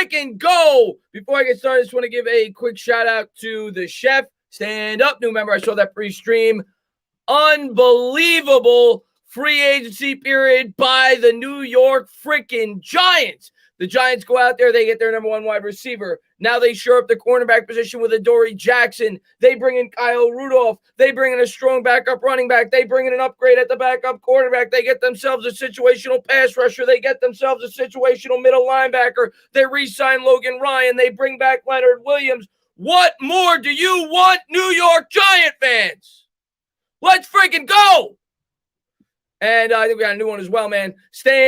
freaking go. Before I get started, I just want to give a quick shout out to the chef. Stand up, new member. I saw that pre-stream. Unbelievable free agency period by the New York freaking Giants. The Giants go out there, they get their number one wide receiver. Now they shore up the cornerback position with Adoree Jackson. They bring in Kyle Rudolph. They bring in a strong backup running back. They bring in an upgrade at the backup quarterback. They get themselves a situational pass rusher. They get themselves a situational middle linebacker. They re-sign Logan Ryan. They bring back Leonard Williams. What more do you want, New York Giant fans? Let's freaking go! And I think we got a new one as well, man. Stand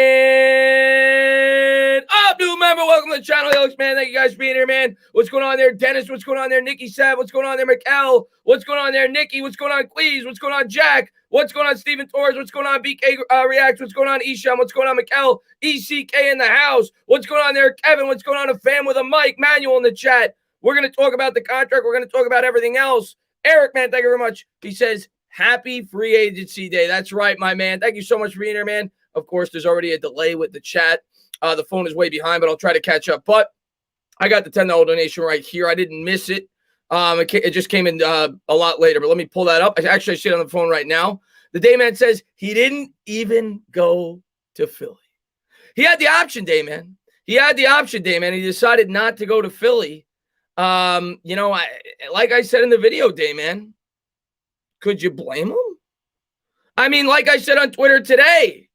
up, new member. Welcome to the channel, Alex, man. Thank you guys for being here, man. What's going on there, Dennis? What's going on there, Nikki Sav? What's going on there, Mikkel? What's going on there, Nikki? What's going on, Cleese? What's going on, Jack? What's going on, Steven Torres? What's going on, BK Reacts? What's going on, Isham? What's going on, Mikkel? ECK in the house. What's going on there, Kevin? What's going on, a fan with a mic? Manuel in the chat. We're going to talk about the contract. We're going to talk about everything else. Eric, man, thank you very much. He says, happy free agency day. That's right, my man. Thank you so much for being here, man. Of course, there's already a delay with the chat. The phone is way behind, but I'll try to catch up. But I got the $10 donation right here. I didn't miss it. It just came in a lot later, but let me pull that up. I see it on the phone right now. The Dayman says he didn't even go to Philly. He had the option, Dayman. He had the option, Dayman. He decided not to go to Philly. Like I said in the video, Dayman, could you blame him? I mean, like I said on Twitter today,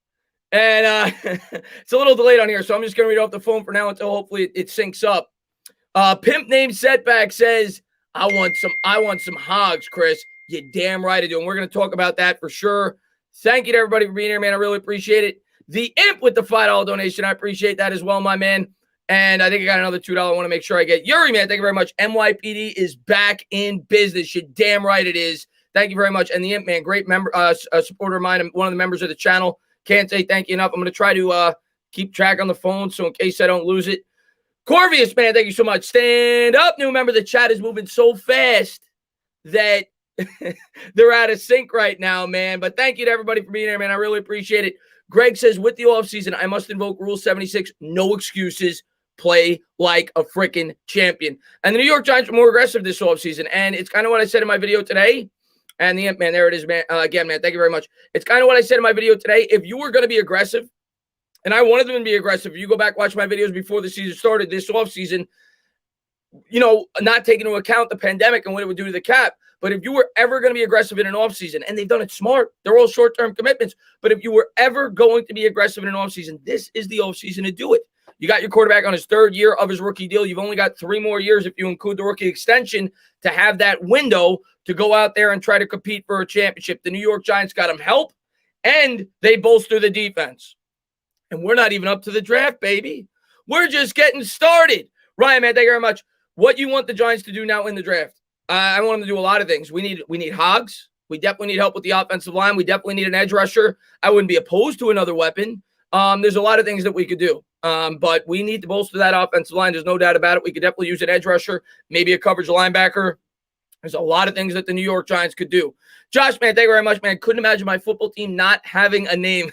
and it's a little delayed on here, so I'm just going to read off the phone for now until hopefully it syncs up. Pimp named Setback says, I want some hogs, Chris. You damn right I do. And we're going to talk about that for sure. Thank you to everybody for being here, man. I really appreciate it. The Imp with the $5 donation. I appreciate that as well, my man. And I think I got another $2 I want to make sure I get. Yuri, man, thank you very much. NYPD is back in business. You damn right it is. Thank you very much. And the Imp, man, great member, supporter of mine, and one of the members of the channel. Can't say thank you enough. I'm going to try to keep track on the phone, so in case I don't lose it. Corvius, man, thank you so much. Stand up, new member. The chat is moving so fast that they're out of sync right now, man. But thank you to everybody for being here, man. I really appreciate it. Greg says, with the offseason, I must invoke Rule 76. No excuses. Play like a freaking champion. And the New York Giants were more aggressive this offseason. And it's kind of what I said in my video today. And the Imp, man, there it is, man. Again, man, thank you very much. It's kind of what I said in my video today. If you were going to be aggressive, and I wanted them to be aggressive, if you go back, watch my videos before the season started, this offseason, not taking into account the pandemic and what it would do to the cap, but if you were ever going to be aggressive in an offseason, and they've done it smart, they're all short-term commitments, but if you were ever going to be aggressive in an offseason, this is the offseason to do it. You got your quarterback on his third year of his rookie deal. You've only got 3 more years if you include the rookie extension to have that window to go out there and try to compete for a championship. The New York Giants got him help, and they bolster the defense. And we're not even up to the draft, baby. We're just getting started. Ryan, man, thank you very much. What you want the Giants to do now in the draft? I want them to do a lot of things. We need hogs. We definitely need help with the offensive line. We definitely need an edge rusher. I wouldn't be opposed to another weapon. There's a lot of things that we could do. But we need to bolster that offensive line. There's no doubt about it. We could definitely use an edge rusher, maybe a coverage linebacker. There's a lot of things that the New York Giants could do. Josh, man, thank you very much, man. Couldn't imagine my football team not having a name.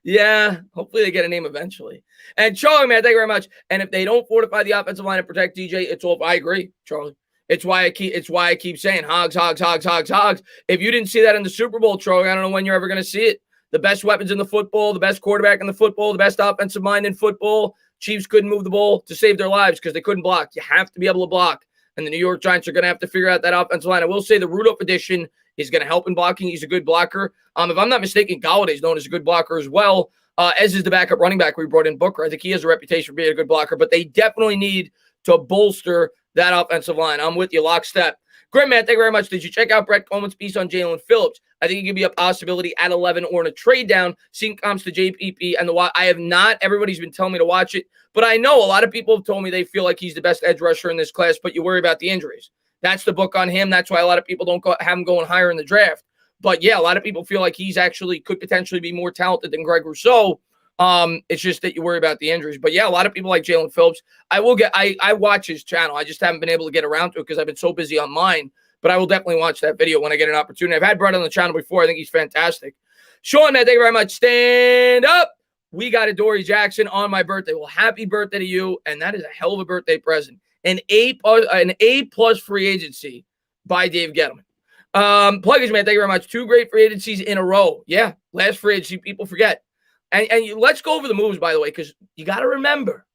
Yeah, hopefully they get a name eventually. And Charlie, man, thank you very much. And if they don't fortify the offensive line and protect DJ, it's all. I agree, Charlie. It's why I keep saying hogs, hogs, hogs, hogs, hogs. If you didn't see that in the Super Bowl, Charlie, I don't know when you're ever going to see it. The best weapons in the football, the best quarterback in the football, the best offensive mind in football. Chiefs couldn't move the ball to save their lives because they couldn't block. You have to be able to block. And the New York Giants are going to have to figure out that offensive line. I will say the Rudolph addition is going to help in blocking. He's a good blocker. If I'm not mistaken, Galladay's known as a good blocker as well, as is the backup running back we brought in, Booker. I think he has a reputation for being a good blocker, but they definitely need to bolster that offensive line. I'm with you, lockstep. Great, man. Thank you very much. Did you check out Brett Coleman's piece on Jalen Phillips? I think it could be a possibility at 11 or in a trade down. Seeing comps to JPP and I have not. Everybody's been telling me to watch it, but I know a lot of people have told me they feel like he's the best edge rusher in this class, but you worry about the injuries. That's the book on him. That's why a lot of people don't have him going higher in the draft. But yeah, a lot of people feel like he's actually could potentially be more talented than Greg Rousseau. It's just that you worry about the injuries. But yeah, a lot of people like Jalen Phillips. I watch his channel. I just haven't been able to get around to it because I've been so busy on mine. But I will definitely watch that video when I get an opportunity. I've had Brett on the channel before. I think he's fantastic. Sean, man, thank you very much. Stand up. we got Adoree Jackson on my birthday. Well, happy birthday to you. And that is a hell of a birthday present. An A plus free agency by Dave Gettleman. Pluggers, man, thank you very much. 2 great free agencies in a row. Yeah, last free agency, people forget. Let's go over the moves, by the way, because you got to remember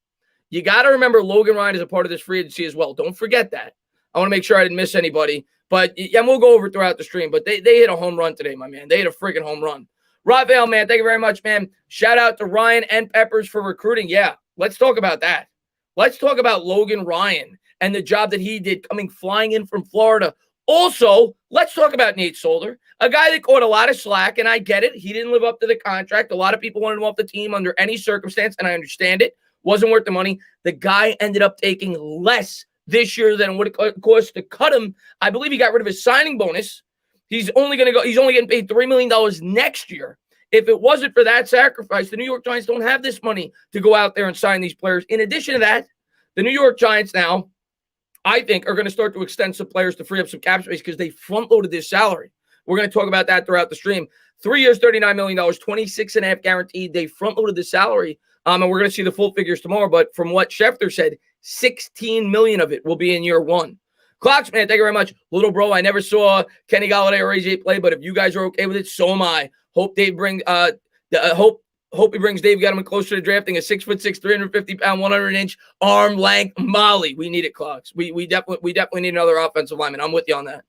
Logan Ryan is a part of this free agency as well. Don't forget that. I want to make sure I didn't miss anybody. But yeah, we'll go over it throughout the stream. But they hit a home run today, my man. They hit a freaking home run. Raphael, man, thank you very much, man. Shout out to Ryan and Peppers for recruiting. Yeah, let's talk about that. Let's talk about Logan Ryan and the job that he did coming flying in from Florida. Also, let's talk about Nate Solder, a guy that caught a lot of slack, and I get it. He didn't live up to the contract. A lot of people wanted him off the team under any circumstance, and I understand it. Wasn't worth the money. The guy ended up taking less this year than what it cost to cut him. I believe he got rid of his signing bonus. He's only getting paid $3 million next year. If it wasn't for that sacrifice, the New York Giants don't have this money to go out there and sign these players. In addition to that, the New York Giants now, I think, are going to start to extend some players to free up some cap space because they front-loaded this salary. We're going to talk about that throughout the stream. 3 years, $39 million, 26.5 guaranteed. They front-loaded the salary, and we're going to see the full figures tomorrow. But from what Schefter said, $16 million of it will be in year 1. Clocks, man, thank you very much. Little bro, I never saw Kenny Golladay or AJ play, but if you guys are okay with it, so am I. Hope he brings Dave Gettleman closer to drafting a 6'6", 350-pound, 100-inch arm length Molly. We need it, Clocks. We definitely need another offensive lineman. I'm with you on that.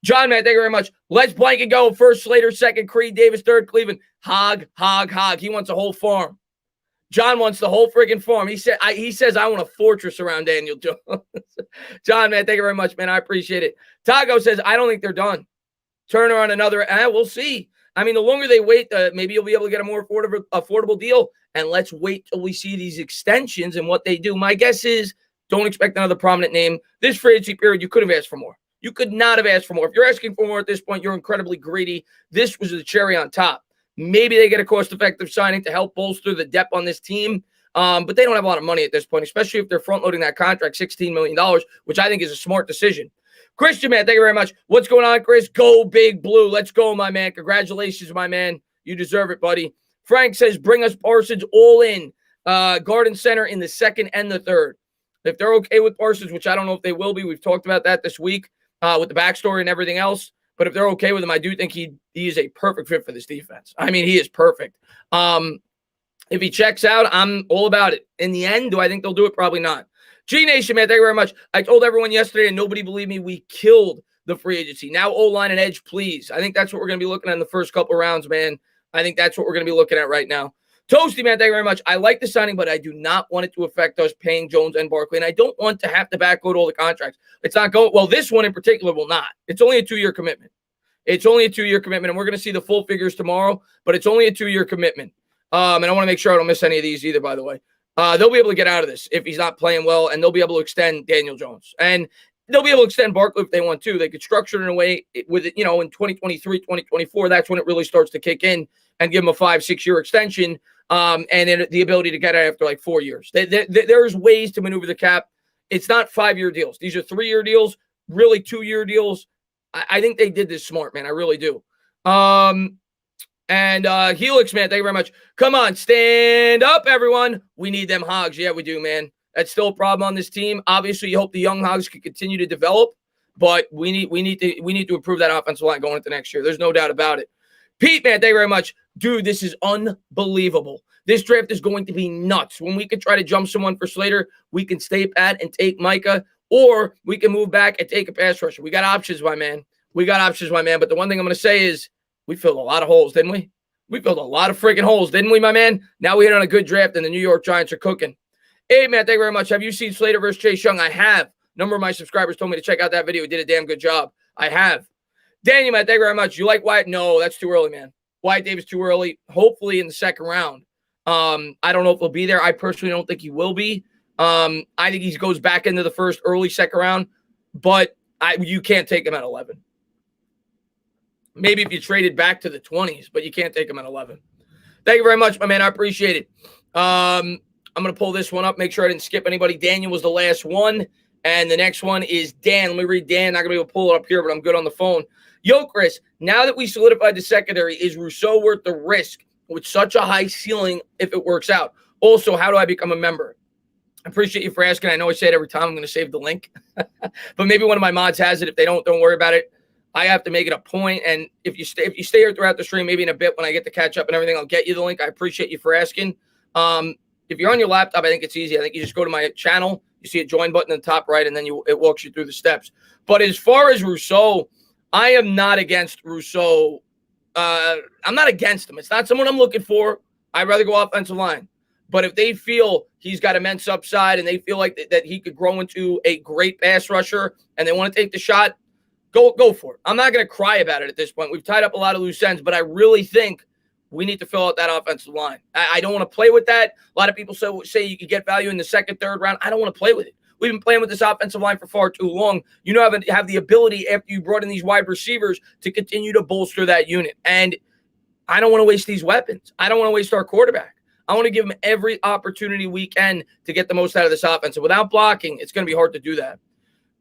John, man, thank you very much. Let's blank and go. First Slater, second Creed, Davis, third Cleveland. Hog. He wants a whole farm. John wants the whole friggin' farm. He says I want a fortress around Daniel Jones. John, man, thank you very much, man. I appreciate it. Tago says I don't think they're done. Turner on another. We'll see. I mean, the longer they wait, maybe you'll be able to get a more affordable deal. And let's wait till we see these extensions and what they do. My guess is don't expect another prominent name. This free agency period, you could have asked for more. You could not have asked for more. If you're asking for more at this point, you're incredibly greedy. This was the cherry on top. Maybe they get a cost-effective signing to help bolster the depth on this team. But they don't have a lot of money at this point, especially if they're front-loading that contract, $16 million, which I think is a smart decision. Christian, man, thank you very much. What's going on, Chris? Go Big Blue. Let's go, my man. Congratulations, my man. You deserve it, buddy. Frank says, bring us Parsons all in. Garden Center in the second and the third. If they're okay with Parsons, which I don't know if they will be. We've talked about that this week with the backstory and everything else. But if they're okay with him, I do think he is a perfect fit for this defense. I mean, he is perfect. If he checks out, I'm all about it. In the end, do I think they'll do it? Probably not. G-Nation, man, thank you very much. I told everyone yesterday, and nobody believed me, we killed the free agency. Now O-line and edge, please. I think that's what we're going to be looking at in the first couple of rounds, man. I think that's what we're going to be looking at right now. Toasty, man, thank you very much. I like the signing, but I do not want it to affect us paying Jones and Barkley, and I don't want to have to backload all the contracts. It's not going – well, this one in particular will not. It's only a 2-year commitment. It's only a 2-year commitment, and we're going to see the full figures tomorrow, but it's only a 2-year commitment. And I want to make sure I don't miss any of these either, by the way. They'll be able to get out of this if he's not playing well, and they'll be able to extend Daniel Jones. And they'll be able to extend Barkley if they want to. They could structure it in a way with it, in 2023, 2024, that's when it really starts to kick in and give them a 5-6 year extension, and then the ability to get it after like 4 years. There's ways to maneuver the cap. It's not 5-year deals. These are 3-year deals, really 2-year deals. I think they did this smart, man. I really do. And Helix, man, thank you very much. Come on, stand up, everyone. We need them hogs. Yeah, we do, man. That's still a problem on this team. Obviously, you hope the young hogs can continue to develop, but we need to improve that offensive line going into next year. There's no doubt about it. Pete, man, thank you very much. Dude, this is unbelievable. This draft is going to be nuts. When we can try to jump someone for Slater, we can stay pat and take Micah, or we can move back and take a pass rusher. We got options, my man. But the one thing I'm going to say is we filled a lot of holes, didn't we? We filled a lot of freaking holes, didn't we, my man? Now we hit on a good draft, and the New York Giants are cooking. Hey, man, thank you very much. Have you seen Slater versus Chase Young? I have. A number of my subscribers told me to check out that video. He did a damn good job. I have. Daniel, man, thank you very much. You like Wyatt? No, that's too early, man. Wyatt Davis too early. Hopefully in the second round. I don't know if he'll be there. I personally don't think he will be. I think he goes back into the first, early second round, but you can't take him at 11. Maybe if you traded back to the 20s, but you can't take him at 11. Thank you very much, my man. I appreciate it. I'm going to pull this one up, make sure I didn't skip anybody. Daniel was the last one, and the next one is Dan. Let me read Dan. Not going to be able to pull it up here, but I'm good on the phone. Yo, Chris, now that we solidified the secondary, is Rousseau worth the risk with such a high ceiling if it works out. Also, how do I become a member? I appreciate you for asking. I know I say it every time. I'm going to save the link. But maybe one of my mods has it. If they don't worry about it. I have to make it a point. And if you stay here throughout the stream, maybe in a bit when I get to catch up and everything, I'll get you the link. I appreciate you for asking. If you're on your laptop, I think it's easy. I think you just go to my channel. You see a join button in the top right, and then it walks you through the steps. But as far as Rousseau, I am not against Rousseau. I'm not against him. It's not someone I'm looking for. I'd rather go offensive line. But if they feel he's got immense upside and they feel like that he could grow into a great pass rusher and they want to take the shot, go for it. I'm not going to cry about it at this point. We've tied up a lot of loose ends, but I really think we need to fill out that offensive line. I don't want to play with that. A lot of people say you could get value in the second, third round. I don't want to play with it. We've been playing with this offensive line for far too long. You have the ability after you brought in these wide receivers to continue to bolster that unit. And I don't want to waste these weapons. I don't want to waste our quarterback. I want to give him every opportunity we can to get the most out of this offense. And without blocking, it's going to be hard to do that.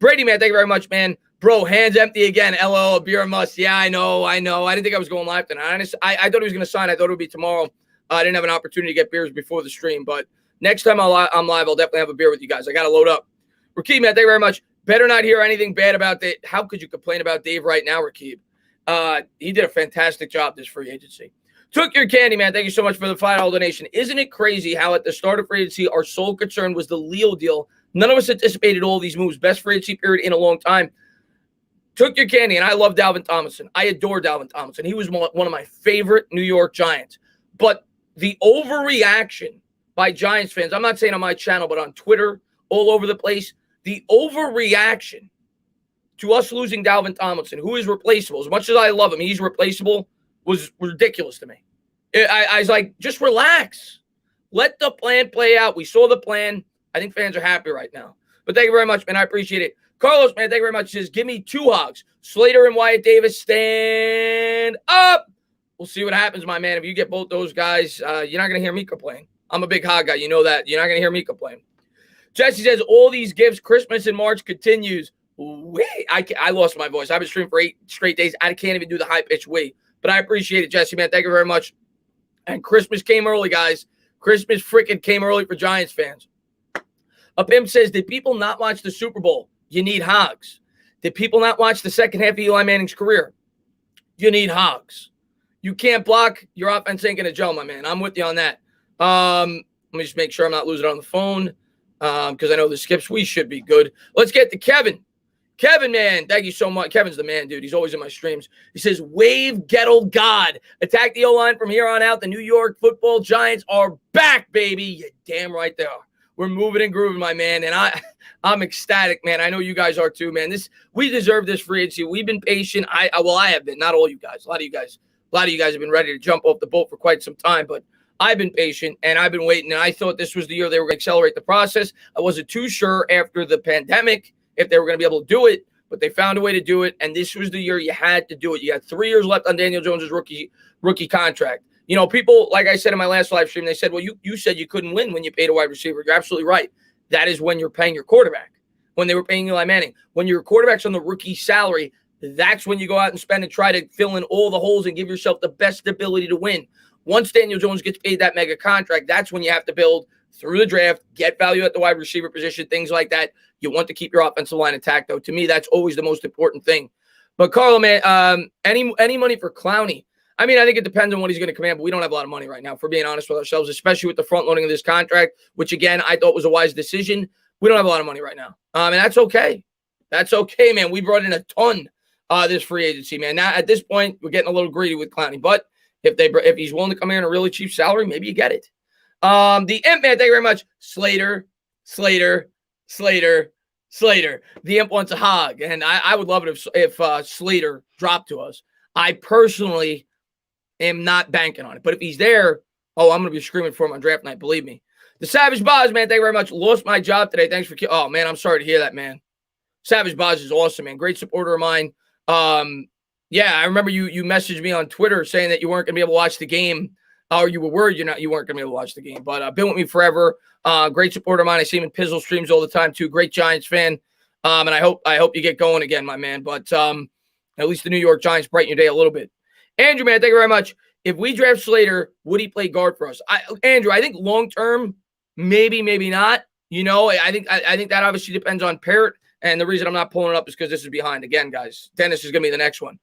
Brady, man, thank you very much, man. Bro, hands empty again. LOL, a beer must. Yeah, I know. I didn't think I was going live tonight. I thought he was going to sign. I thought it would be tomorrow. I didn't have an opportunity to get beers before the stream. But next time I'm live, I'll definitely have a beer with you guys. I got to load up. Rakib, man, thank you very much. Better not hear anything bad about Dave. How could you complain about Dave right now, Rakib? He did a fantastic job this free agency. Took your candy, man. Thank you so much for the $5 donation. Isn't it crazy how at the start of free agency, our sole concern was the Leo deal? None of us anticipated all these moves. Best free agency period in a long time. Took your candy, and I love Dalvin Tomlinson. I adore Dalvin Tomlinson. He was one of my favorite New York Giants. But the overreaction by Giants fans, I'm not saying on my channel, but on Twitter, all over the place, the overreaction to us losing Dalvin Tomlinson, who is replaceable. As much as I love him, he's replaceable, was ridiculous to me. I was like, just relax. Let the plan play out. We saw the plan. I think fans are happy right now. But thank you very much, man. I appreciate it. Carlos, man, thank you very much. Says, give me 2 hogs. Slater and Wyatt Davis, stand up. We'll see what happens, my man. If you get both those guys, you're not going to hear me complain. I'm a big hog guy. You know that. You're not going to hear me complain. Jesse says, all these gifts, Christmas in March continues. Wait, I lost my voice. I've been streaming for 8 straight days. I can't even do the high-pitched wait. But I appreciate it, Jesse, man. Thank you very much. And Christmas came early, guys. Christmas freaking came early for Giants fans. A pimp says, did people not watch the Super Bowl? You need hogs. Did people not watch the second half of Eli Manning's career? You need hogs. You can't block. Your offense ain't going to gel, my man. I'm with you on that. Let me just make sure I'm not losing it on the phone because I know the skips. We should be good. Let's get to Kevin. Kevin, man, thank you so much. Kevin's the man, dude. He's always in my streams. He says, wave Gettle God. Attack the O-line from here on out. The New York football Giants are back, baby. You're damn right they are. We're moving and grooving, my man. And I'm ecstatic, man. I know you guys are too, man. We deserve this free agency. We've been patient. I have been. Not all you guys. A lot of you guys have been ready to jump off the boat for quite some time. But I've been patient, and I've been waiting. And I thought this was the year they were going to accelerate the process. I wasn't too sure after the pandemic if they were going to be able to do it, but they found a way to do it, and this was the year you had to do it. You had 3 years left on Daniel Jones' rookie contract. You know, people, like I said in my last live stream, they said, well, you said you couldn't win when you paid a wide receiver. You're absolutely right. That is when you're paying your quarterback, when they were paying Eli Manning. When your quarterback's on the rookie salary, that's when you go out and spend and try to fill in all the holes and give yourself the best ability to win. Once Daniel Jones gets paid that mega contract, that's when you have to build through the draft, get value at the wide receiver position, things like that. You want to keep your offensive line intact, though. To me, that's always the most important thing. But, Carlo, man, any money for Clowney? I mean, I think it depends on what he's going to command, but we don't have a lot of money right now, for being honest with ourselves, especially with the front loading of this contract, which, again, I thought was a wise decision. We don't have a lot of money right now. And that's okay. That's okay, man. We brought in a ton this free agency, man. Now, at this point, we're getting a little greedy with Clowney. But if he's willing to come here on a really cheap salary, maybe you get it. The Imp, man, thank you very much. Slater. The Imp wants a hog, and I would love it if Slater dropped to us. I personally am not banking on it, but if he's there, I'm going to be screaming for him on draft night, believe me. The Savage Boz, man, thank you very much. Lost my job today. Thanks for oh, man, I'm sorry to hear that, man. Savage Boz is awesome, man. Great supporter of mine. Yeah, I remember you messaged me on Twitter saying that you weren't going to be able to watch the game, or you were worried you weren't going to be able to watch the game. But been with me forever. Great supporter of mine. I see him in Pizzle streams all the time too. Great Giants fan. And I hope you get going again, my man. But at least the New York Giants brighten your day a little bit. Andrew, man, thank you very much. if we draft Slater, would he play guard for us? Andrew, I think long-term, maybe, maybe not. I think that obviously depends on Parrott. And the reason I'm not pulling it up is because this is behind. Again, guys, Dennis is going to be the next one.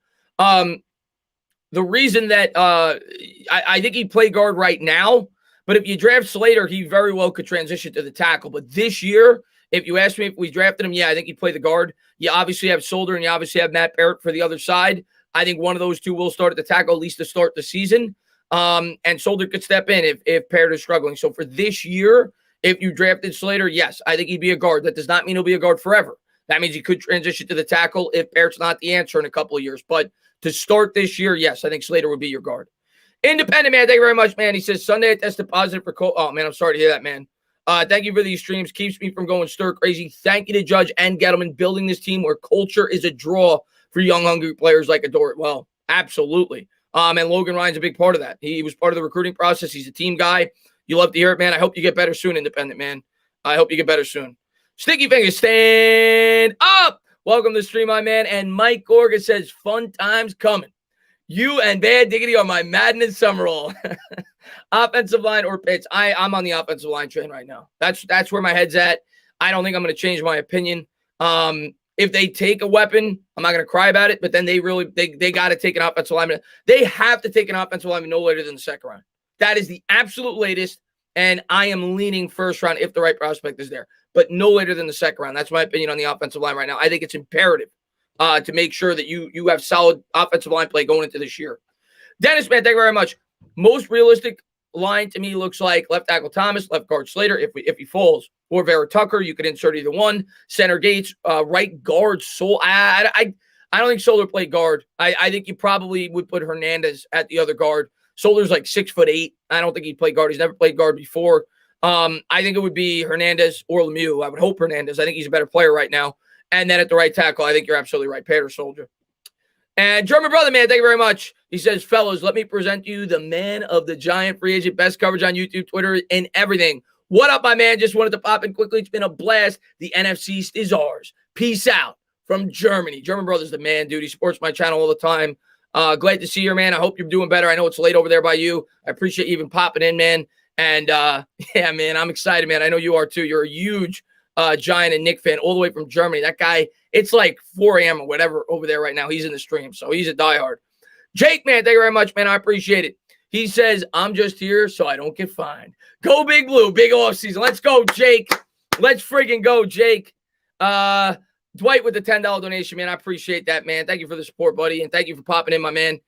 The reason that I think he'd play guard right now, but if you draft Slater, he very well could transition to the tackle. But this year, if you ask me if we drafted him, yeah, I think he'd play the guard. You obviously have Solder and you obviously have Matt Parrott for the other side. I think one of those two will start at the tackle, at least to start the season. And Solder could step in if Parrott is struggling. So for this year, if you drafted Slater, yes, I think he'd be a guard. That does not mean he'll be a guard forever. That means he could transition to the tackle if Parrott's not the answer in a couple of years. But to start this year, yes, I think Slater would be your guard. Independent, man, thank you very much, man. He says, Sunday I tested positive for COVID. Oh, man, I'm sorry to hear that, man. Thank you for these streams. Keeps me from going stir crazy. Thank you to Judge and Gettleman building this team where culture is a draw for young, hungry players like Adoree. Well, absolutely. And Logan Ryan's a big part of that. He was part of the recruiting process. He's a team guy. You love to hear it, man. I hope you get better soon, Independent, man. I hope you get better soon. Sticky Fingers, stand up. Welcome to the stream, my man. And Mike Gorga says, fun times coming. You and Bad Diggity are my Madness Summerall. Offensive line or Pitts. I'm on the offensive line train right now. That's where my head's at. I don't think I'm going to change my opinion. If they take a weapon, I'm not going to cry about it, but then they got to take an offensive lineman. They have to take an offensive lineman no later than the second round. That is the absolute latest, and I am leaning first round if the right prospect is there, but no later than the second round. That's my opinion on the offensive line right now. I think it's imperative to make sure that you have solid offensive line play going into this year. Dennis, man, thank you very much. Most realistic line to me looks like left tackle Thomas, left guard Slater if he falls, or Vera Tucker. You could insert either one. Center Gates, right guard Sol. I don't think Solder played guard. I think you probably would put Hernandez at the other guard. Solder's like 6'8". I don't think he'd play guard. He's never played guard before. I think it would be Hernandez or Lemieux. I would hope Hernandez. I think he's a better player right now. And then at the right tackle, I think you're absolutely right. Pater Soldier. And German Brother, man, thank you very much. He says, fellas, let me present you the man of the giant free agent. Best coverage on YouTube, Twitter, and everything. What up, my man? Just wanted to pop in quickly. It's been a blast. The NFC East is ours. Peace out from Germany. German Brother's the man, dude. He supports my channel all the time. Glad to see you, man. I hope you're doing better. I know it's late over there by you. I appreciate you even popping in, man. And, yeah, man, I'm excited, man. I know you are, too. You're a huge Giant and Nick fan all the way from Germany. That guy, it's like 4 a.m. or whatever over there right now. He's in the stream, so he's a diehard. Jake, man, thank you very much, man. I appreciate it. He says, I'm just here so I don't get fined. Go Big Blue, big offseason. Let's go, Jake. Let's friggin' go, Jake. Dwight with the $10 donation, man. I appreciate that, man. Thank you for the support, buddy, and thank you for popping in, my man.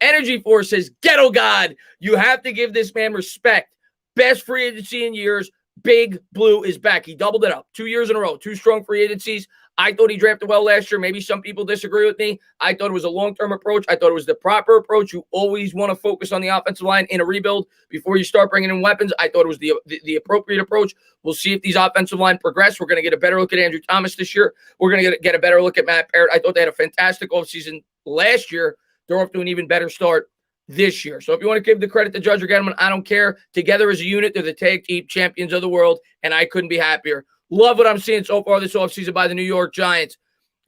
Energy Force says, Ghetto God, you have to give this man respect. Best free agency in years. Big Blue is back. He doubled it up 2 years in a row. 2 strong free agencies. I thought he drafted well last year. Maybe some people disagree with me. I thought it was a long-term approach. I thought it was the proper approach. You always want to focus on the offensive line in a rebuild before you start bringing in weapons. I thought it was the appropriate approach. We'll see if these offensive line progress. We're going to get a better look at Andrew Thomas this year. We're going to get a better look at Matt Parrott. I thought they had a fantastic offseason last year. They're off to an even better start this year. So if you want to give the credit to Judge or Gettleman, I don't care. Together as a unit, they're the tag team champions of the world, and I couldn't be happier. Love what I'm seeing so far this offseason by the New York Giants.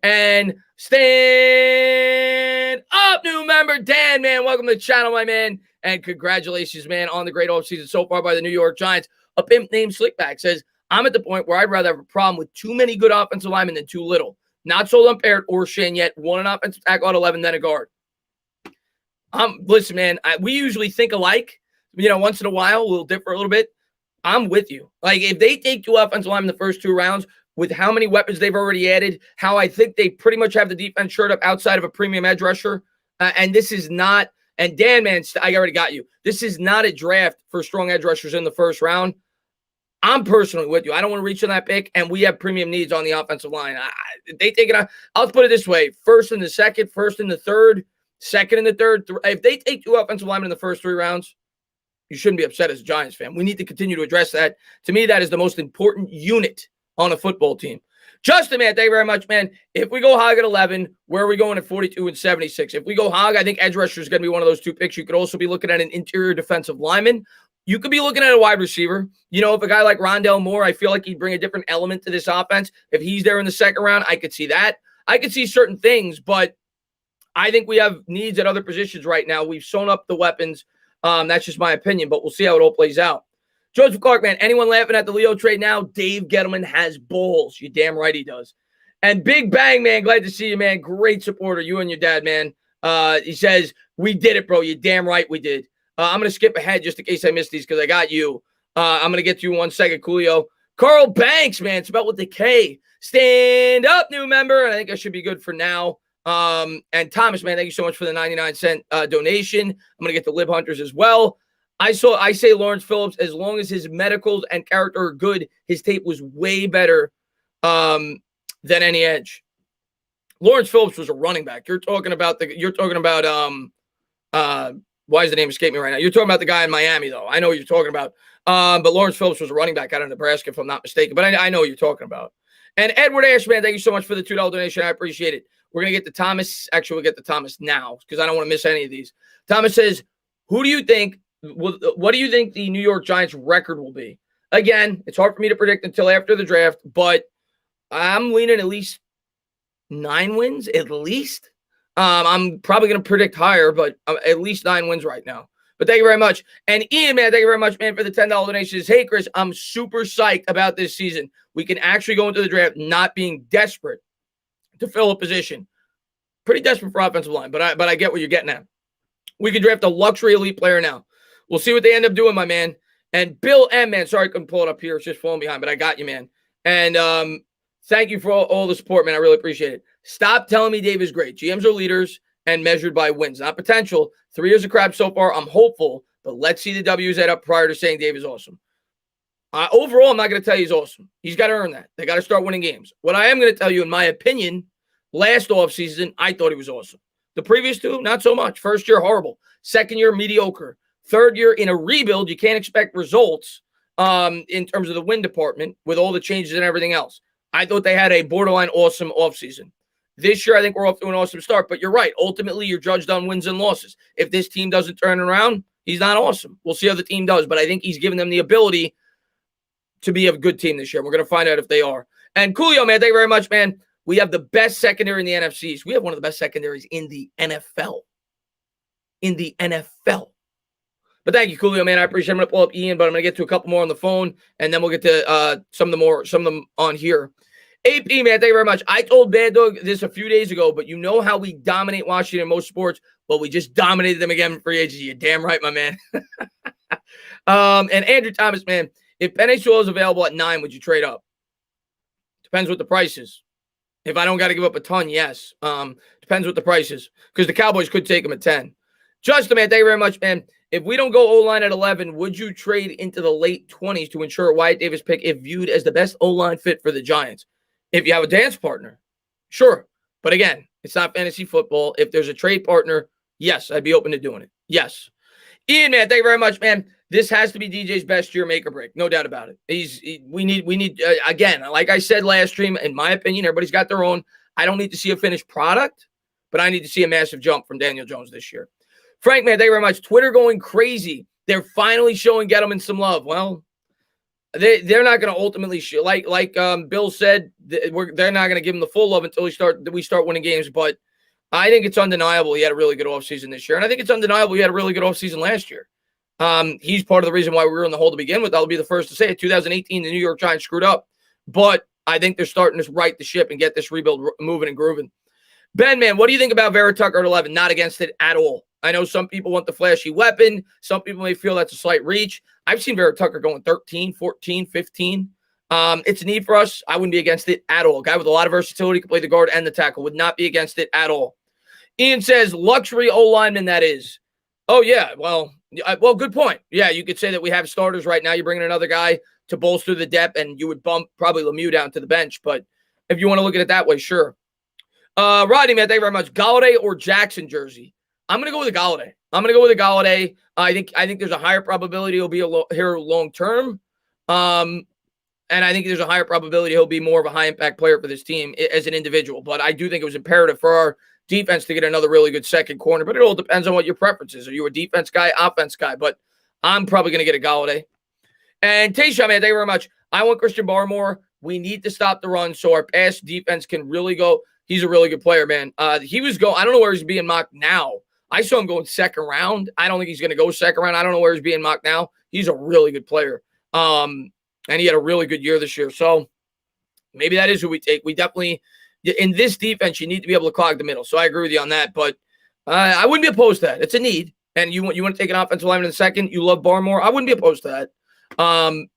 And stand up, new member Dan, man. Welcome to the channel, my man. And congratulations, man, on the great offseason so far by the New York Giants. A pimp named Slickback says, I'm at the point where I'd rather have a problem with too many good offensive linemen than too little. Not sold on Parrott or Shane yet. One an offensive tackle at 11, then a guard. Listen, man, we usually think alike. Once in a while, we'll differ a little bit. I'm with you. Like, if they take 2 offensive linemen in the first 2 rounds, with how many weapons they've already added, how I think they pretty much have the defense shirt up outside of a premium edge rusher. And this is not, and Dan, man, I already got you. This is not a draft for strong edge rushers in the first round. I'm personally with you. I don't want to reach on that pick, and we have premium needs on the offensive line. They take it out. I'll put it this way. First and the second, first and the third, second and the third. If they take 2 offensive linemen in the first 3 rounds, you shouldn't be upset as a Giants fan. We need to continue to address that. To me, that is the most important unit on a football team. Justin, man, thank you very much, man. If we go hog at 11, where are we going at 42 and 76? If we go hog, I think edge rusher is going to be one of those 2 picks. You could also be looking at an interior defensive lineman. You could be looking at a wide receiver. If a guy like Rondell Moore, I feel like he'd bring a different element to this offense. If he's there in the second round, I could see that. I could see certain things, but I think we have needs at other positions right now. We've sewn up the weapons. That's just my opinion, but we'll see how it all plays out. Joseph Clark, man, anyone laughing at the Leo trade now? Dave Gettleman has balls. You damn right he does. And Big Bang, man, glad to see you, man. Great supporter, you and your dad, man. He says, we did it, bro. You damn right we did. I'm going to skip ahead just in case I missed these because I got you. I'm going to get to you in 1 second, Coolio. Carl Banks, man, spelled with the K. Stand up, new member. And I think I should be good for now. And Thomas, man, thank you so much for the 99-cent donation. I'm going to get the Lib Hunters as well. I say Lawrence Phillips, as long as his medicals and character are good, his tape was way better than any edge. Lawrence Phillips was a running back. You're talking about why is the name escape me right now? You're talking about the guy in Miami, though. I know what you're talking about. But Lawrence Phillips was a running back out of Nebraska, if I'm not mistaken. But I know what you're talking about. And Edward Ashman, thank you so much for the $2 donation. I appreciate it. We're going to get to Thomas. Actually, we'll get to Thomas now because I don't want to miss any of these. Thomas says, what do you think the New York Giants record will be? Again, it's hard for me to predict until after the draft, but I'm leaning at least 9 wins, at least. I'm probably going to predict higher, but at least 9 wins right now. But thank you very much. And Ian, man, thank you very much, man, for the $10 donations. Hey, Chris, I'm super psyched about this season. We can actually go into the draft not being desperate to fill a position. Pretty desperate for offensive line, but I get what you're getting at. We can draft a luxury elite player now. We'll see what they end up doing, my man. And Bill M, man, sorry I couldn't pull it up here. It's just falling behind, but I got you, man. And thank you for all the support, man. I really appreciate it. Stop telling me Dave is great. GMs are leaders and measured by wins, not potential. 3 years of crap so far. I'm hopeful, but let's see the W's add up prior to saying Dave is awesome. Overall, I'm not going to tell you he's awesome. He's got to earn that. They got to start winning games. What I am going to tell you, in my opinion, last offseason, I thought he was awesome. The previous 2, not so much. First year, horrible. Second year, mediocre. Third year, in a rebuild, you can't expect results in terms of the win department with all the changes and everything else. I thought they had a borderline awesome offseason. This year, I think we're off to an awesome start. But you're right. Ultimately, you're judged on wins and losses. If this team doesn't turn around, he's not awesome. We'll see how the team does. But I think he's given them the ability to be a good team this year. We're going to find out if they are. And Coolio, man, thank you very much, man. We have the best secondary in the NFCs. We have one of the best secondaries in the NFL. In the NFL. But thank you, Coolio, man. I appreciate it. I'm going to pull up Ian, but I'm going to get to a couple more on the phone, and then we'll get to some of them on here. AP, man, thank you very much. I told Bad Dog this a few days ago, but you know how we dominate Washington in most sports? Well, we just dominated them again in free agency. You're damn right, my man. And Andrew Thomas, man, if Penei Sewell is available at 9, would you trade up? Depends what the price is. If I don't got to give up a ton, yes. Depends what the price is, because the Cowboys could take him at 10. Justin, man, thank you very much, man. If we don't go O-line at 11, would you trade into the late 20s to ensure a Wyatt Davis pick if viewed as the best O-line fit for the Giants? If you have a dance partner, sure. But again, it's not fantasy football. If there's a trade partner, yes, I'd be open to doing it. Yes. Ian, man, thank you very much, man. This has to be DJ's best year, make or break. No doubt about it. We need again, like I said last stream, in my opinion, everybody's got their own. I don't need to see a finished product, but I need to see a massive jump from Daniel Jones this year. Frank, man, thank you very much. Twitter going crazy. They're finally showing Gettleman some love. Well, they're not going to ultimately show, like Bill said, they're not going to give him the full love until we start winning games. But I think it's undeniable he had a really good offseason this year. And I think it's undeniable he had a really good offseason last year. He's part of the reason why we were in the hole to begin with. I'll be the first to say it. 2018, the New York Giants screwed up. But I think they're starting to right the ship and get this rebuild moving and grooving. Ben, man, what do you think about Vera Tucker at 11? Not against it at all. I know some people want the flashy weapon. Some people may feel that's a slight reach. I've seen Vera Tucker going 13, 14, 15. It's a need for us. I wouldn't be against it at all. A guy with a lot of versatility, can play the guard and the tackle. Would not be against it at all. Ian says, luxury O-lineman that is. Oh, yeah. Well, good point. Yeah, you could say that we have starters right now. You're bringing another guy to bolster the depth, and you would bump probably Lemieux down to the bench. But if you want to look at it that way, sure. Rodney, man, thank you very much. Galladay or Jackson jersey? I'm going to go with Galladay. I think there's a higher probability he'll be here long term. And I think there's a higher probability he'll be more of a high-impact player for this team as an individual. But I do think it was imperative for our defense to get another really good second corner. But it all depends on what your preference is. Are you a defense guy, offense guy? But I'm probably going to get a Galladay. And Tayshawn, man, thank you very much. I want Christian Barmore We need to stop the run so our pass defense can really go. He's a really good player, man. He was going. I don't know where he's being mocked now. I saw him going second round. I don't think he's going to go second round. I don't know where he's being mocked now. He's a really good player. And he had a really good year this year. So maybe that is who we take. We definitely, in this defense, you need to be able to clog the middle. So I agree with you on that. But I wouldn't be opposed to that. It's a need. And you want to take an offensive lineman in the second. You love Barmore. I wouldn't be opposed to that.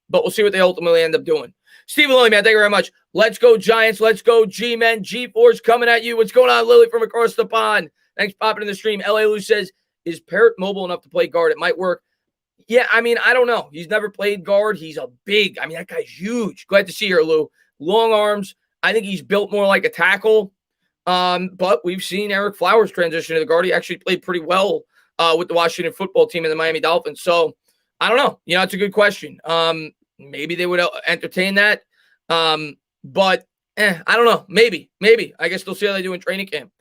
But we'll see what they ultimately end up doing. Steve Lilly, man, thank you very much. Let's go, Giants. Let's go, G-Men. G-Force coming at you. What's going on, Lily, from across the pond? Thanks for popping in the stream. LA Lou says, is Parrott mobile enough to play guard? It might work. Yeah, I mean, I don't know. He's never played guard. He's a big, I mean, that guy's huge. Glad to see you, Lou. Long arms. I think he's built more like a tackle. But we've seen Eric Flowers transition to the guard. He actually played pretty well with the Washington football team and the Miami Dolphins. So, I don't know. It's a good question. Maybe they would entertain that. But I don't know. Maybe. I guess they'll see how they do in training camp.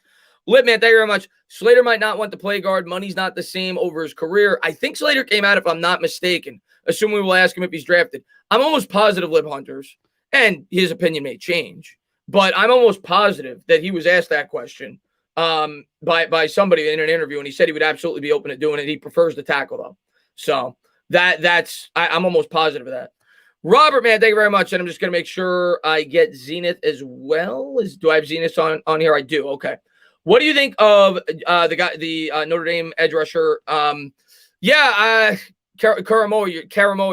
Lip, man, thank you very much. Slater might not want to play guard. Money's not the same over his career. I think Slater came out, if I'm not mistaken, assuming we'll ask him if he's drafted. I'm almost positive, Lip Hunters, and his opinion may change, but I'm almost positive that he was asked that question by somebody in an interview, and he said he would absolutely be open to doing it. He prefers the tackle, though. So I'm almost positive of that. Robert, man, thank you very much. And I'm just going to make sure I get Zenith as well. Do I have Zenith on here? I do. Okay. What do you think of the Notre Dame edge rusher? Karamoa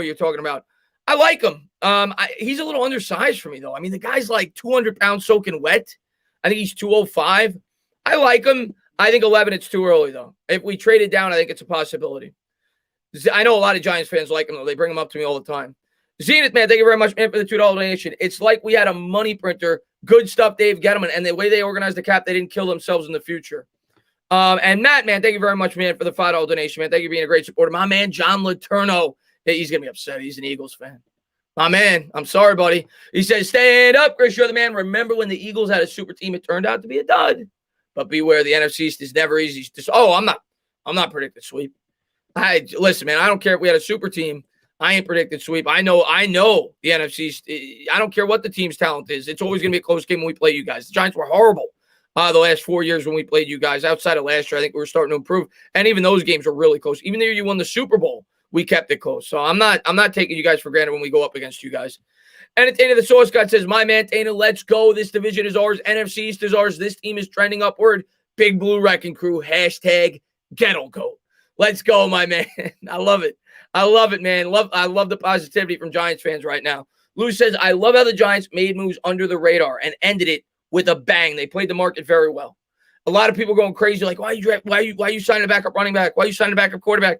you're talking about. I like him. He's a little undersized for me, though. I mean, the guy's like 200 pounds soaking wet. I think he's 205. I like him. I think 11, it's too early, though. If we trade it down, I think it's a possibility. I know a lot of Giants fans like him, though. They bring him up to me all the time. Zenith, man, thank you very much, man, for the $2 donation. It's like we had a money printer. Good stuff, Dave Gettleman. And the way they organized the cap, they didn't kill themselves in the future. And Matt, man, thank you very much, man, for the $5 donation, man. Thank you for being a great supporter. My man, John Letourneau. Hey, he's going to be upset. He's an Eagles fan. My man, I'm sorry, buddy. He says, stand up, Chris. You're the man. Remember when the Eagles had a super team? It turned out to be a dud. But beware, the NFC East is never easy. I'm not predicting sweep. Listen, man, I don't care if we had a super team. I ain't predicted sweep. I know the NFC. I don't care what the team's talent is. It's always going to be a close game when we play you guys. The Giants were horrible the last 4 years when we played you guys. Outside of last year, I think we were starting to improve. And even those games were really close. Even though you won the Super Bowl, we kept it close. So I'm not taking you guys for granted when we go up against you guys. And Tana the Source God says, my man, Tana, let's go. This division is ours. NFC East is ours. This team is trending upward. Big Blue Wrecking Crew. Hashtag Gettle Goat. Let's go, my man. I love it. I love it, man. I love the positivity from Giants fans right now. Lou says, I love how the Giants made moves under the radar and ended it with a bang. They played the market very well. A lot of people going crazy, like, why are you signing a backup running back? Why are you signing a backup quarterback?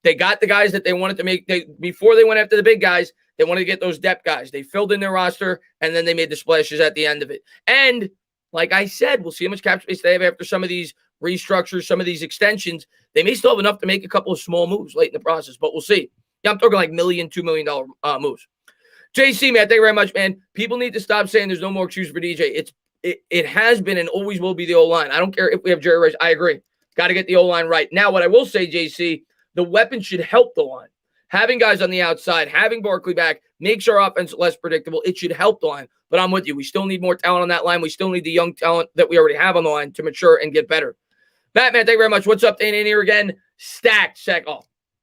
They got the guys that they wanted to make. Before they went after the big guys, they wanted to get those depth guys. They filled in their roster, and then they made the splashes at the end of it. And like I said, we'll see how much cap space they have after some of these restructures, some of these extensions. They may still have enough to make a couple of small moves late in the process, but we'll see. Yeah, I'm talking like $1 million, $2 million moves. JC, man, thank you very much, man. People need to stop saying there's no more excuse for DJ. It has been and always will be the O-line. I don't care if we have Jerry Rice. I agree. Got to get the O-line right. Now, what I will say, JC, the weapons should help the line. Having guys on the outside, having Barkley back makes our offense less predictable. It should help the line. But I'm with you. We still need more talent on that line. We still need the young talent that we already have on the line to mature and get better. Batman, thank you very much. What's up, Dana? In here again. Stacked.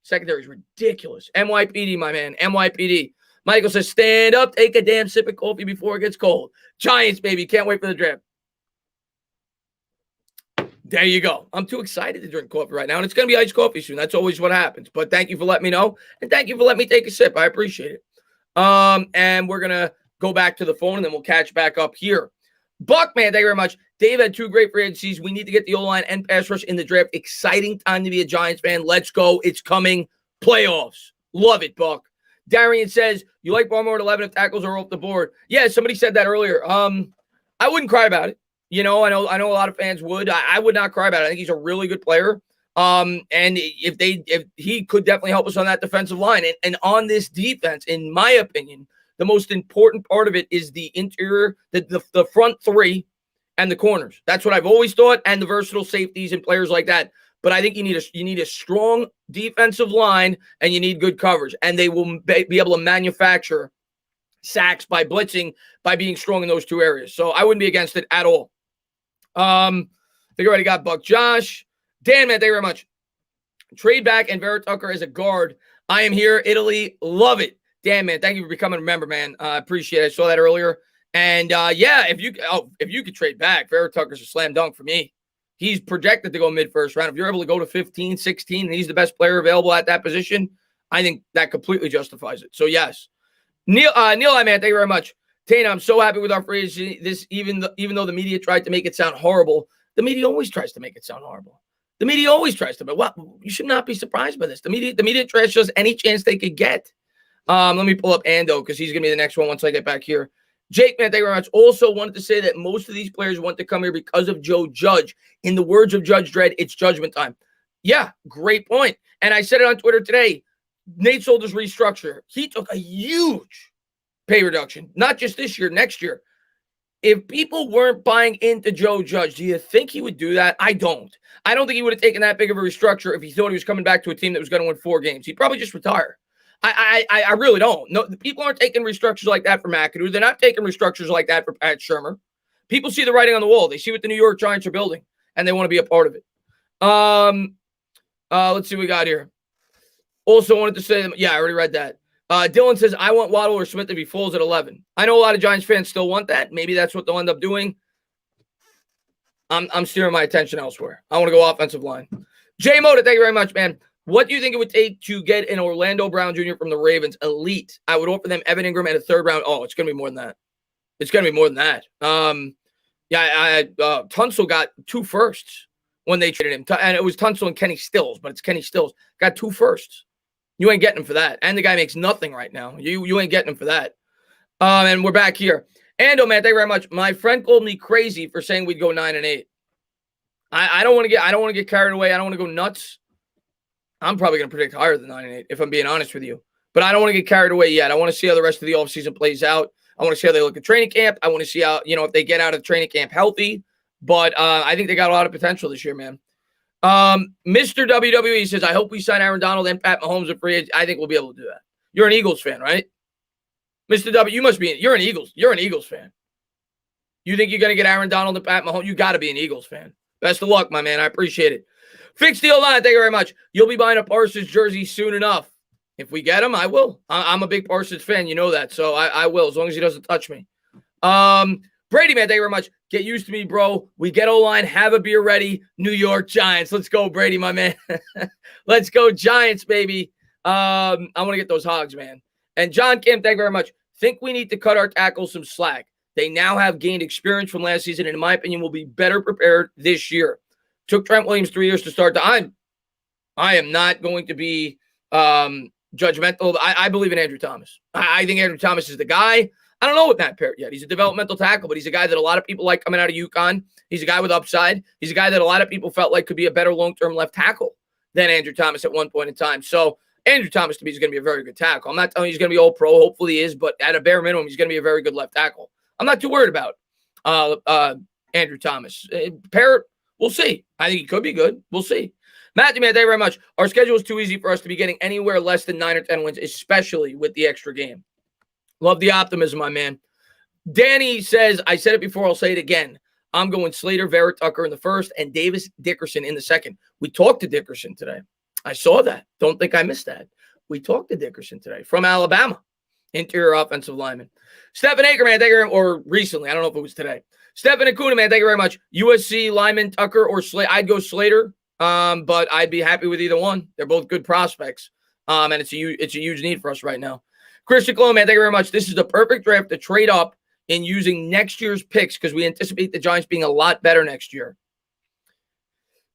Secondary is ridiculous. NYPD, my man. NYPD. Michael says, stand up, take a damn sip of coffee before it gets cold. Giants, baby. Can't wait for the draft. There you go. I'm too excited to drink coffee right now, and it's going to be iced coffee soon. That's always what happens. But thank you for letting me know, and thank you for letting me take a sip. I appreciate it. And we're going to go back to the phone, and then we'll catch back up here. Buck, man, thank you very much. Dave had 2 great free agencies. We need to get the O-line and pass rush in the draft. Exciting time to be a Giants fan. Let's go. It's coming. Playoffs. Love it, Buck. Darian says, you like Barmore at 11 if tackles are off the board. Yeah, somebody said that earlier. I wouldn't cry about it. You know, I know a lot of fans would. I would not cry about it. I think he's a really good player. And if he could definitely help us on that defensive line. And on this defense, in my opinion, the most important part of it is the interior, the front 3 and the corners. That's what I've always thought, and the versatile safeties and players like that. But I think you need a strong defensive line, and you need good coverage. And they will be able to manufacture sacks by blitzing, by being strong in those two areas. So I wouldn't be against it at all. I think I already got Buck Josh. Dan, man, thank you very much. Trade back and Vera Tucker as a guard. I am here, Italy. Love it. Dan, man, thank you for becoming a member, man. I appreciate it. I saw that earlier. And yeah, if you could trade back, Vera Tucker's a slam dunk for me. He's projected to go mid-first round. If you're able to go to 15, 16, and he's the best player available at that position, I think that completely justifies it. So, yes. Neil, man, thank you very much. Tana, I'm so happy with our free agency. This, even though the media tried to make it sound horrible, the media always tries to make it sound horrible. The media always tries to, but what? You should not be surprised by this. The media trash us any chance they could get. Let me pull up Ando because he's going to be the next one once I get back here. Jake, man, thank you very much. Also wanted to say that most of these players want to come here because of Joe Judge. In the words of Judge Dredd, it's judgment time. Yeah, great point. And I said it on Twitter today. Nate Solder's restructure. He took a huge pay reduction, not just this year, next year. If people weren't buying into Joe Judge, do you think he would do that? I don't. I don't think he would have taken that big of a restructure if he thought he was coming back to a team that was going to win 4 games. He'd probably just retire. I really don't. No, the people aren't taking restructures like that for McAdoo. They're not taking restructures like that for Pat Shurmur. People see the writing on the wall. They see what the New York Giants are building, and they want to be a part of it. Let's see what we got here. Also wanted to say, yeah, I already read that. Dylan says, I want Waddle or Smith to be fulls at 11. I know a lot of Giants fans still want that. Maybe that's what they'll end up doing. I'm steering my attention elsewhere. I want to go offensive line. Jay Moda, thank you very much, man. What do you think it would take to get an Orlando Brown Jr. from the Ravens? Elite. I would offer them Evan Ingram and a 3rd round. Oh, it's going to be more than that. It's going to be more than that. Tunsil got 2 firsts when they traded him. And it was Tunsil and Kenny Stills, but it's Kenny Stills. Got 2 firsts. You ain't getting him for that. And the guy makes nothing right now. You ain't getting him for that. And we're back here. Ando, man, thank you very much. My friend called me crazy for saying we'd go 9-8. I don't want to get carried away. I don't want to go nuts. I'm probably going to predict higher than 9-8 if I'm being honest with you. But I don't want to get carried away yet. I want to see how the rest of the offseason plays out. I want to see how they look at training camp. I want to see how, if they get out of training camp healthy. But I think they got a lot of potential this year, man. Mr. WWE says, I hope we sign Aaron Donald and Pat Mahomes at free agent. I think we'll be able to do that. You're an Eagles fan, right? Mr. W, you must be. You're an Eagles fan. You think you're going to get Aaron Donald and Pat Mahomes? You got to be an Eagles fan. Best of luck, my man. I appreciate it. Fix the O-line. Thank you very much. You'll be buying a Parsons jersey soon enough. If we get him, I will. I'm a big Parsons fan. You know that. So I will, as long as he doesn't touch me. Brady, man, thank you very much. Get used to me, bro. We get O-line. Have a beer ready. New York Giants. Let's go, Brady, my man. Let's go, Giants, baby. I want to get those hogs, man. And John Kim, thank you very much. Think we need to cut our tackles some slack. They now have gained experience from last season, and in my opinion, will be better prepared this year. Took Trent Williams 3 years to start. I am not going to be judgmental. I believe in Andrew Thomas. I think Andrew Thomas is the guy. I don't know with Matt Parrott yet. He's a developmental tackle, but he's a guy that a lot of people like coming out of UConn. He's a guy with upside. He's a guy that a lot of people felt like could be a better long-term left tackle than Andrew Thomas at one point in time. So Andrew Thomas to me is going to be a very good tackle. I'm not telling you he's going to be all pro. Hopefully he is, but at a bare minimum, he's going to be a very good left tackle. I'm not too worried about Andrew Thomas. Parrott, we'll see. I think he could be good. We'll see. Matthew, man, thank you very much. Our schedule is too easy for us to be getting anywhere less than 9 or 10 wins, especially with the extra game. Love the optimism, my man. Danny says, I said it before, I'll say it again. I'm going Slater, Vera Tucker in the first, and Davis Dickerson in the second. We talked to Dickerson today. I saw that. Don't think I missed that. We talked to Dickerson today from Alabama, interior offensive lineman. Stephen Ackerman, thank you very much. Or recently, I don't know if it was today. Stephen Acuna, man, thank you very much. USC lineman Tucker or Slater. I'd go Slater, but I'd be happy with either one. They're both good prospects, and it's a huge need for us right now. Christian Clone, man, thank you very much. This is the perfect draft to trade up in using next year's picks because we anticipate the Giants being a lot better next year.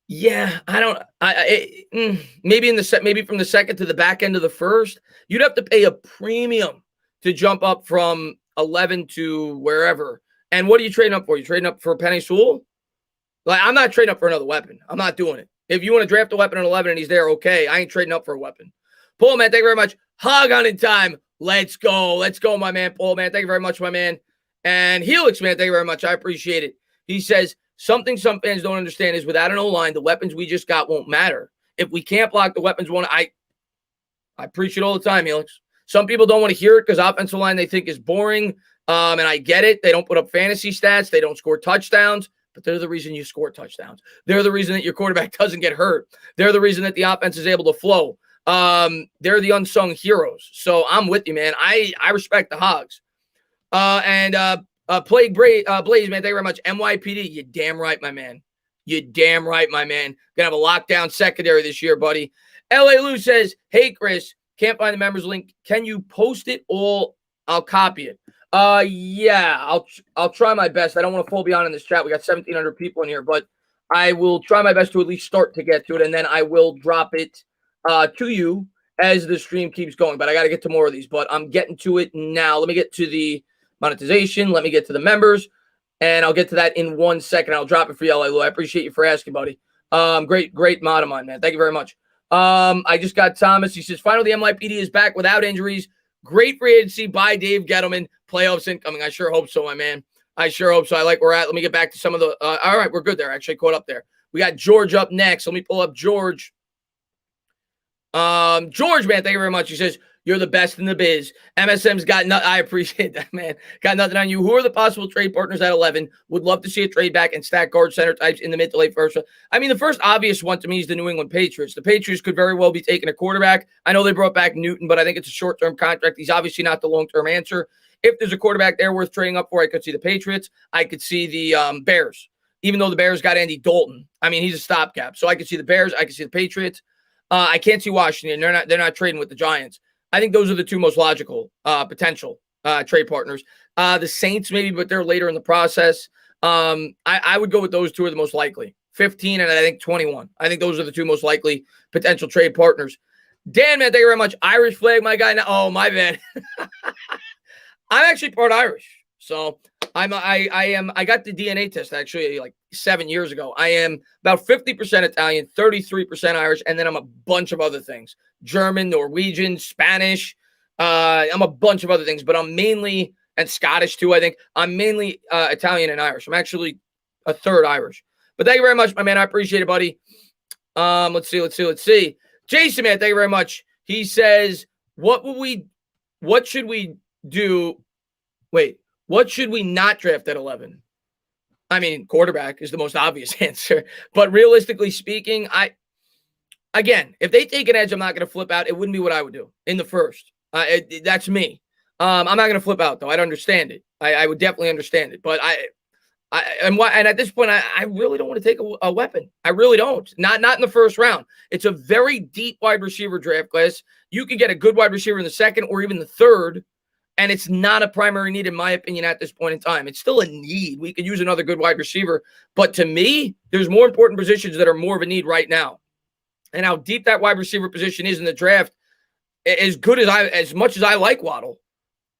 Yeah, maybe from the second to the back end of the first, you'd have to pay a premium to jump up from 11 to wherever. And what are you trading up for? You trading up for Penei Sewell? Like, I'm not trading up for another weapon. I'm not doing it. If you want to draft a weapon at 11 and he's there, okay. I ain't trading up for a weapon. Paul, man, thank you very much. Hog on in time. Let's go. Let's go, my man. Paul, man, thank you very much, my man. And Helix, man, thank you very much. I appreciate it. He says, something some fans don't understand is without an O-line, the weapons we just got won't matter. If we can't block the weapons, I preach it all the time, Helix. Some people don't want to hear it because offensive line they think is boring. And I get it. They don't put up fantasy stats. They don't score touchdowns, but they're the reason you score touchdowns. They're the reason that your quarterback doesn't get hurt. They're the reason that the offense is able to flow. They're the unsung heroes. So I'm with you, man. I respect the Hogs. Plague Blaze, man, thank you very much. NYPD, you damn right, my man. You damn right, my man. Gonna have a lockdown secondary this year, buddy. LA Lou says, hey, Chris, can't find the members link. Can you post it all? I'll copy it. Yeah, I'll try my best. I don't want to fall beyond in this chat. We got 1,700 people in here, but I will try my best to at least start to get to it, and then I will drop it to you as the stream keeps going. But I got to get to more of these, but I'm getting to it now. Let me get to the monetization. Let me get to the members, and I'll get to that in 1 second. I'll drop it for you, LA Lou. I appreciate you for asking, buddy. Great mod of mine, man. Thank you very much. I just got Thomas. He says, finally, the NYPD is back without injuries. Great free agency by Dave Gettleman. Playoffs incoming. I sure hope so, my man. I sure hope so. I like where we're at. Let me get back to some of the all right, we're good there. Actually caught up there. We got George up next. Let me pull up George. George, man, thank you very much. He says, you're the best in the biz. MSM's got nothing. I appreciate that, man. Got nothing on you. Who are the possible trade partners at 11? Would love to see a trade back and stack guard center types in the mid to late first. I mean, the first obvious one to me is the New England Patriots. The Patriots could very well be taking a quarterback. I know they brought back Newton, but I think it's a short-term contract. He's obviously not the long-term answer. If there's a quarterback there worth trading up for, I could see the Patriots. I could see the Bears, even though the Bears got Andy Dalton. I mean, he's a stopgap. So I could see the Bears. I could see the Patriots. I can't see Washington. They're not trading with the Giants. I think those are the two most logical potential trade partners. The Saints maybe, but they're later in the process. I would go with those two are the most likely. 15 and I think 21. I think those are the two most likely potential trade partners. Dan, man, thank you very much. Irish flag, my guy. Oh, my bad. I'm actually part Irish. So I got the DNA test actually like 7 years ago. I am about 50% Italian, 33% Irish, and then I'm a bunch of other things. German, Norwegian, Spanish. I'm a bunch of other things, but I'm mainly, and Scottish too, I think. I'm mainly Italian and Irish. I'm actually a third Irish. But thank you very much, my man. I appreciate it, buddy. Let's see. Jason, man, thank you very much. He says, what should we do? Wait, what should we not draft at 11? I mean, quarterback is the most obvious answer. But realistically speaking, again, if they take an edge, I'm not going to flip out. It wouldn't be what I would do in the first. That's me. I'm not going to flip out, though. I'd understand it. I would definitely understand it. But and at this point, I really don't want to take a weapon. I really don't. Not in the first round. It's a very deep wide receiver draft class. You could get a good wide receiver in the second or even the third. And it's not a primary need, in my opinion, at this point in time. It's still a need. We could use another good wide receiver. But to me, there's more important positions that are more of a need right now. And how deep that wide receiver position is in the draft, as much as I like Waddle,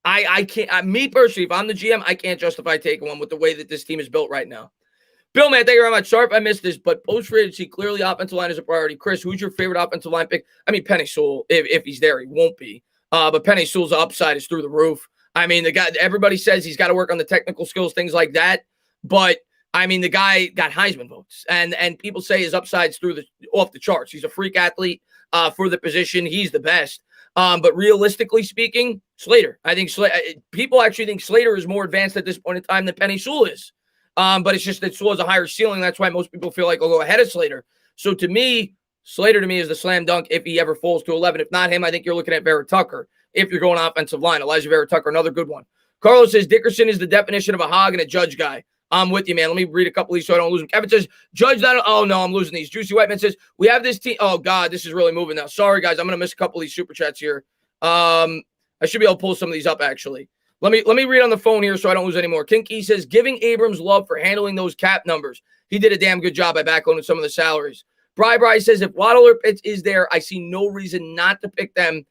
I can't, me personally, if I'm the GM, I can't justify taking one with the way that this team is built right now. Bill, man, thank you very much. Sorry if I missed this, but post-free agency, clearly offensive line is a priority. Chris, who's your favorite offensive line pick? I mean, Penei Sewell, if he's there, he won't be. But Penei Sewell's upside is through the roof. I mean, the guy, everybody says he's got to work on the technical skills, things like that. But I mean, the guy got Heisman votes, and people say his upside's off the charts. He's a freak athlete for the position. He's the best. But realistically speaking, Slater. I think people actually think Slater is more advanced at this point in time than Penei Sewell is. But it's just that Sewell has a higher ceiling. That's why most people feel like he'll go ahead of Slater. So to me, Slater to me is the slam dunk if he ever falls to 11. If not him, I think you're looking at Vera Tucker. If you're going offensive line, Elijah Vera Tucker, another good one. Carlos says Dickerson is the definition of a hog and a judge guy. I'm with you, man. Let me read a couple of these so I don't lose them. Kevin says, Judge that. Oh, no, I'm losing these. Juicy Whiteman says, we have this team. Oh, God, this is really moving now. Sorry, guys. I'm going to miss a couple of these super chats here. I should be able to pull some of these up, actually. Let me read on the phone here so I don't lose any more. Kinky says, giving Abrams love for handling those cap numbers. He did a damn good job by backloading some of the salaries. Bri says, if Waddle or Pitts is there, I see no reason not to pick them.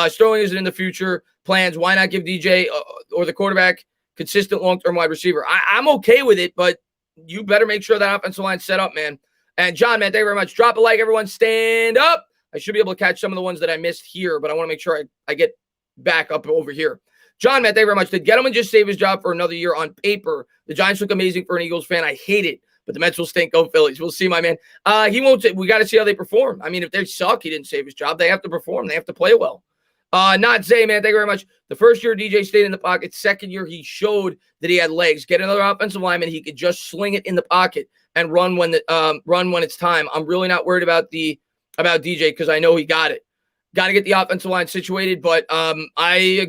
Sterling isn't in the future plans. Why not give DJ or the quarterback consistent long-term wide receiver? I'm okay with it, but you better make sure that offensive line's set up, man. And John, man, thank you very much. Drop a like, everyone. Stand up. I should be able to catch some of the ones that I missed here, but I want to make sure I get back up over here. John, man, thank you very much. Did Gettleman just save his job for another year? On paper, the Giants look amazing for an Eagles fan. I hate it, but the Mets will stink. Go Phillies. We'll see, my man. He won't. We got to see how they perform. I mean, if they suck, he didn't save his job. They have to perform. They have to play well. Not Zay, man. Thank you very much. The first year DJ stayed in the pocket. Second year he showed that he had legs. Get another offensive lineman. He could just sling it in the pocket and run when it's time. I'm really not worried about DJ because I know he got it. Got to get the offensive line situated, but I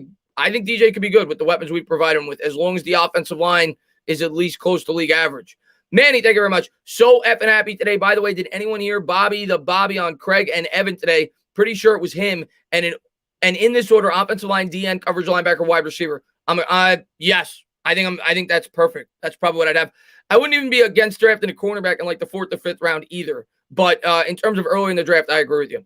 think DJ could be good with the weapons we provide him with, as long as the offensive line is at least close to league average. Manny, thank you very much. So effing happy today. By the way, did anyone hear Bobby on Craig and Evan today? Pretty sure it was him. And in this order: offensive line, DN, coverage, linebacker, wide receiver. Yes, I think that's perfect. That's probably what I'd have. I wouldn't even be against drafting a cornerback in like the 4th or 5th round either. But in terms of early in the draft, I agree with you.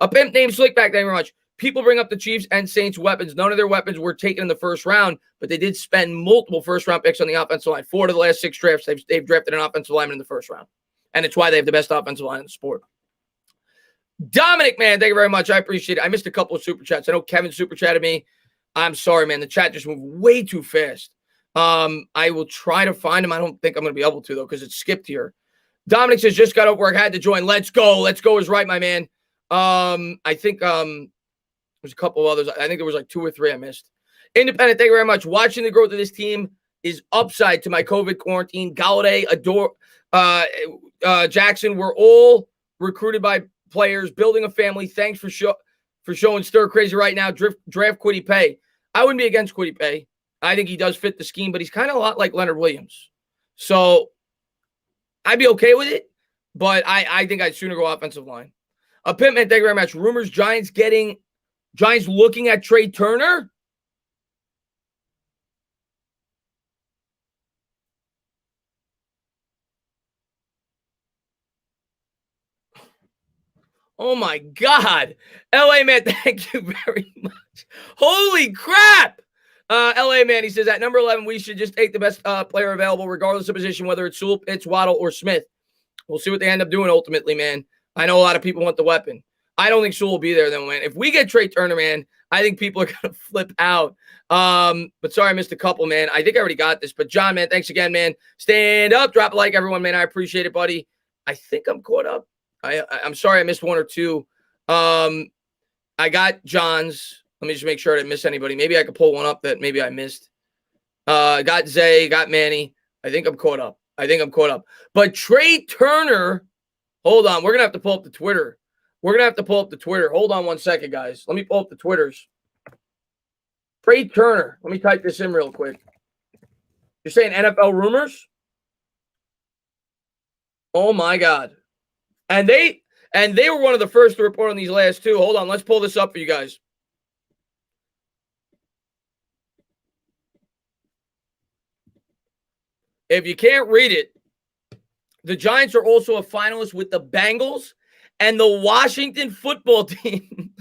A pimp named Slickback, thank you very much. People bring up the Chiefs and Saints weapons. None of their weapons were taken in the first round, but they did spend multiple first-round picks on the offensive line. 4 of the last 6 drafts, they've drafted an offensive lineman in the first round. And it's why they have the best offensive line in the sport. Dominic, man, thank you very much. I appreciate it. I missed a couple of super chats. I know Kevin super chatted me. I'm sorry, man. The chat just moved way too fast. I will try to find him. I don't think I'm going to be able to, though, because it's skipped here. Dominic says, just got over work, had to join. Let's go. Let's go is right, my man. I think there's a couple of others. I think there was like 2 or 3 I missed. Independent, thank you very much. Watching the growth of this team is upside to my COVID quarantine. Galladay, Adoree, Jackson, we're all recruited by players, building a family. Thanks for showing stir crazy right now. Draft Kwity Paye. I wouldn't be against Kwity Paye. I think he does fit the scheme, but he's kind of a lot like Leonard Williams. So I'd be okay with it, but I think I'd sooner go offensive line. A Pimpman, thank you very much. Rumors Giants looking at Trey Turner. Oh my God. LA man, thank you very much. Holy crap. LA man, he says at number 11, we should just take the best player available, regardless of position, whether it's Sewell, Pitts, Waddle, or Smith. We'll see what they end up doing ultimately, man. I know a lot of people want the weapon. I don't think Sewell will be there, though, man. If we get Trey Turner, man, I think people are going to flip out. But sorry I missed a couple, man. I think I already got this. But John, man, thanks again, man. Stand up, drop a like, everyone, man. I appreciate it, buddy. I think I'm caught up. I'm sorry I missed 1 or 2. I got John's. Let me just make sure I didn't miss anybody. Maybe I could pull one up that maybe I missed. Got Zay, got Manny. I think I'm caught up. But Trey Turner, hold on. We're going to have to pull up the Twitter. Hold on 1 second, guys. Let me pull up the Twitters. Trey Turner. Let me type this in real quick. You're saying NFL rumors? Oh, my God. And they were one of the first to report on these last 2. Hold on. Let's pull this up for you guys. If you can't read it, the Giants are also a finalist with the Bengals and the Washington football team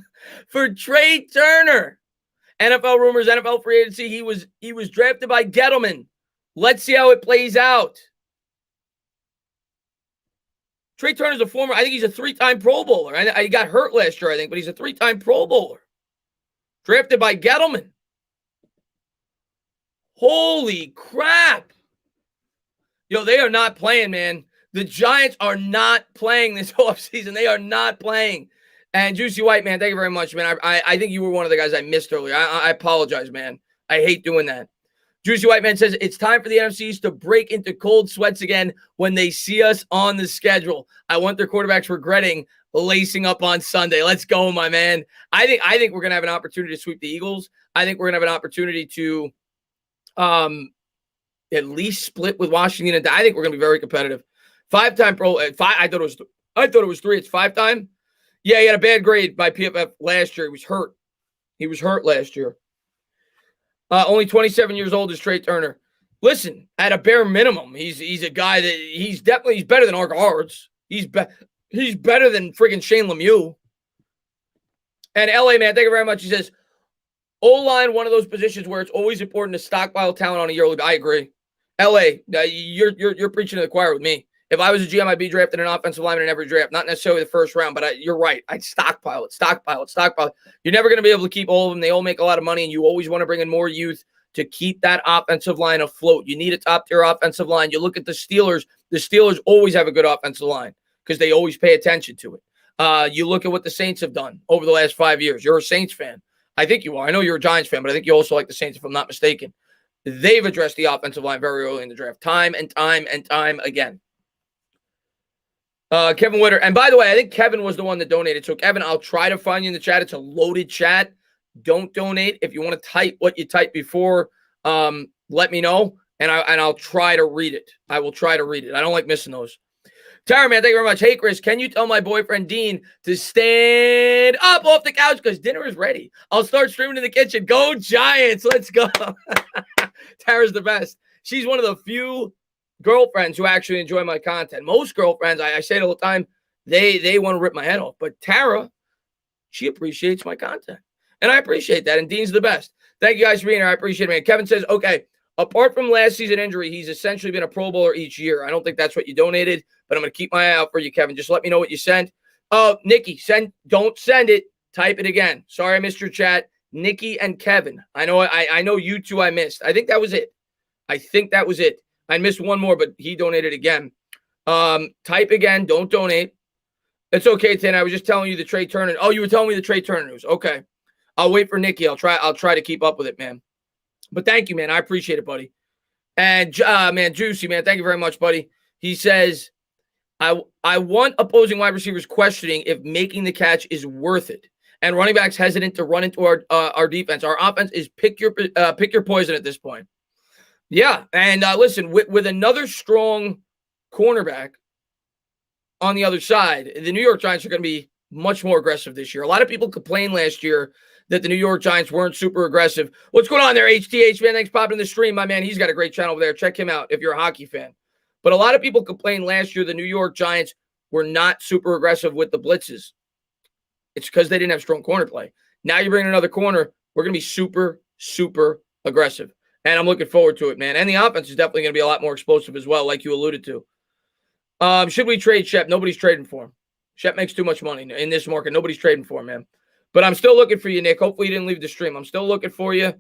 for Trey Turner. NFL rumors, NFL free agency. He was drafted by Gettleman. Let's see how it plays out. Trey Turner's a former, I think he's a 3-time Pro Bowler. He got hurt last year, I think, but he's a 3-time Pro Bowler. Drafted by Gettleman. Holy crap. Yo, they are not playing, man. The Giants are not playing this offseason. They are not playing. And Juicy White, man, thank you very much, man. I think you were one of the guys I missed earlier. I apologize, man. I hate doing that. Juicy White Man says, it's time for the NFCs to break into cold sweats again when they see us on the schedule. I want their quarterbacks regretting lacing up on Sunday. Let's go, my man. I think we're going to have an opportunity to sweep the Eagles. I think we're going to have an opportunity to at least split with Washington. And I think we're going to be very competitive. 5-time Pro. I thought it was 3. It's 5-time. Yeah, he had a bad grade by PFF last year. He was hurt last year. Only 27 years old is Trey Turner. Listen, at a bare minimum, he's a guy that he's better than our guards. He's better than friggin' Shane Lemieux. And LA, man, thank you very much. He says, O-line, one of those positions where it's always important to stockpile talent on a yearly. I agree. LA, you're preaching to the choir with me. If I was a GM, I'd be drafting an offensive lineman in every draft. Not necessarily the first round, but you're right. I'd stockpile it. You're never going to be able to keep all of them. They all make a lot of money, and you always want to bring in more youth to keep that offensive line afloat. You need a top-tier offensive line. You look at the Steelers. The Steelers always have a good offensive line because they always pay attention to it. You look at what the Saints have done over the last 5 years. You're a Saints fan. I think you are. I know you're a Giants fan, but I think you also like the Saints, if I'm not mistaken. They've addressed the offensive line very early in the draft, time and time again. Kevin Witter. And by the way, I think Kevin was the one that donated. So, Kevin, I'll try to find you in the chat. It's a loaded chat. Don't donate. If you want to type what you typed before, let me know, and I'll try to read it. I will try to read it. I don't like missing those. Tara, man, thank you very much. Hey, Chris, can you tell my boyfriend Dean to stand up off the couch because dinner is ready? I'll start streaming in the kitchen. Go Giants. Let's go. Tara's the best. She's one of the few girlfriends who actually enjoy my content. Most girlfriends, I say it all the time, they want to rip my head off. But Tara, she appreciates my content. And I appreciate that. And Dean's the best. Thank you guys for being here. I appreciate it, man. Kevin says, okay, apart from last season injury, he's essentially been a Pro Bowler each year. I don't think that's what you donated, but I'm going to keep my eye out for you, Kevin. Just let me know what you sent. Nikki, don't send it. Type it again. Sorry I missed your chat. Nikki and Kevin. I know you two I missed. I think that was it. I missed one more, but he donated again. Type again. Don't donate. It's okay, Tin. I was just telling you the Trey Turner. Oh, you were telling me the Trey Turner news. Okay. I'll wait for Nikki. I'll try to keep up with it, man. But thank you, man. I appreciate it, buddy. And man, Juicy, man, thank you very much, buddy. He says, I want opposing wide receivers questioning if making the catch is worth it, and running backs hesitant to run into our defense. Our offense is pick your poison at this point. Yeah, and listen, with another strong cornerback on the other side, the New York Giants are going to be much more aggressive this year. A lot of people complained last year that the New York Giants weren't super aggressive. What's going on there, HTH, man? Thanks for popping in the stream, my man. He's got a great channel over there. Check him out if you're a hockey fan. But a lot of people complained last year the New York Giants were not super aggressive with the blitzes. It's because they didn't have strong corner play. Now you bring another corner, we're going to be super, super aggressive. And I'm looking forward to it, man. And the offense is definitely going to be a lot more explosive as well, like you alluded to. Should we trade Shep? Nobody's trading for him. Shep makes too much money in this market. Nobody's trading for him, man. But I'm still looking for you, Nick. Hopefully you didn't leave the stream. I'm still looking for you.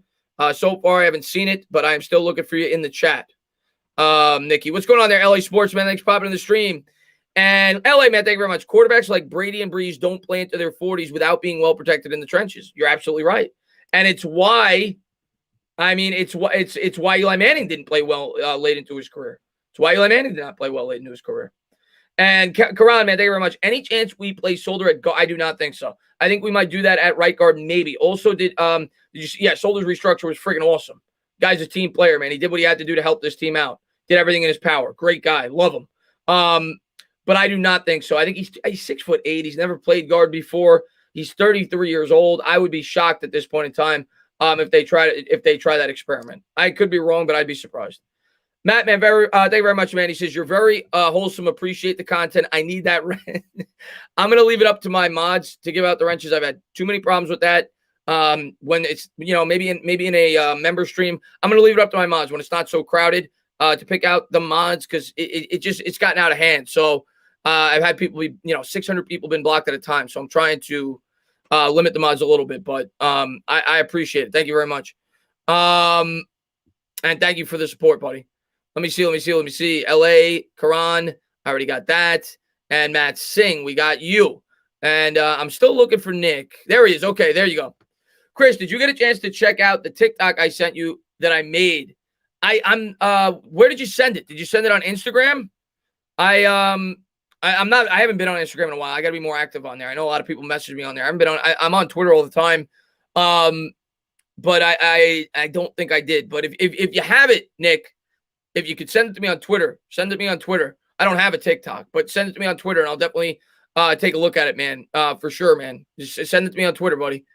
So far, I haven't seen it, but I am still looking for you in the chat. Nikki, what's going on there, LA Sports, man? Thanks for popping in the stream. And LA, man, thank you very much. Quarterbacks like Brady and Breeze don't play into their 40s without being well protected in the trenches. You're absolutely right. And it's why, it's why Eli Manning didn't play well late into his career. It's why Eli Manning did not play well late into his career. And Karan, man, thank you very much. Any chance we play Solder at guard? I do not think so. I think we might do that at right guard, maybe. Also, did you see? Yeah, Solder's restructure was freaking awesome. Guy's a team player, man. He did what he had to do to help this team out. Did everything in his power. Great guy. Love him. But I do not think so. I think he's 6'8". He's never played guard before. He's 33 years old. I would be shocked at this point in time if they try that experiment. I could be wrong, but I'd be surprised. Matt, man, thank you very much, man. He says, you're very wholesome. Appreciate the content. I need that. I'm going to leave it up to my mods to give out the wrenches. I've had too many problems with that. When it's, maybe in a member stream, I'm going to leave it up to my mods when it's not so crowded to pick out the mods because it's gotten out of hand. So I've had people be, 600 people been blocked at a time. So I'm trying to limit the mods a little bit, but I appreciate it. Thank you very much. And thank you for the support, buddy. Let me see. LA, Karan, I already got that. And Matt Singh, we got you. And I'm still looking for Nick. There he is. Okay, there you go. Chris, did you get a chance to check out the TikTok I sent you that I made? Where did you send it? Did you send it on Instagram? I haven't been on Instagram in a while. I got to be more active on there. I know a lot of people message me on there. I'm on Twitter all the time. But I don't think I did. But if you have it, Nick, if you could send it to me on Twitter, send it to me on Twitter. I don't have a TikTok, but send it to me on Twitter, and I'll definitely take a look at it, man. For sure, man. Just send it to me on Twitter, buddy.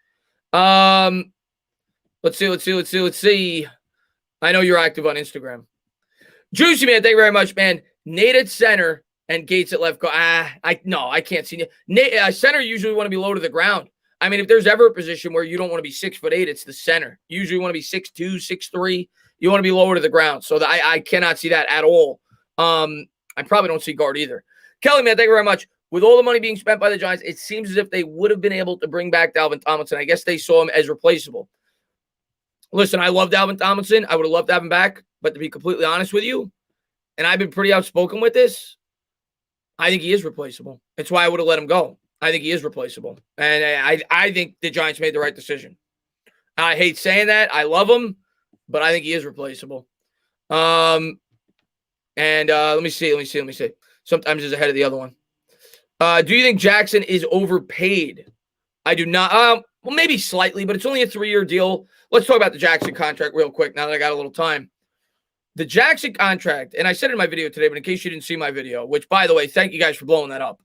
Let's see. I know you're active on Instagram. Juicy, man, thank you very much, man. Nate at center and Gates at left guard. I can't see Nate. Center usually want to be low to the ground. I mean, if there's ever a position where you don't want to be 6'8", it's the center. You usually want to be 6'2", 6'3". You want to be lower to the ground. So I cannot see that at all. I probably don't see guard either. Kelly, man, thank you very much. With all the money being spent by the Giants, it seems as if they would have been able to bring back Dalvin Tomlinson. I guess they saw him as replaceable. Listen, I love Dalvin Tomlinson. I would have loved to have him back. But to be completely honest with you, and I've been pretty outspoken with this, I think he is replaceable. That's why I would have let him go. I think he is replaceable. And I think the Giants made the right decision. I hate saying that. I love him, but I think he is replaceable. Let me see. Sometimes he's ahead of the other one. Do you think Jackson is overpaid? I do not. Well, maybe slightly, but it's only a 3-year deal. Let's talk about the Jackson contract real quick now that I got a little time. The Jackson contract, and I said it in my video today, but in case you didn't see my video, which, by the way, thank you guys for blowing that up.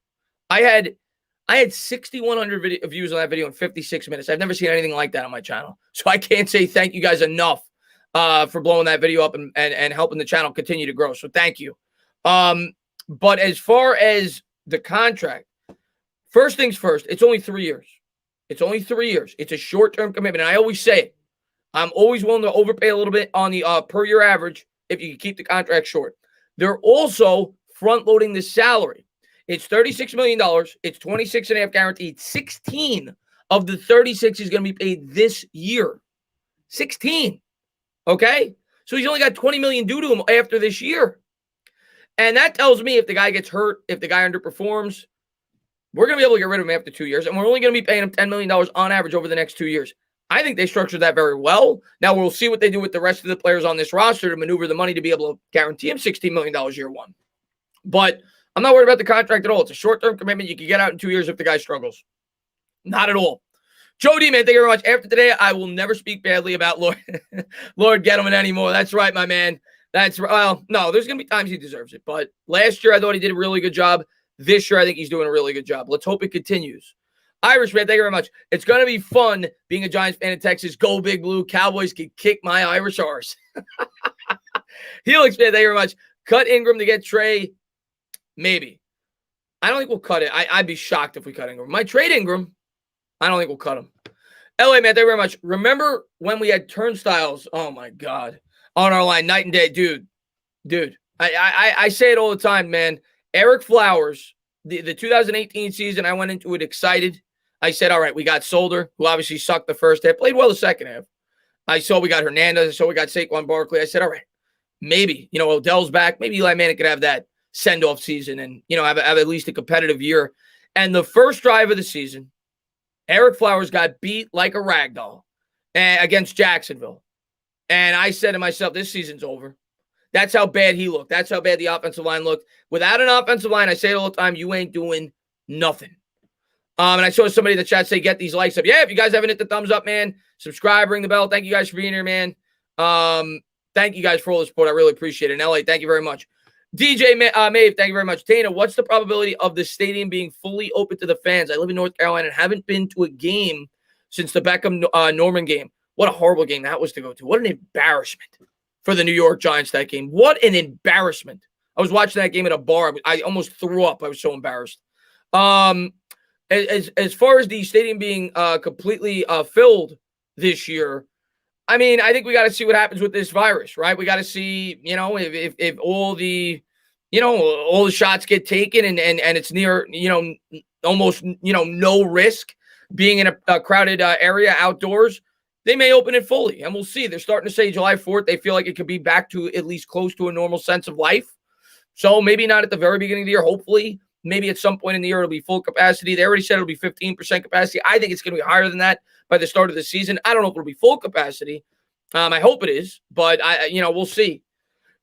I had 6,100 views on that video in 56 minutes. I've never seen anything like that on my channel. So I can't say thank you guys enough for blowing that video up and helping the channel continue to grow. So thank you. But as far as the contract, first things first, it's only 3 years. It's only 3 years. It's a short-term commitment. And I always say it. I'm always willing to overpay a little bit on the per-year average if you can keep the contract short. They're also front-loading the salary. It's $36 million. It's 26.5 guaranteed. 16 of the 36 is going to be paid this year. 16. Okay? So he's only got $20 million due to him after this year. And that tells me if the guy gets hurt, if the guy underperforms, we're going to be able to get rid of him after 2 years. And we're only going to be paying him $10 million on average over the next 2 years. I think they structured that very well. Now we'll see what they do with the rest of the players on this roster to maneuver the money to be able to guarantee him $16 million year one. But I'm not worried about the contract at all. It's a short-term commitment. You can get out in 2 years if the guy struggles. Not at all. Joe D, man, thank you very much. After today, I will never speak badly about Lord Gettleman anymore. That's right, my man. Well, no, there's going to be times he deserves it. But last year, I thought he did a really good job. This year, I think he's doing a really good job. Let's hope it continues. Irish, man, thank you very much. It's going to be fun being a Giants fan in Texas. Go Big Blue. Cowboys can kick my Irish arse. Helix, man, thank you very much. Cut Ingram to get Trey. Maybe. I don't think we'll cut it. I'd be shocked if we cut Ingram. Might trade Ingram. I don't think we'll cut him. LA, man, thank you very much. Remember when we had turnstiles? Oh, my God. On our line, night and day. Dude. I say it all the time, man. Eric Flowers, the 2018 season, I went into it excited. I said, all right, we got Solder, who obviously sucked the first half, played well the second half. I saw we got Hernandez. I saw we got Saquon Barkley. I said, all right, maybe, Odell's back. Maybe Eli Manning could have that send-off season and, have at least a competitive year. And the first drive of the season, Eric Flowers got beat like a ragdoll against Jacksonville. And I said to myself, this season's over. That's how bad he looked. That's how bad the offensive line looked. Without an offensive line, I say it all the time, you ain't doing nothing. And I saw somebody in the chat say, get these likes up. Yeah, if you guys haven't hit the thumbs up, man, subscribe, ring the bell. Thank you guys for being here, man. Thank you guys for all the support. I really appreciate it. And LA, thank you very much. DJ Maeve, thank you very much. Tana, what's the probability of the stadium being fully open to the fans? I live in North Carolina and haven't been to a game since the Beckham Norman game. What a horrible game that was to go to. What an embarrassment for the New York Giants, that game. What an embarrassment. I was watching that game at a bar. I almost threw up. I was so embarrassed. As far as the stadium being completely filled this year, I mean, I think we got to see what happens with this virus, right? We got to see, if all the, all the shots get taken and it's near, almost, no risk being in a crowded area outdoors, they may open it fully, and we'll see. They're starting to say July 4th. They feel like it could be back to at least close to a normal sense of life. So maybe not at the very beginning of the year. Hopefully, maybe at some point in the year, it'll be full capacity. They already said it'll be 15% capacity. I think it's going to be higher than that by the start of the season. I don't know if it'll be full capacity. I hope it is, but we'll see.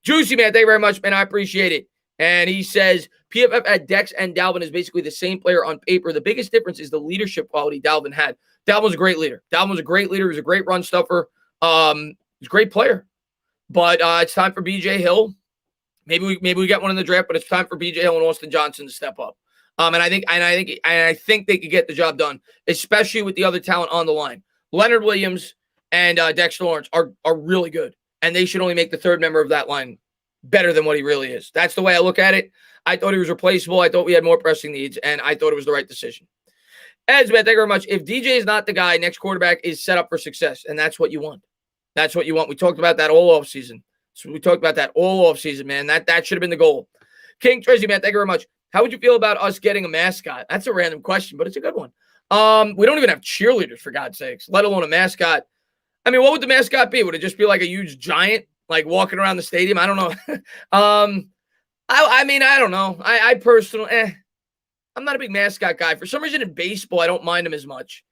Juicy, man, thank you very much, man. I appreciate it. And he says, PFF at Dex and Dalvin is basically the same player on paper. The biggest difference is the leadership quality Dalvin had. Dalvin was a great leader. He was a great run stuffer. He's a great player. But it's time for BJ Hill. Maybe we get one in the draft, but it's time for BJ Hill and Austin Johnson to step up. And I think they could get the job done, especially with the other talent on the line. Leonard Williams and Dexter Lawrence are really good, and they should only make the third member of that line better than what he really is. That's the way I look at it. I thought he was replaceable. I thought we had more pressing needs, and I thought it was the right decision. Eds, man, thank you very much. If DJ is not the guy, next quarterback is set up for success, and that's what you want. That's what you want. We talked about that all offseason. Man. That should have been the goal. King Tracy, man, thank you very much. How would you feel about us getting a mascot? That's a random question, but it's a good one. We don't even have cheerleaders, for God's sakes, let alone a mascot. I mean, what would the mascot be? Would it just be like a huge giant, like walking around the stadium? I don't know. I don't know. I personally, I'm not a big mascot guy. For some reason in baseball, I don't mind him as much.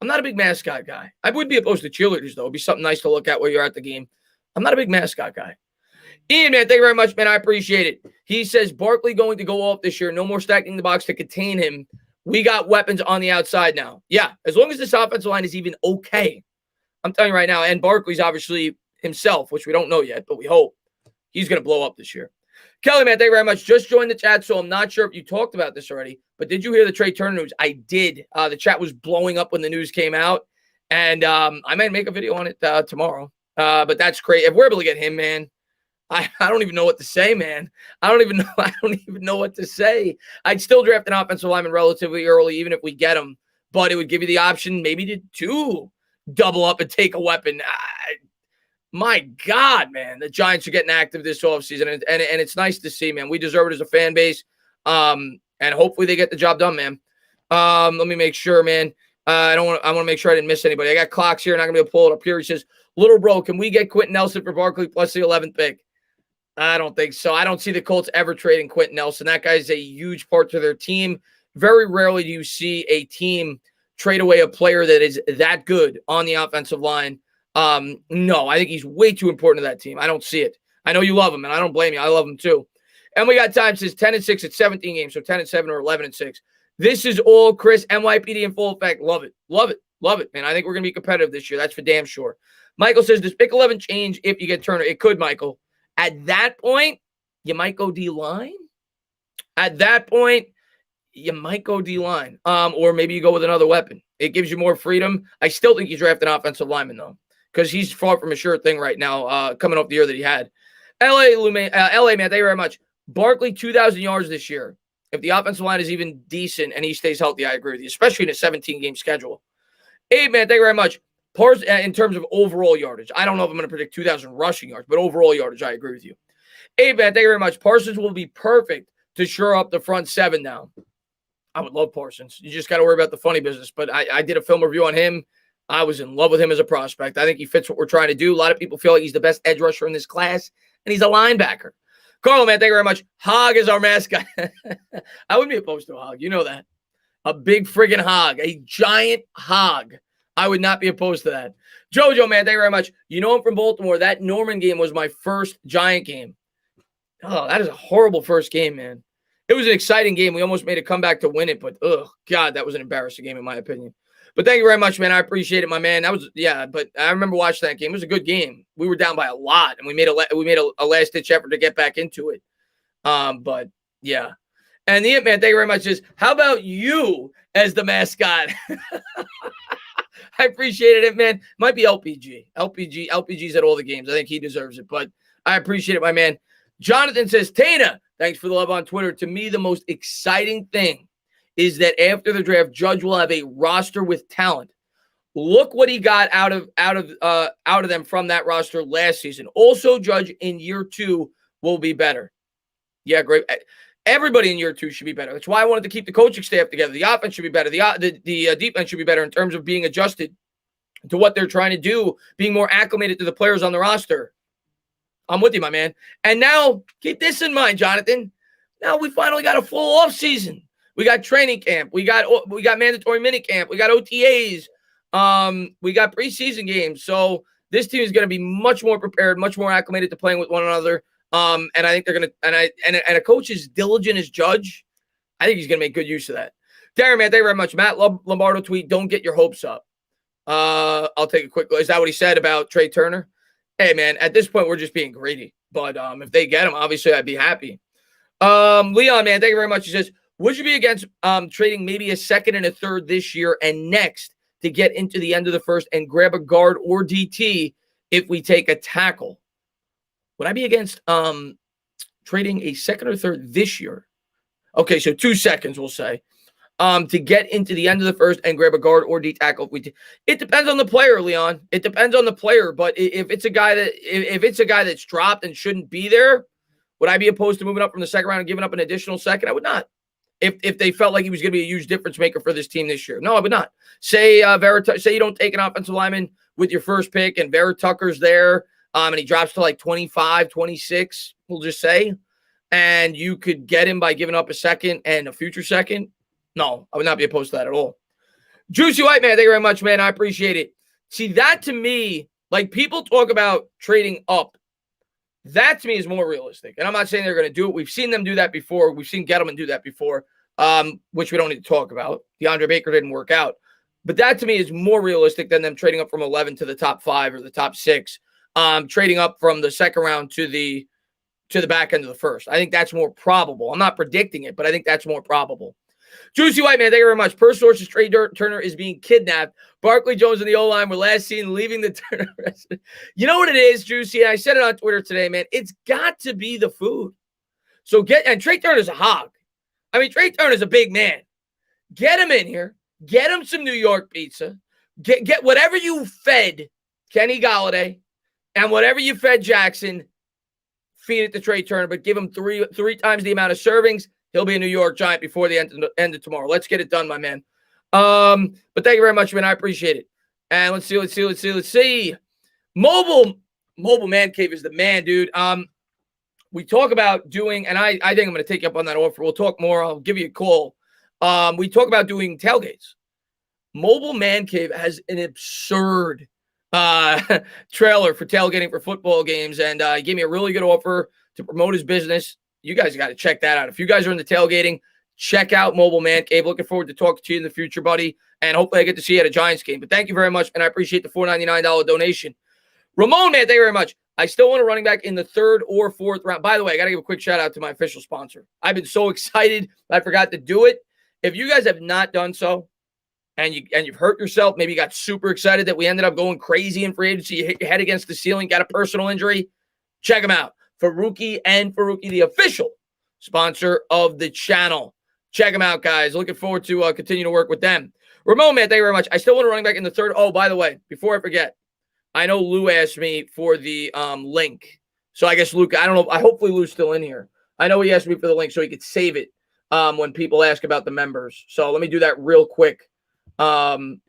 I'm not a big Mascot guy. I would be opposed to cheerleaders, though. It'd be something nice to look at while you're at the game. I'm not a big Mascot guy. Ian, man, thank you very much, man. I appreciate it. He says, Barkley going to go off this year. No more stacking the box to contain him. We got weapons on the outside now. Yeah, as long as this offensive line is even okay. I'm telling you right now, and Barkley's obviously himself, which we don't know yet, but we hope. He's going to blow up this year. Kelly, man, thank you very much. Just joined the chat, so I'm not sure if you talked about this already, but did you hear the Trey Turner news? I did. The chat was blowing up when the news came out, and I might make a video on it tomorrow. But that's great. If we're able to get him, man, I don't even know what to say, man. I don't even know what to say. I'd still draft an offensive lineman relatively early, even if we get him, but it would give you the option maybe to double up and take a weapon. My God, man, the Giants are getting active this offseason, and it's nice to see, man. We deserve it as a fan base, and hopefully they get the job done, man. Let me make sure, man. I want to make sure I didn't miss anybody. I got clocks here, and I'm going to be able to pull it up here. He says, little bro, can we get Quentin Nelson for Barkley plus the 11th pick? I don't think so. I don't see the Colts ever trading Quentin Nelson. That guy's a huge part to their team. Very rarely do you see a team trade away a player that is that good on the offensive line. No, I think he's way too important to that team. I don't see it. I know you love him, and I don't blame you. I love him too. And we got time says 10-6 at 17 games, so 10-7 or 11-6. This is all Chris NYPD in full effect. Love it, love it, love it, man. I think we're gonna be competitive this year. That's for damn sure. Michael says, does pick 11 change if you get Turner? It could, Michael. At that point, you might go D-line. At that point, you might go D-line. Or maybe you go with another weapon. It gives you more freedom. I still think you draft an offensive lineman, though, because he's far from a sure thing right now, coming off the year that he had. LA, man, thank you very much. Barkley, 2,000 yards this year. If the offensive line is even decent and he stays healthy, I agree with you, especially in a 17-game schedule. Abe, man, thank you very much. In terms of overall yardage, I don't know if I'm going to predict 2,000 rushing yards, but overall yardage, I agree with you. Hey, man, thank you very much. Parsons will be perfect to shore up the front seven now. I would love Parsons. You just got to worry about the funny business. But I did a film review on him. I was in love with him as a prospect. I think he fits what we're trying to do. A lot of people feel like he's the best edge rusher in this class, and he's a linebacker. Carlo, man, thank you very much. Hog is our mascot. I wouldn't be opposed to a hog. You know that. A big friggin' hog. A giant hog. I would not be opposed to that. Jojo, man, thank you very much. You know I'm from Baltimore. That Norman game was my first Giant game. Oh, that is a horrible first game, man. It was an exciting game. We almost made a comeback to win it, but, God, that was an embarrassing game in my opinion. But thank you very much, man. I appreciate it, my man. But I remember watching that game. It was a good game. We were down by a lot, and we made a last-ditch effort to get back into it. But, yeah. And the man, thank you very much. How about you as the mascot? I appreciated it, man. Might be LPG. LPG's at all the games. I think he deserves it, but I appreciate it, my man. Jonathan says, Tana, thanks for the love on Twitter. To me, the most exciting thing is that after the draft, Judge will have a roster with talent. Look what he got out of them from that roster last season. Also, Judge in year 2 will be better. Yeah, great. Everybody in year 2 should be better. That's why I wanted to keep the coaching staff together. The offense should be better. The defense should be better in terms of being adjusted to what they're trying to do, being more acclimated to the players on the roster. I'm with you, my man. And now, keep this in mind, Jonathan. Now we finally got a full off season. We got training camp. We got mandatory mini camp. We got OTAs. We got preseason games. So this team is going to be much more prepared, much more acclimated to playing with one another. And I think they're going to, and a coach is diligent as Judge. I think he's going to make good use of that. Darren, man, thank you very much. Matt Lombardo tweet, don't get your hopes up. I'll take a quick look. Is that what he said about Trey Turner? Hey, man, at this point, we're just being greedy. But if they get him, obviously, I'd be happy. Leon, man, thank you very much. He says, would you be against trading maybe a second and a third this year and next to get into the end of the first and grab a guard or DT if we take a tackle? Would I be against trading a second or third this year? Okay, so 2 seconds, we'll say, to get into the end of the first and grab a guard or D tackle. It depends on the player, Leon. It depends on the player. But if it's a guy that's dropped and shouldn't be there, would I be opposed to moving up from the second round and giving up an additional second? I would not. If they felt like he was going to be a huge difference maker for this team this year, no, I would not. Say you don't take an offensive lineman with your first pick and Vera Tucker's there. And he drops to like 25, 26, we'll just say, and you could get him by giving up a second and a future second. No, I would not be opposed to that at all. Juicy White Man, thank you very much, man. I appreciate it. See, that to me, like people talk about trading up. That to me is more realistic. And I'm not saying they're going to do it. We've seen them do that before. We've seen Gettleman do that before, which we don't need to talk about. DeAndre Baker didn't work out. But that to me is more realistic than them trading up from 11 to the top 5 or the top 6, trading up from the second round to the back end of the first. I think that's more probable. I'm not predicting it, but I think that's more probable. Juicy White Man, thank you very much. Per sources, Trey Turner is being kidnapped. Barkley Jones and the O-line were last seen leaving the Turner residence. You know what it is, Juicy? I said it on Twitter today, man. It's got to be the food. So and Trey Turner's a hog. I mean, Trey Turner's a big man. Get him in here. Get him some New York pizza. Get whatever you fed Kenny Golladay and whatever you fed Jackson, feed it to Trey Turner, but give him three times the amount of servings. He'll be a New York Giant before the end of tomorrow. Let's get it done, my man. But thank you very much, man. I appreciate it. And let's see. Mobile Man Cave is the man, dude. We talk about doing, and I think I'm going to take you up on that offer. We'll talk more. I'll give you a call. We talk about doing tailgates. Mobile Man Cave has an absurd trailer for tailgating for football games, and he gave me a really good offer to promote his business. You guys got to check that out. If you guys are into tailgating, check out Mobile Man Cave. Looking forward to talking to you in the future, buddy, and hopefully I get to see you at a Giants game. But thank you very much, and I appreciate the $4.99 donation. Ramon, man, thank you very much. I still want a running back in the 3rd or 4th round. By the way, I got to give a quick shout out to my official sponsor. I've been so excited. I forgot to do it. If you guys have not done so, and you've hurt yourself, maybe you got super excited that we ended up going crazy in free agency, you hit your head against the ceiling, got a personal injury, check them out. Faruqi, the official sponsor of the channel. Check them out, guys. Looking forward to continue to work with them. Ramon, man, thank you very much. I still want a running back in the 3rd. Oh, by the way, before I forget, I know Lou asked me for the link. So I guess Luke, I don't know. Hopefully Lou's still in here. I know he asked me for the link so he could save it when people ask about the members. So let me do that real quick. Here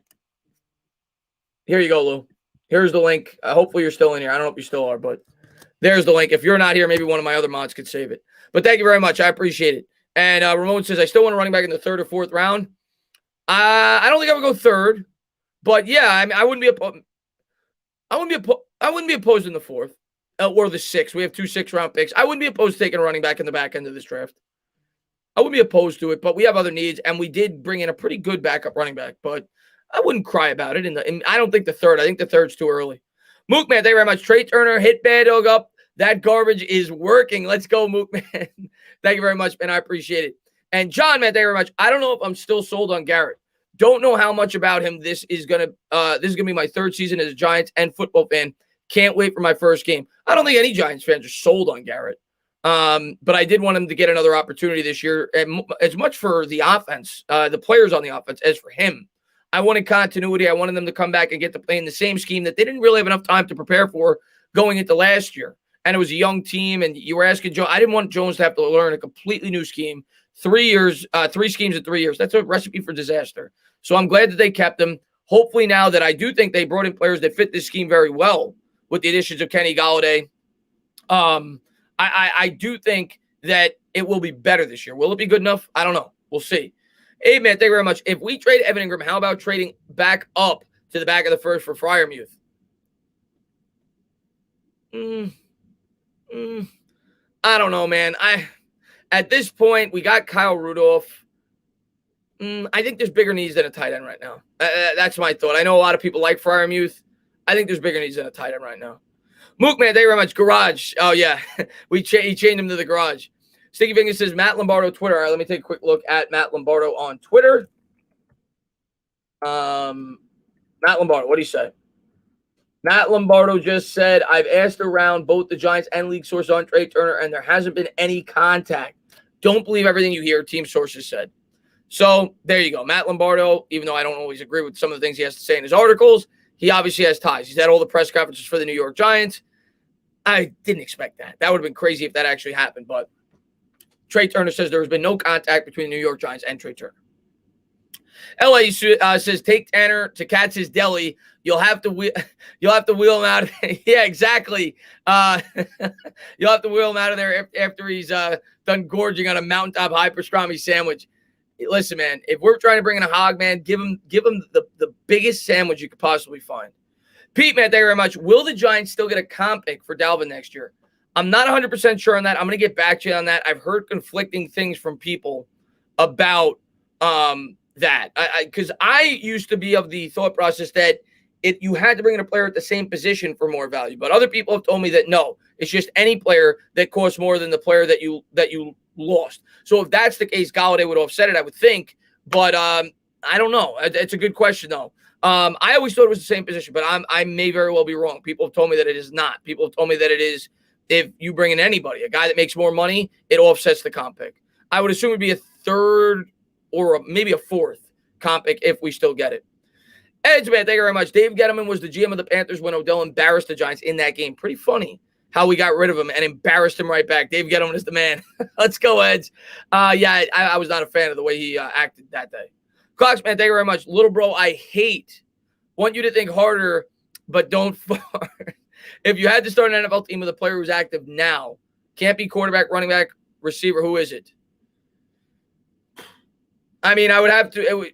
you go, Lou. Here's the link. Hopefully you're still in here. I don't know if you still are, but there's the link. If you're not here, maybe one of my other mods could save it. But thank you very much. I appreciate it. And Ramon says, I still want a running back in the 3rd or 4th round. I don't think I would go 3rd. But yeah, I mean, I wouldn't be opposed in the 4th or the 6th. We have 2 6th-round picks. I wouldn't be opposed to taking a running back in the back end of this draft. I wouldn't be opposed to it, but we have other needs, and we did bring in a pretty good backup running back. But I wouldn't cry about it. And I don't think the 3rd. I think the 3rd's too early. Mook, man, thank you very much. Trey Turner, hit Bad Dog up. That garbage is working. Let's go, Mook, man. Thank you very much, man. I appreciate it. And John, man, thank you very much. I don't know if I'm still sold on Garrett. Don't know how much about him. This is gonna be my 3rd season as a Giants and football fan. Can't wait for my first game. I don't think any Giants fans are sold on Garrett. But I did want him to get another opportunity this year, as much for the offense, the players on the offense, as for him. I wanted continuity. I wanted them to come back and get to play in the same scheme that they didn't really have enough time to prepare for going into last year. And it was a young team, and you were asking Jones. I didn't want Jones to have to learn a completely new scheme. 3 years, 3 schemes in 3 years. That's a recipe for disaster. So I'm glad that they kept him. Hopefully now that I do think they brought in players that fit this scheme very well with the additions of Kenny Golladay, I do think that it will be better this year. Will it be good enough? I don't know. We'll see. Hey, man, thank you very much. If we trade Evan Ingram, how about trading back up to the back of the first for Freiermuth? I don't know, man. At this point, we got Kyle Rudolph. I think there's bigger needs than a tight end right now. That's my thought. I know a lot of people like Freiermuth. I think there's bigger needs than a tight end right now. Mook, man, thank you very much. Garage. Oh, yeah. He chained him to the garage. Sticky Fingers says, Matt Lombardo, Twitter. All right, let me take a quick look at Matt Lombardo on Twitter. Matt Lombardo, what do you say? Matt Lombardo just said, I've asked around both the Giants and league source on Trey Turner, and there hasn't been any contact. Don't believe everything you hear, team sources said. So there you go. Matt Lombardo, even though I don't always agree with some of the things he has to say in his articles, he obviously has ties. He's had all the press conferences for the New York Giants. I didn't expect that. That would have been crazy if that actually happened. But Trey Turner says there has been no contact between the New York Giants and Trey Turner. LA says, take Tanner to Katz's Deli. You'll have to wheel him out. Yeah, exactly. You'll have to wheel him out of there after he's done gorging on a mountaintop high pastrami sandwich. listen, man, if we're trying to bring in a hog, man, give him the biggest sandwich you could possibly find. Pete, man, thank you very much. Will the Giants still get a comp pick for Dalvin next year? I'm not 100% sure on that. I'm going to get back to you on that. I've heard conflicting things from people about that. Because I used to be of the thought process that you had to bring in a player at the same position for more value. But other people have told me that no, it's just any player that costs more than the player that you lost. So if that's the case, Golladay would offset it, I would think. But I don't know. It's a good question, though. I always thought it was the same position, but I may very well be wrong. People have told me that it is not. People have told me that it is if you bring in anybody, a guy that makes more money, it offsets the comp pick. I would assume it would be a third or maybe a fourth comp pick if we still get it. Edge, man, thank you very much. Dave Gettleman was the GM of the Panthers when Odell embarrassed the Giants in that game. Pretty funny how we got rid of him and embarrassed him right back. Dave Gettleman is the man. Let's go, Edge. Yeah, I was not a fan of the way he acted that day. Clocks, man, thank you very much. Little bro, I want you to think harder, but don't fart. If you had to start an NFL team with a player who's active now, can't be quarterback, running back, receiver, who is it? I mean, I would have to.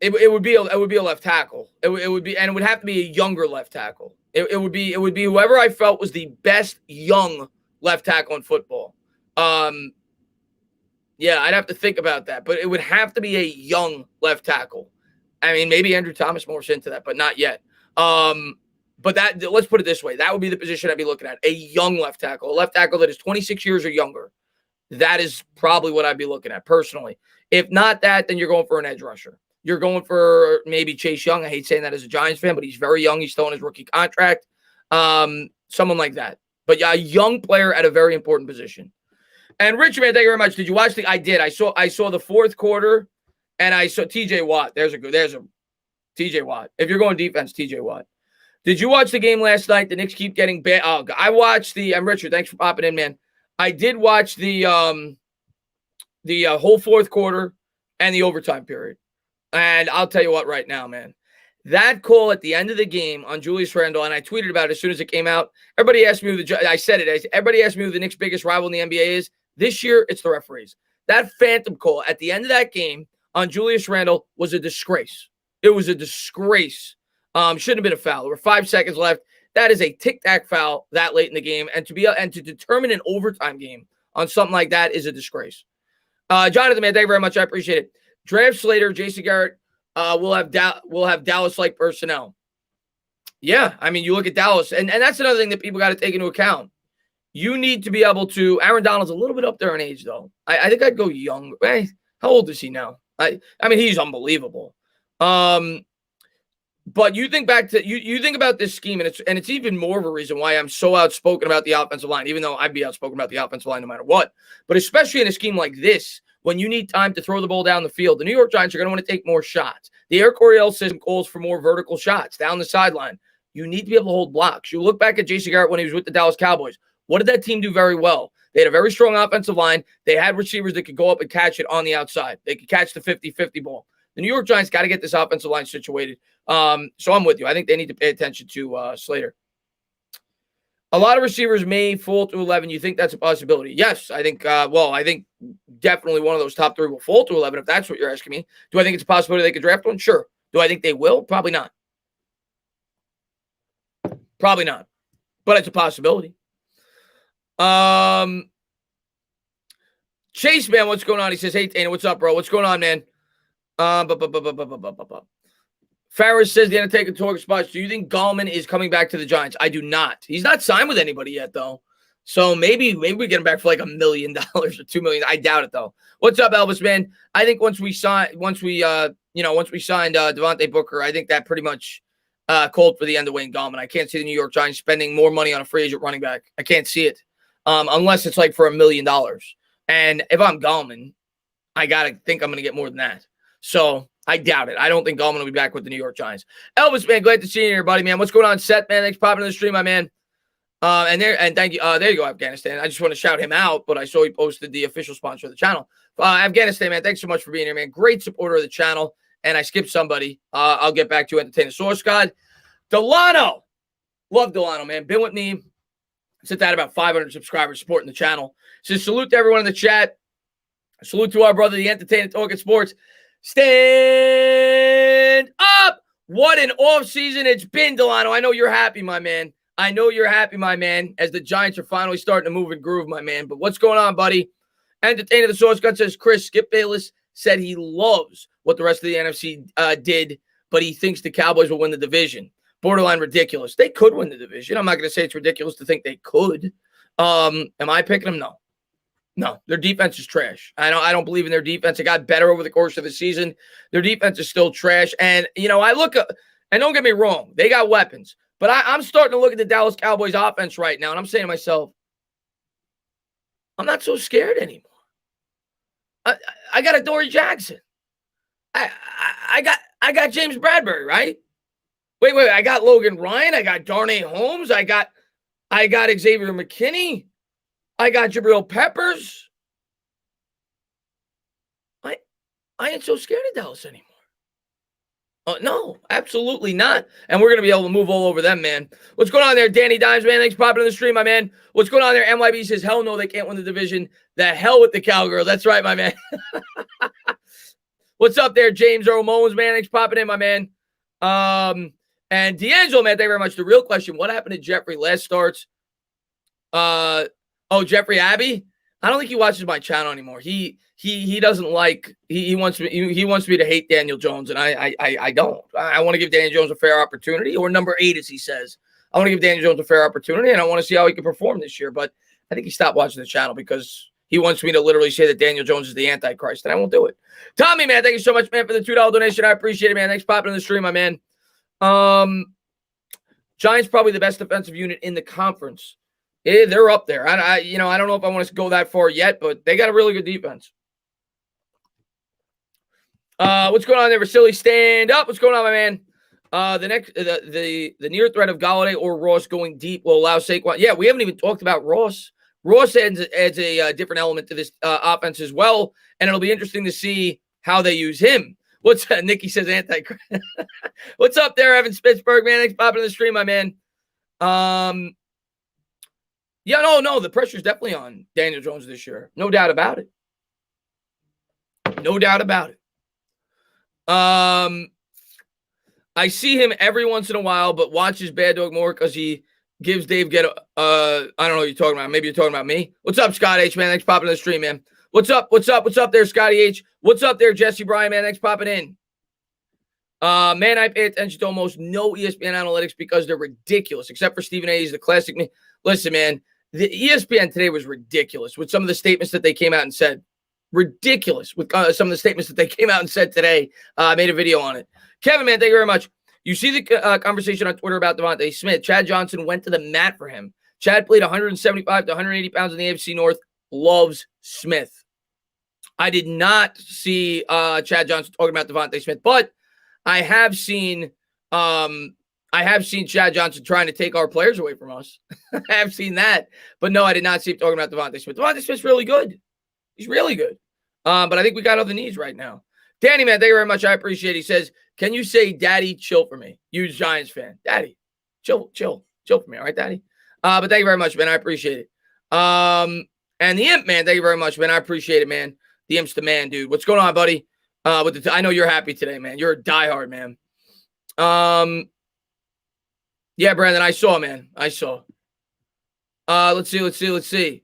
It would be a left tackle. It would be, and it would have to be a younger left tackle. It would be whoever I felt was the best young left tackle in football. Yeah, I'd have to think about that, but it would have to be a young left tackle. I mean, maybe Andrew Thomas morphs into that, but not yet. But let's put it this way. That would be the position I'd be looking at. A young left tackle, a left tackle that is 26 years or younger. That is probably what I'd be looking at personally. If not that, then you're going for an edge rusher. You're going for maybe Chase Young. I hate saying that as a Giants fan, but he's very young. He's still in his rookie contract. Someone like that. But yeah, a young player at a very important position. And Richard, man, thank you very much. Did you watch I did. I saw the fourth quarter, and I saw TJ Watt. There's a TJ Watt. If you're going defense, TJ Watt. Did you watch the game last night? The Knicks keep getting bad. Oh, I watched I'm Richard. Thanks for popping in, man. I did watch the whole fourth quarter and the overtime period. And I'll tell you what right now, man. That call at the end of the game on Julius Randle, and I tweeted about it as soon as it came out. Everybody asked me everybody asked me who the Knicks' biggest rival in the NBA is. This year, it's the referees. That phantom call at the end of that game on Julius Randle was a disgrace. It was a disgrace. Shouldn't have been a foul. There were 5 seconds left. That is a tic-tac foul that late in the game. And to determine an overtime game on something like that is a disgrace. Jonathan, man, thank you very much. I appreciate it. Draft Slater, Jason Garrett, we'll have Dallas-like personnel. Yeah, I mean, you look at Dallas, and that's another thing that people got to take into account. You need to be able to – Aaron Donald's a little bit up there in age, though. I think I'd go young. Hey, how old is he now? I mean, he's unbelievable. But you think back to you think about this scheme, and it's even more of a reason why I'm so outspoken about the offensive line, even though I'd be outspoken about the offensive line no matter what. But especially in a scheme like this, when you need time to throw the ball down the field, the New York Giants are going to want to take more shots. The Air Coryell system calls for more vertical shots down the sideline. You need to be able to hold blocks. You look back at Jason Garrett when he was with the Dallas Cowboys. What did that team do very well? They had a very strong offensive line. They had receivers that could go up and catch it on the outside. They could catch the 50-50 ball. The New York Giants got to get this offensive line situated. So I'm with you. I think they need to pay attention to Slater. A lot of receivers may fall to 11. You think that's a possibility? Yes, I think. I think definitely one of those top 3 will fall to 11. If that's what you're asking me, do I think it's a possibility they could draft one? Sure. Do I think they will? Probably not. Probably not. But it's a possibility. Chase, man, what's going on? He says, "Hey, Dana, what's up, bro? What's going on, man?" Farris says the Undertaker talk spots. Do you think Gallman is coming back to the Giants? I do not. He's not signed with anybody yet, though. So maybe we get him back for like $1 million or $2 million. I doubt it, though. What's up, Elvis, man? I think once we signed Devontae Booker, I think that pretty much called for the end of Wayne Gallman. I can't see the New York Giants spending more money on a free agent running back. I can't see it unless it's like for $1 million. And if I'm Gallman, I gotta think I'm gonna get more than that. So I doubt it. I don't think Gallman will be back with the New York Giants. Elvis, man, glad to see you here, buddy, man. What's going on, Seth, man? Thanks for popping in the stream, my man. And thank you. There you go, Afghanistan. I just want to shout him out, but I saw he posted the official sponsor of the channel. Afghanistan, man, thanks so much for being here, man. Great supporter of the channel. And I skipped somebody. I'll get back to you, Entertainer Source God. Delano. Love Delano, man. Been with me since I had about 500 subscribers supporting the channel. Says salute to everyone in the chat. Salute to our brother, the entertainer, talking sports. Stand up. What an offseason it's been, Delano. I know you're happy, my man. I know you're happy, my man, as the Giants are finally starting to move and groove, my man. But what's going on, buddy? Entertainer, the Source Gun says, Chris, Skip Bayless said he loves what the rest of the NFC did, but he thinks the Cowboys will win the division. Borderline ridiculous. They could win the division. I'm not going to say it's ridiculous to think they could. Am I picking them? No. No, their defense is trash. I don't believe in their defense. It got better over the course of the season. Their defense is still trash. And, I look at, and don't get me wrong, they got weapons. But I'm starting to look at the Dallas Cowboys offense right now, and I'm saying to myself, I'm not so scared anymore. I got Adoree Jackson. I got James Bradbury, right? Wait, I got Logan Ryan. I got Darnay Holmes. I got Xavier McKinney. I got Jabril Peppers. I ain't so scared of Dallas anymore. No, absolutely not. And we're going to be able to move all over them, man. What's going on there, Danny Dimes, man? Thanks for popping in the stream, my man. What's going on there? MYB says, hell no, they can't win the division. The hell with the Cowgirls. That's right, my man. What's up there, James Earl Mullins, man? Thanks for popping in, my man. And D'Angelo, man, thank you very much. The real question, what happened to Jeffrey last starts? Jeffrey Abbey? I don't think he watches my channel anymore. He doesn't like, he wants me to hate Daniel Jones, and I don't. I want to give Daniel Jones a fair opportunity, or number 8, as he says. I want to give Daniel Jones a fair opportunity, and I want to see how he can perform this year. But I think he stopped watching the channel because he wants me to literally say that Daniel Jones is the Antichrist, and I won't do it. Tommy, man, thank you so much, man, for the $2 donation. I appreciate it, man. Thanks for popping in the stream, my man. Giants probably the best defensive unit in the conference. Yeah, they're up there. I don't know if I want to go that far yet, but they got a really good defense. What's going on there, Vasily? Stand up. What's going on, my man? The near threat of Golladay or Ross going deep will allow Saquon. Yeah, we haven't even talked about Ross. Ross adds a different element to this offense as well, and it'll be interesting to see how they use him. What's Nikki says Antichrist. What's up there, Evan Spitzberg, man? Thanks for popping in the stream, my man. Yeah, no, the pressure's definitely on Daniel Jones this year. No doubt about it. No doubt about it. I see him every once in a while, but watches Bad Dog more because he gives Dave I don't know what you're talking about. Maybe you're talking about me. What's up, Scott H, man? Thanks for popping in the stream, man. What's up there, Scotty H? What's up there, Jesse Bryan, man? Thanks for popping in. Man, I pay attention to almost no ESPN analytics because they're ridiculous, except for Stephen A. He's the classic me. Listen, man, the ESPN today was ridiculous with some of the statements that they came out and said. Ridiculous with some of the statements that they came out and said today. I made a video on it. Kevin, man, thank you very much. You see the conversation on Twitter about Devontae Smith. Chad Johnson went to the mat for him. Chad played 175 to 180 pounds in the AFC North. Loves Smith. I did not see Chad Johnson talking about Devontae Smith, but I have seen Chad Johnson trying to take our players away from us. I have seen that. But no, I did not see him talking about Devontae Smith. Devontae Smith's really good. He's really good. But I think we got other needs right now. Danny, man, thank you very much. I appreciate it. He says, can you say, Daddy, chill for me? You Giants fan. Daddy, chill for me. All right, Daddy? But thank you very much, man. I appreciate it. And the Imp, man, thank you very much, man. I appreciate it, man. The Imp's the man, dude. What's going on, buddy? I know you're happy today, man. You're a diehard, man. Yeah, Brandon, I saw, man. I saw. Let's see.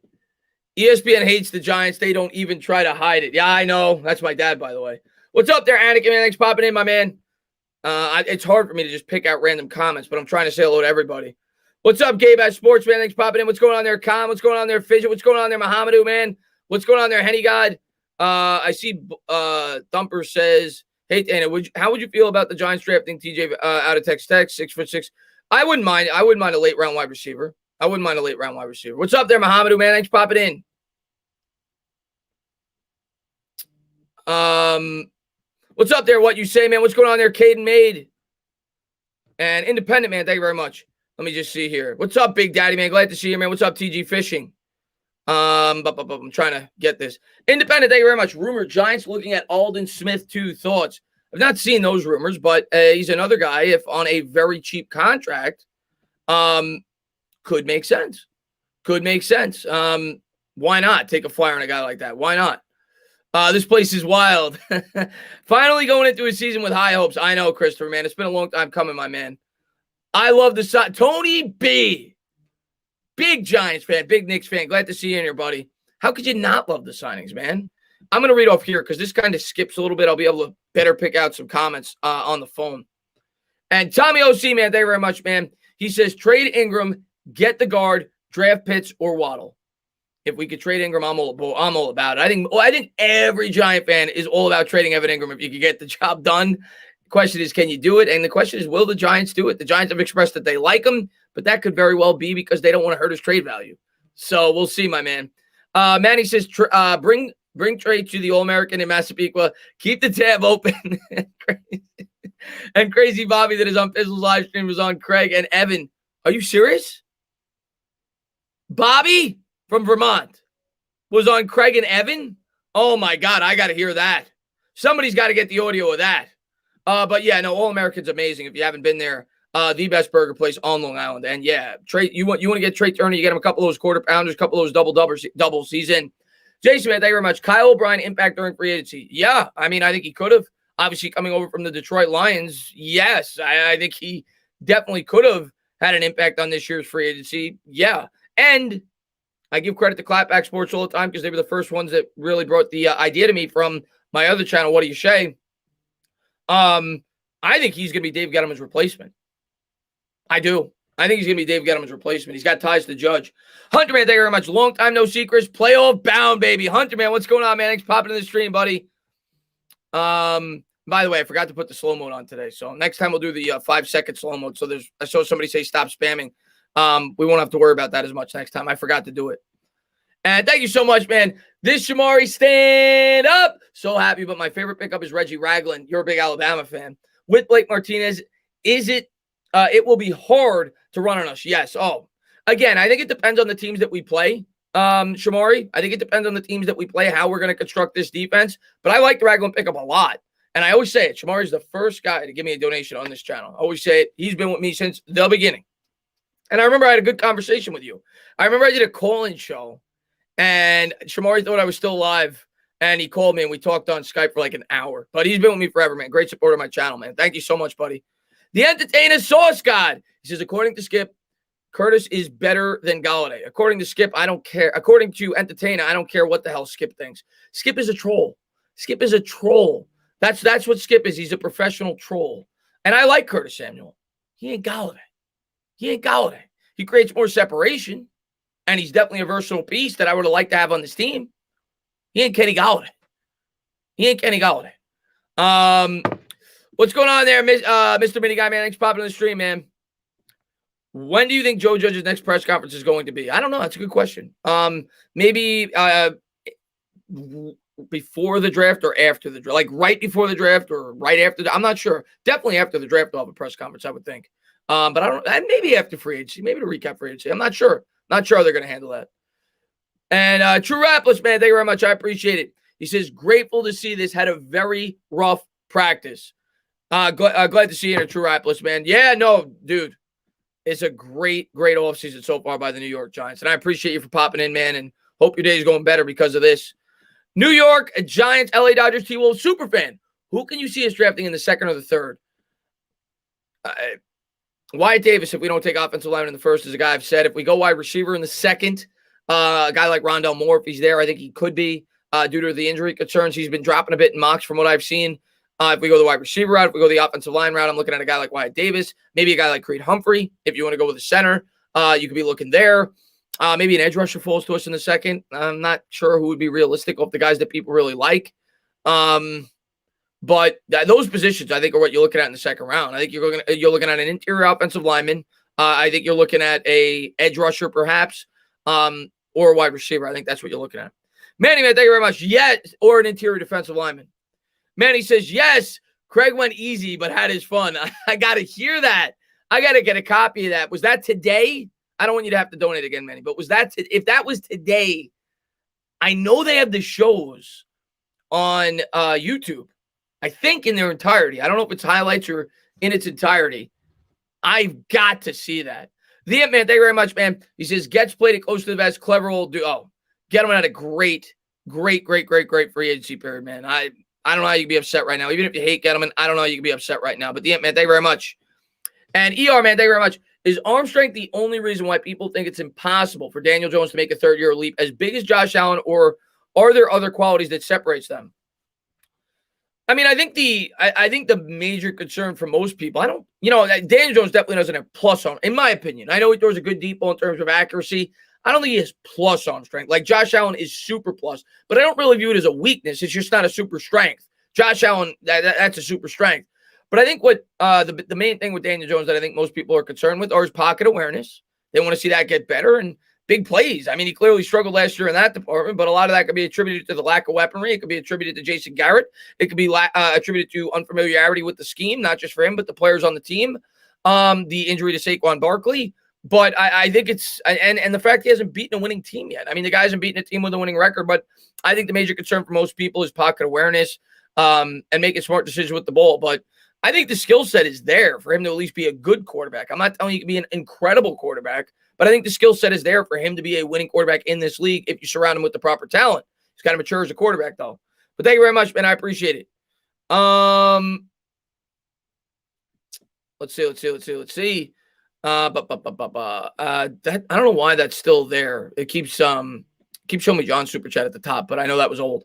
ESPN hates the Giants. They don't even try to hide it. Yeah, I know. That's my dad, by the way. What's up there, Anakin, man? Thanks for popping in, my man. It's hard for me to just pick out random comments, but I'm trying to say hello to everybody. What's up, Gabe at Sports, man? Thanks for popping in. What's going on there, Khan? What's going on there, Fidget? What's going on there, Mohamedou, man? What's going on there, Henny God? I see Thumper says, hey, Dana, how would you feel about the Giants drafting TJ out of Texas Tech, 6'6"? I wouldn't mind a late round wide receiver. What's up there, Mohamedou, man? Thanks for popping in. What's up there? What you say, man? What's going on there, Caden Made? And Independent, man, thank you very much. Let me just see here. What's up, Big Daddy, man? Glad to see you, man. What's up, TG Fishing? I'm trying to get this. Independent, thank you very much. Rumor Giants looking at Aldon Smith, too. Thoughts? I've not seen those rumors, but he's another guy, if on a very cheap contract, could make sense. Why not take a flyer on a guy like that? Why not? This place is wild. Finally going into a season with high hopes. I know, Christopher, man. It's been a long time coming, my man. I love the side. Tony B. Big Giants fan, big Knicks fan. Glad to see you in here, buddy. How could you not love the signings, man? I'm going to read off here because this kind of skips a little bit. I'll be able to better pick out some comments on the phone. And Tommy OC, man, thank you very much, man. He says, trade Ingram, get the guard, draft Pitts or Waddle. If we could trade Ingram, I'm all about it. I think every Giant fan is all about trading Evan Ingram if you could get the job done. The question is, can you do it? And the question is, will the Giants do it? The Giants have expressed that they like him, but that could very well be because they don't want to hurt his trade value. So we'll see, my man. Manny says, bring Trey to the All-American in Massapequa. Keep the tab open. And Crazy Bobby that is on Fizzle's live stream was on Craig and Evan. Are you serious? Bobby from Vermont was on Craig and Evan? Oh, my God. I got to hear that. Somebody's got to get the audio of that. But, yeah, no, All-American's amazing. If you haven't been there, the best burger place on Long Island. And, yeah, Trey, you want to get Trey Turner, you get him a couple of those quarter-pounders, a couple of those doubles. He's in. Jason, man, thank you very much. Kyle O'Brien impact during free agency. Yeah, I mean, I think he could have. Obviously, coming over from the Detroit Lions, yes, I think he definitely could have had an impact on this year's free agency. Yeah, and I give credit to Clapback Sports all the time because they were the first ones that really brought the idea to me from my other channel, What Do You Say? I think he's going to be Dave Gettleman's replacement. I do. I think he's going to be Dave Gettleman's replacement. He's got ties to Judge. Hunter, man, thank you very much. Long time no secrets. Playoff bound, baby. Hunter, man, what's going on, man? Thanks for popping in the stream, buddy. By the way, I forgot to put the slow mode on today. So next time we'll do the 5-second slow mode. So I saw somebody say stop spamming. We won't have to worry about that as much next time. I forgot to do it. And thank you so much, man. This Shamari, stand up. So happy, but my favorite pickup is Reggie Ragland. You're a big Alabama fan. With Blake Martinez, it will be hard to run on us. Yes. Oh, again, I think it depends on the teams that we play. Shamari, I think it depends on the teams that we play, how we're going to construct this defense. But I like the Ragland pickup a lot. And I always say it. Shamari's the first guy to give me a donation on this channel. I always say it. He's been with me since the beginning. And I remember I had a good conversation with you. I remember I did a call-in show, and Shamari thought I was still alive, and he called me, and we talked on Skype for like an hour. But he's been with me forever, man. Great supporter of my channel, man. Thank you so much, buddy. The Entertainer Sauce God. He says, according to Skip, Curtis is better than Golladay. According to Skip, I don't care. According to Entertainer, I don't care what the hell Skip thinks. Skip is a troll. Skip is a troll. That's what Skip is. He's a professional troll. And I like Curtis Samuel. He ain't Golladay. He creates more separation, and he's definitely a versatile piece that I would have liked to have on this team. He ain't Kenny Golladay. What's going on there, Mr. Mini Guy, man? Thanks for popping in the stream, man. When do you think Joe Judge's next press conference is going to be? I don't know. That's a good question. Maybe before the draft or after the draft, like right before the draft or right after. I'm not sure. Definitely after the draft, they'll have a press conference, I would think. But I don't. Maybe after free agency, maybe to recap free agency. I'm not sure. Not sure how they're going to handle that. And True Rapless, man, thank you very much. I appreciate it. He says, grateful to see this. Had a very rough practice. Glad to see you here, True Rapless, man. Yeah, no, dude. It's a great offseason so far by the New York Giants. And I appreciate you for popping in, man, and hope your day is going better because of this. New York Giants, LA Dodgers, T-Wolves, superfan. Who can you see us drafting in the second or the third? Wyatt Davis, if we don't take offensive lineman in the first, is a guy I've said. If we go wide receiver in the second, a guy like Rondell Moore, if he's there, I think he could be due to the injury concerns. He's been dropping a bit in mocks from what I've seen. If we go the wide receiver route, if we go the offensive line route, I'm looking at a guy like Wyatt Davis, maybe a guy like Creed Humphrey. If you want to go with the center, you could be looking there. Maybe an edge rusher falls to us in the second. I'm not sure who would be realistic of the guys that people really like. But those positions, I think, are what you're looking at in the second round. I think you're looking at an interior offensive lineman. I think you're looking at a edge rusher, perhaps, or a wide receiver. I think that's what you're looking at. Manny, man, thank you very much. Yes, or an interior defensive lineman. Manny says, yes, Craig went easy, but had his fun. I got to hear that. I got to get a copy of that. Was that today? I don't want you to have to donate again, Manny, but was that if that was today, I know they have the shows on YouTube. I think in their entirety. I don't know if it's highlights or in its entirety. I've got to see that. The Ant-Man, thank you very much, man. He says, Getz played it close to the vest. Clever old dude. Oh, Gettleman had a great Great free agency period, man. I don't know how you can be upset right now. Even if you hate Gettleman, I don't know how you can be upset right now. But the man, thank you very much. And ER, man, thank you very much. Is arm strength the only reason why people think it's impossible for Daniel Jones to make a third-year leap as big as Josh Allen, or are there other qualities that separates them? I mean, I think the major concern for most people, Daniel Jones definitely doesn't have plus on, in my opinion. I know he throws a good deep ball in terms of accuracy. I don't think he has plus on strength. Like Josh Allen is super plus, but I don't really view it as a weakness. It's just not a super strength. Josh Allen, that's a super strength. But I think what the main thing with Daniel Jones that I think most people are concerned with are his pocket awareness. They want to see that get better, and big plays. I mean, he clearly struggled last year in that department, but a lot of that could be attributed to the lack of weaponry. It could be attributed to Jason Garrett. It could be attributed to unfamiliarity with the scheme, not just for him, but the players on the team. The injury to Saquon Barkley. But I think it's and the fact he hasn't beaten a winning team yet. I mean, the guy hasn't beaten a team with a winning record, but I think the major concern for most people is pocket awareness and making smart decisions with the ball. But I think the skill set is there for him to at least be a good quarterback. I'm not telling you he can be an incredible quarterback, but I think the skill set is there for him to be a winning quarterback in this league if you surround him with the proper talent. He's got to mature as a quarterback, though. But thank you very much, man. I appreciate it. Let's see. I don't know why that's still there. It keeps showing me John's super chat at the top, but I know that was old.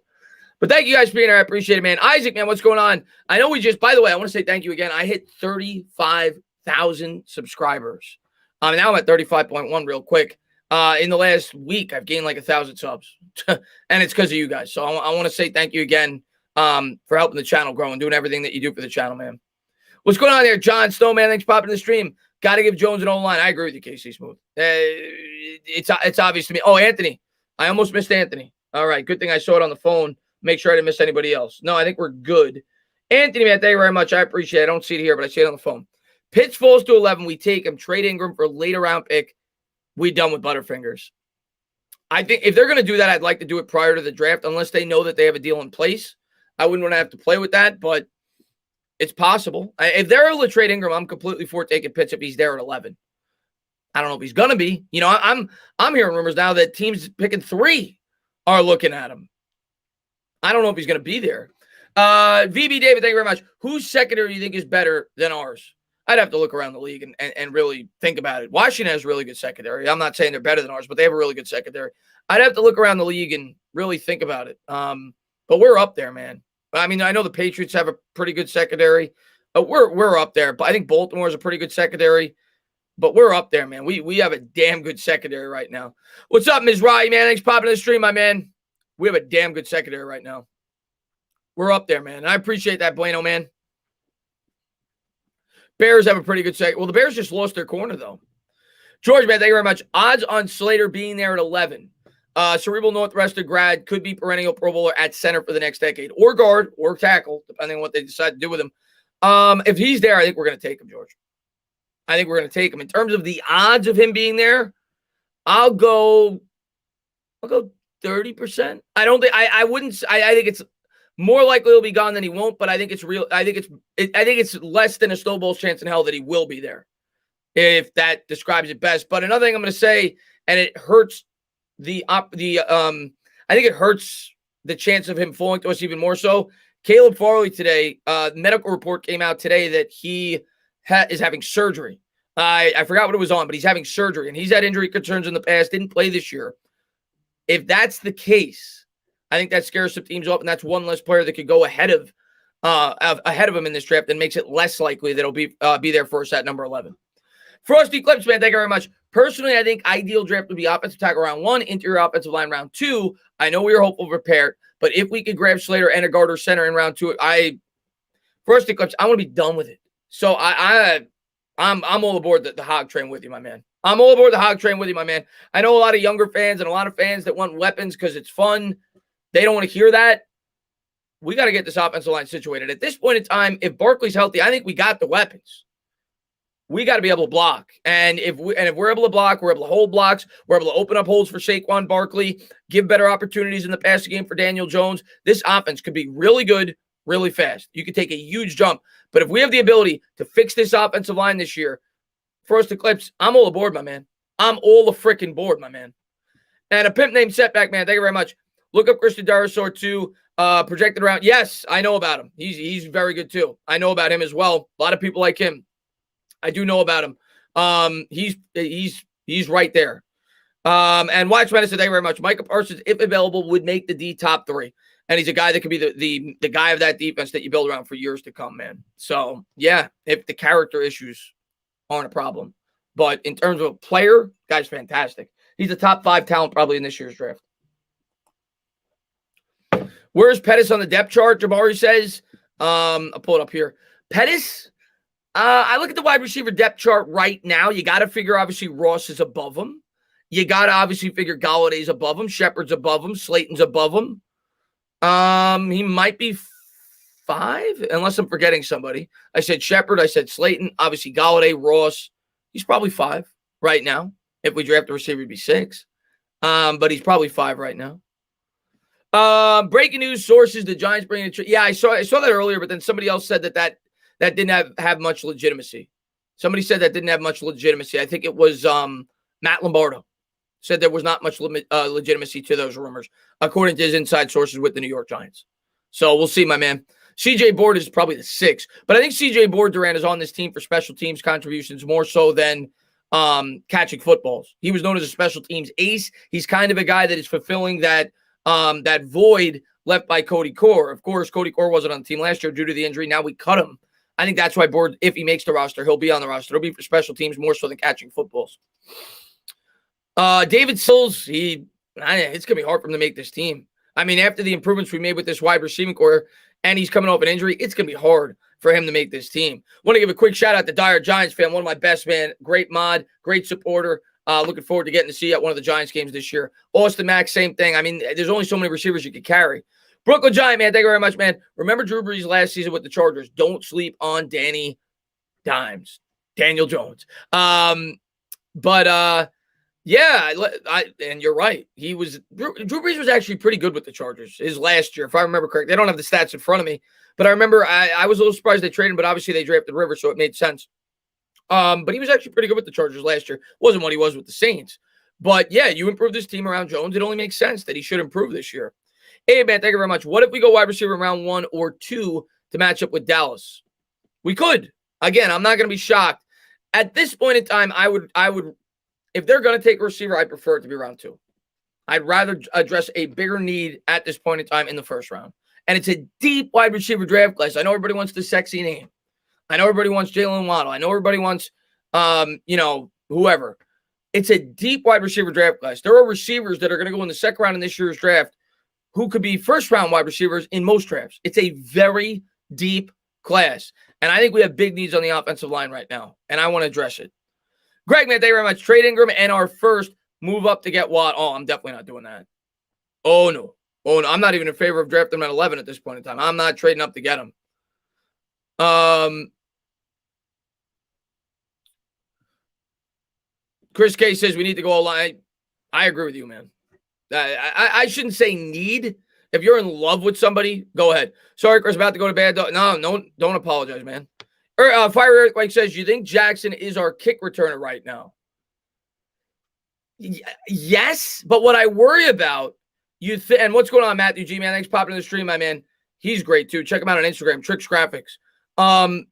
But thank you guys for being here. I appreciate it, man. Isaac, man, what's going on? I know by the way, I want to say thank you again. I hit 35,000 subscribers. Now I'm at 35.1 real quick. In the last week, I've gained like 1,000 subs. And it's because of you guys. So I want to say thank you again for helping the channel grow and doing everything that you do for the channel, man. What's going on there, John Snowman? Thanks for popping in the stream. Got to give Jones an O-line. I agree with you, KC Smooth. It's obvious to me. Oh, Anthony. I almost missed Anthony. All right. Good thing I saw it on the phone. Make sure I didn't miss anybody else. No, I think we're good. Anthony, man, thank you very much. I appreciate it. I don't see it here, but I see it on the phone. Pitts falls to 11. We take him. Trade Ingram for a later round pick. We done with Butterfingers. I think if they're going to do that, I'd like to do it prior to the draft, unless they know that they have a deal in place. I wouldn't want to have to play with that, but it's possible. If they're able to trade Ingram, I'm completely for taking Pitts if he's there at 11. I don't know if he's going to be. You know, I'm hearing rumors now that teams picking 3 are looking at him. I don't know if he's going to be there. VB David, thank you very much. Whose secondary do you think is better than ours? I'd have to look around the league and really think about it. Washington has really good secondary. I'm not saying they're better than ours, but they have a really good secondary. I'd have to look around the league and really think about it. But we're up there, man. I mean, I know the Patriots have a pretty good secondary. We're up there. But I think Baltimore is a pretty good secondary. But we're up there, man. We have a damn good secondary right now. What's up, Ms. Rye, man? Thanks for popping in the stream, my man. We have a damn good secondary right now. We're up there, man. And I appreciate that, Bueno, man. Bears have a pretty good second. Well, the Bears just lost their corner, though. George, man, thank you very much. Odds on Slater being there at 11. Cerebral Northwestern grad, could be perennial Pro Bowler at center for the next decade. Or guard, or tackle, depending on what they decide to do with him. If he's there, I think we're going to take him, George. I think we're going to take him. In terms of the odds of him being there, I'll go 30%. I think it's more likely he'll be gone than he won't, but I think it's real. I think it's less than a snowball's chance in hell that he will be there, if that describes it best. But another thing I'm going to say, and it hurts I think it hurts the chance of him falling to us even more so. Caleb Farley today, medical report came out today that he is having surgery. I forgot what it was on, but he's having surgery, and he's had injury concerns in the past, didn't play this year. If that's the case, I think that scares some teams off, and that's one less player that could go ahead of him in this draft and makes it less likely that he'll be there for us at number 11. Frosty Clips, man, thank you very much. Personally, I think ideal draft would be offensive tackle round 1, interior offensive line round 2. I know we were hopeful for Parrott, but if we could grab Slater and a guard or center in round 2, Frosty Clips, I want to be done with it. So I'm all aboard the hog train with you, my man. I'm all aboard the hog train with you, my man. I know a lot of younger fans and a lot of fans that want weapons because it's fun. They don't want to hear that. We got to get this offensive line situated. At this point in time, if Barkley's healthy, I think we got the weapons. We got to be able to block. And if we're able to block, we're able to hold blocks, we're able to open up holes for Saquon Barkley, give better opportunities in the passing game for Daniel Jones. This offense could be really good, really fast. You could take a huge jump. But if we have the ability to fix this offensive line this year, First Eclipse, I'm all aboard, my man. I'm all the freaking board, my man. And a pimp named Setback, man, thank you very much. Look up Christian Darrisaw too. Projected around. Yes, I know about him. He's very good too. I know about him as well. A lot of people like him. I do know about him. He's right there. And Watchman said, thank you very much. Micah Parsons, if available, would make the D top 3. And he's a guy that could be the guy of that defense that you build around for years to come, man. So, yeah, if the character issues aren't a problem. But in terms of a player, guy's fantastic. He's a top 5 talent probably in this year's draft. Where's Pettis on the depth chart? Jabari says. I'll pull it up here. Pettis, I look at the wide receiver depth chart right now. You got to figure, obviously, Ross is above him. You got to obviously figure Galladay's above him. Shepard's above him. Slayton's above him. He might be 5, unless I'm forgetting somebody. I said Shepard. I said Slayton. Obviously, Galladay, Ross. He's probably 5 right now. If we draft a receiver, he'd be 6. But he's probably 5 right now. Breaking news sources: the Giants bringing it. Yeah, I saw that earlier, but then somebody else said that didn't have much legitimacy. Somebody said that didn't have much legitimacy. I think it was Matt Lombardo said there was not much legitimacy to those rumors, according to his inside sources with the New York Giants. So we'll see, my man. CJ Board is probably the 6, but I think CJ Board Durant is on this team for special teams contributions more so than catching footballs. He was known as a special teams ace. He's kind of a guy that is fulfilling that void left by Cody Core. Of course, Cody Core wasn't on the team last year due to the injury. Now we cut him. I think that's why Board, if he makes the roster, he'll be on the roster. It'll be for special teams more so than catching footballs. David Sills, it's going to be hard for him to make this team. I mean, after the improvements we made with this wide receiving core, and he's coming off an injury, it's going to be hard for him to make this team. Want to give a quick shout out to Dyer Giants fan, one of my best, man. Great mod, great supporter. Looking forward to getting to see you at one of the Giants games this year. Austin Mack, same thing. I mean, there's only so many receivers you could carry. Brooklyn Giant, man, thank you very much, man. Remember Drew Brees last season with the Chargers. Don't sleep on Daniel Jones. Yeah, and you're right. Drew Brees was actually pretty good with the Chargers his last year, if I remember correctly. They don't have the stats in front of me, but I remember I was a little surprised they traded him, but obviously they drafted Rivers, so it made sense. But he was actually pretty good with the Chargers last year. Wasn't what he was with the Saints. But yeah, you improve this team around Jones. It only makes sense that he should improve this year. Hey, man, thank you very much. What if we go wide receiver round 1 or 2 to match up with Dallas? We could. Again, I'm not going to be shocked. At this point in time, I would, if they're going to take a receiver, I prefer it to be round 2. I'd rather address a bigger need at this point in time in the first round. And it's a deep wide receiver draft class. I know everybody wants the sexy name. I know everybody wants Jalen Waddle. I know everybody wants, whoever. It's a deep wide receiver draft class. There are receivers that are going to go in the second round in this year's draft who could be first-round wide receivers in most drafts. It's a very deep class. And I think we have big needs on the offensive line right now, and I want to address it. Greg, man, thank you very much. Trade Ingram and our first move up to get Watt. Oh, I'm definitely not doing that. Oh, no. I'm not even in favor of drafting him at 11 at this point in time. I'm not trading up to get him. Chris K says we need to go online. I agree with you, man. I shouldn't say need. If you're in love with somebody, go ahead. Sorry, Chris, about to go to bed. No, don't apologize, man. Fire Earthquake says, you think Jackson is our kick returner right now? Yes, but what I worry about, and what's going on, Matthew G, man? Thanks for popping in the stream, my man. He's great, too. Check him out on Instagram, Tricks Graphics.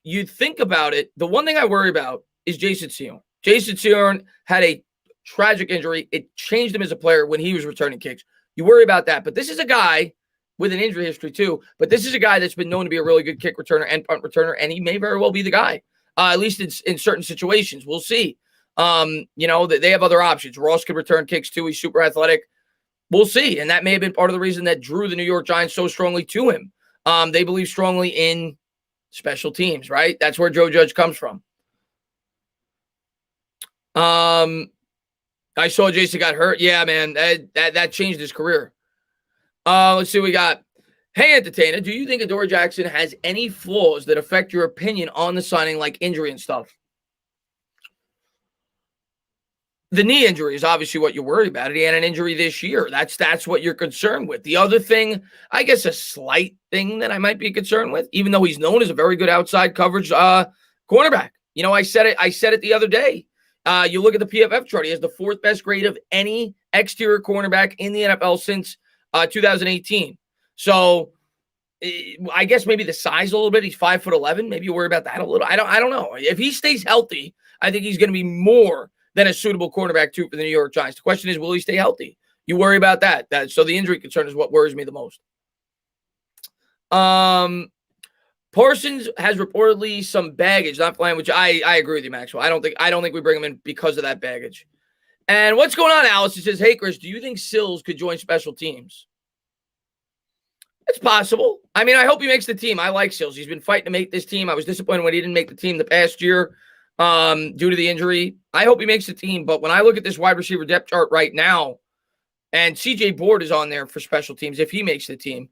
You think about it, the one thing I worry about is Jason Sion. Jason Sion had a tragic injury. It changed him as a player when he was returning kicks. You worry about that. But this is a guy with an injury history too. But this is a guy that's been known to be a really good kick returner and punt returner, and he may very well be the guy, at least in certain situations. We'll see. They have other options. Ross could return kicks too. He's super athletic. We'll see. And that may have been part of the reason that drew the New York Giants so strongly to him. They believe strongly in special teams, right? That's where Joe Judge comes from. I saw Jason got hurt. Yeah, man, that changed his career. Let's see what we got. Hey, Entertainer, do you think Adoree Jackson has any flaws that affect your opinion on the signing, like injury and stuff? The knee injury is obviously what you're worried about. He had an injury this year. That's what you're concerned with. The other thing, I guess a slight thing that I might be concerned with, even though he's known as a very good outside coverage cornerback. I said it the other day. You look at the PFF chart. He has the 4th best grade of any exterior cornerback in the NFL since 2018. So I guess maybe the size a little bit. He's 5'11". Maybe you worry about that a little. I don't know. If he stays healthy, I think he's going to be more than a suitable cornerback too for the New York Giants. The question is, will he stay healthy? You worry about that. So the injury concern is what worries me the most. Parsons has reportedly some baggage not flying, which I agree with you, Maxwell. I don't think we bring him in because of that baggage. And what's going on, Alice? He says, hey, Chris, do you think Sills could join special teams? It's possible. I mean, I hope he makes the team. I like Sills. He's been fighting to make this team. I was disappointed when he didn't make the team the past year due to the injury. I hope he makes the team. But when I look at this wide receiver depth chart right now, and C.J. Board is on there for special teams, if he makes the team,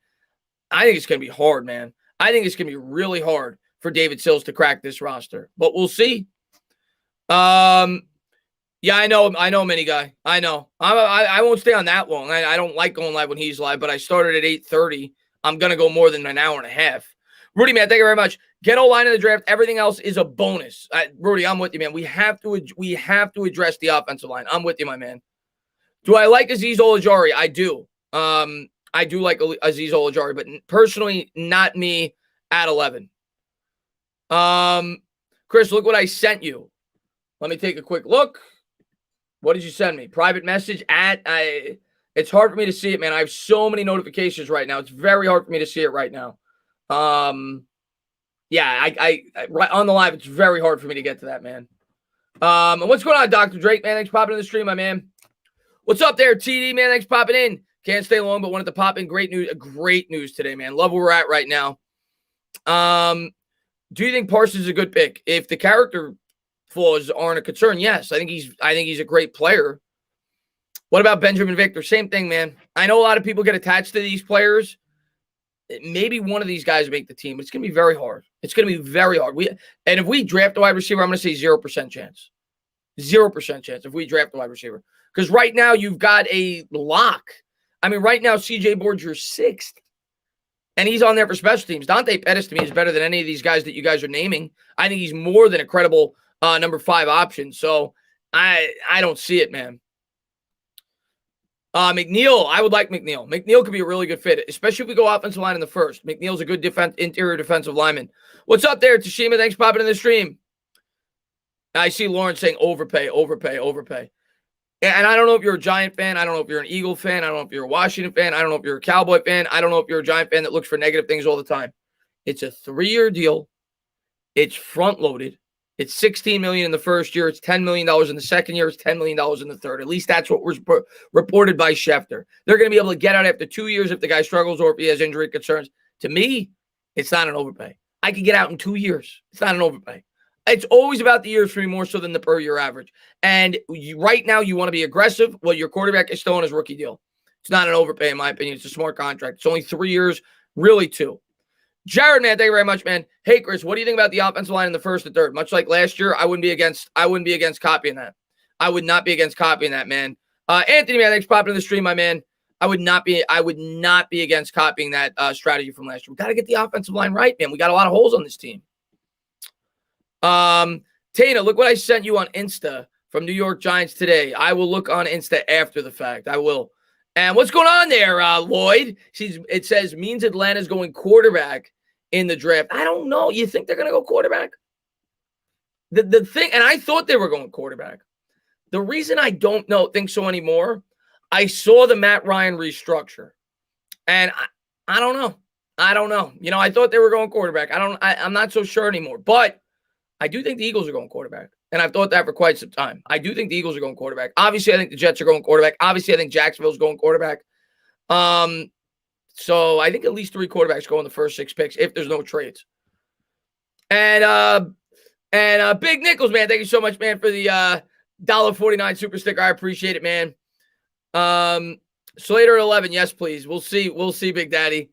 I think it's going to be hard, man. I think it's going to be really hard for David Sills to crack this roster. But we'll see. Yeah, I know, Mini Guy. I know. I won't stay on that long. I don't like going live when he's live, but I started at 8:30. I'm going to go more than an hour and a half. Rudy, man, thank you very much. Get O-line in the draft. Everything else is a bonus. Rudy, I'm with you, man. We have to address the offensive line. I'm with you, my man. Do I like Azeez Ojulari? I do. I do like Azeez Ojulari, but personally, not me at 11. Chris, look what I sent you. Let me take a quick look. What did you send me? Private message it's hard for me to see it, man. I have so many notifications right now. It's very hard for me to see it right now. Yeah, I right on the live, it's very hard for me to get to that, man. And what's going on, Dr. Drake, man? Thanks for popping in the stream, my man. What's up there, TD, man? Thanks for popping in. Can't stay long, but wanted to pop in. Great news today, man. Love where we're at right now. Do you think Parsons is a good pick? If the character flaws aren't a concern, yes. I think he's a great player. What about Benjamin Victor? Same thing, man. I know a lot of people get attached to these players. Maybe one of these guys make the team, but it's going to be very hard. It's going to be very hard. And if we draft a wide receiver, I'm going to say 0% chance. 0% chance if we draft a wide receiver. Because right now you've got a lock. I mean, right now, C.J. Board's your 6th. And he's on there for special teams. Dante Pettis, to me, is better than any of these guys that you guys are naming. I think he's more than a credible number 5 option. So I don't see it, man. McNeil, I would like McNeil. McNeil could be a really good fit, especially if we go offensive line in the first. McNeil's a good interior defensive lineman. What's up there, Tashima? Thanks for popping in the stream. I see Lauren saying overpay. And I don't know if you're a Giant fan. I don't know if you're an Eagle fan. I don't know if you're a Washington fan. I don't know if you're a Cowboy fan. I don't know if you're a Giant fan that looks for negative things all the time. It's a 3-year deal. It's front-loaded. It's $16 million in the first year. It's $10 million in the second year. It's $10 million in the third. At least that's what was reported by Schefter. They're going to be able to get out after 2 years if the guy struggles or if he has injury concerns. To me, it's not an overpay. I could get out in 2 years. It's not an overpay. It's always about the years for me more so than the per-year average. And right now, you want to be aggressive. Well, your quarterback is still on his rookie deal. It's not an overpay, in my opinion. It's a smart contract. It's only 3 years, really 2. Jared, man, thank you very much, man. Hey, Chris, what do you think about the offensive line in the first and third? Much like last year, I wouldn't be against copying that. I would not be against copying that, man. Anthony, man, thanks for popping in the stream, my man. I would not be against copying that strategy from last year. We got to get the offensive line right, man. We got a lot of holes on this team. Tana, look what I sent you on Insta from New York Giants today. I will look on Insta after the fact. I will. And what's going on there, Lloyd? It says means Atlanta's going quarterback in the draft. I don't know. You think they're going to go quarterback? The thing, and I thought they were going quarterback. The reason I don't think so anymore, I saw the Matt Ryan restructure. And I don't know. You know, I thought they were going quarterback. I'm not so sure anymore. But I do think the Eagles are going quarterback. And I've thought that for quite some time. I do think the Eagles are going quarterback. Obviously, I think the Jets are going quarterback. Obviously, I think Jacksonville's going quarterback. So I think at least 3 quarterbacks go in the first 6 picks if there's no trades. And Big Nichols, man, thank you so much, man, for the $1.49 super sticker. I appreciate it, man. Slater at 11, yes, please. We'll see, Big Daddy.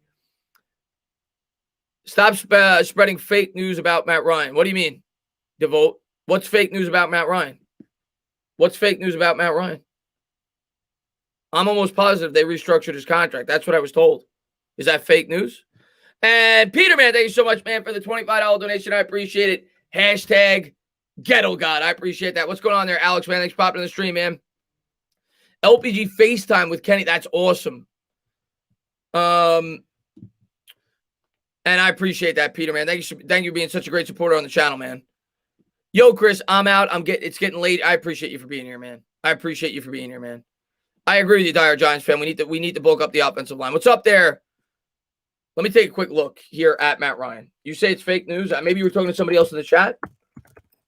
Stop spreading fake news about Matt Ryan. What do you mean, Devote? What's fake news about Matt Ryan? I'm almost positive they restructured his contract. That's what I was told. Is that fake news? And Peter, man, thank you so much, man, for the $25 donation. I appreciate it. Hashtag Ghetto God. I appreciate that. What's going on there, Alex, man? Thanks for popping in the stream, man. LPG FaceTime with Kenny. That's awesome. And I appreciate that, Peter, man. Thank you for being such a great supporter on the channel, man. Yo, Chris, I'm out. It's getting late. I appreciate you for being here, man. I appreciate you for being here, man. I agree with you, Dire Giants fan. We need to bulk up the offensive line. What's up there? Let me take a quick look here at Matt Ryan. You say it's fake news. Maybe you were talking to somebody else in the chat.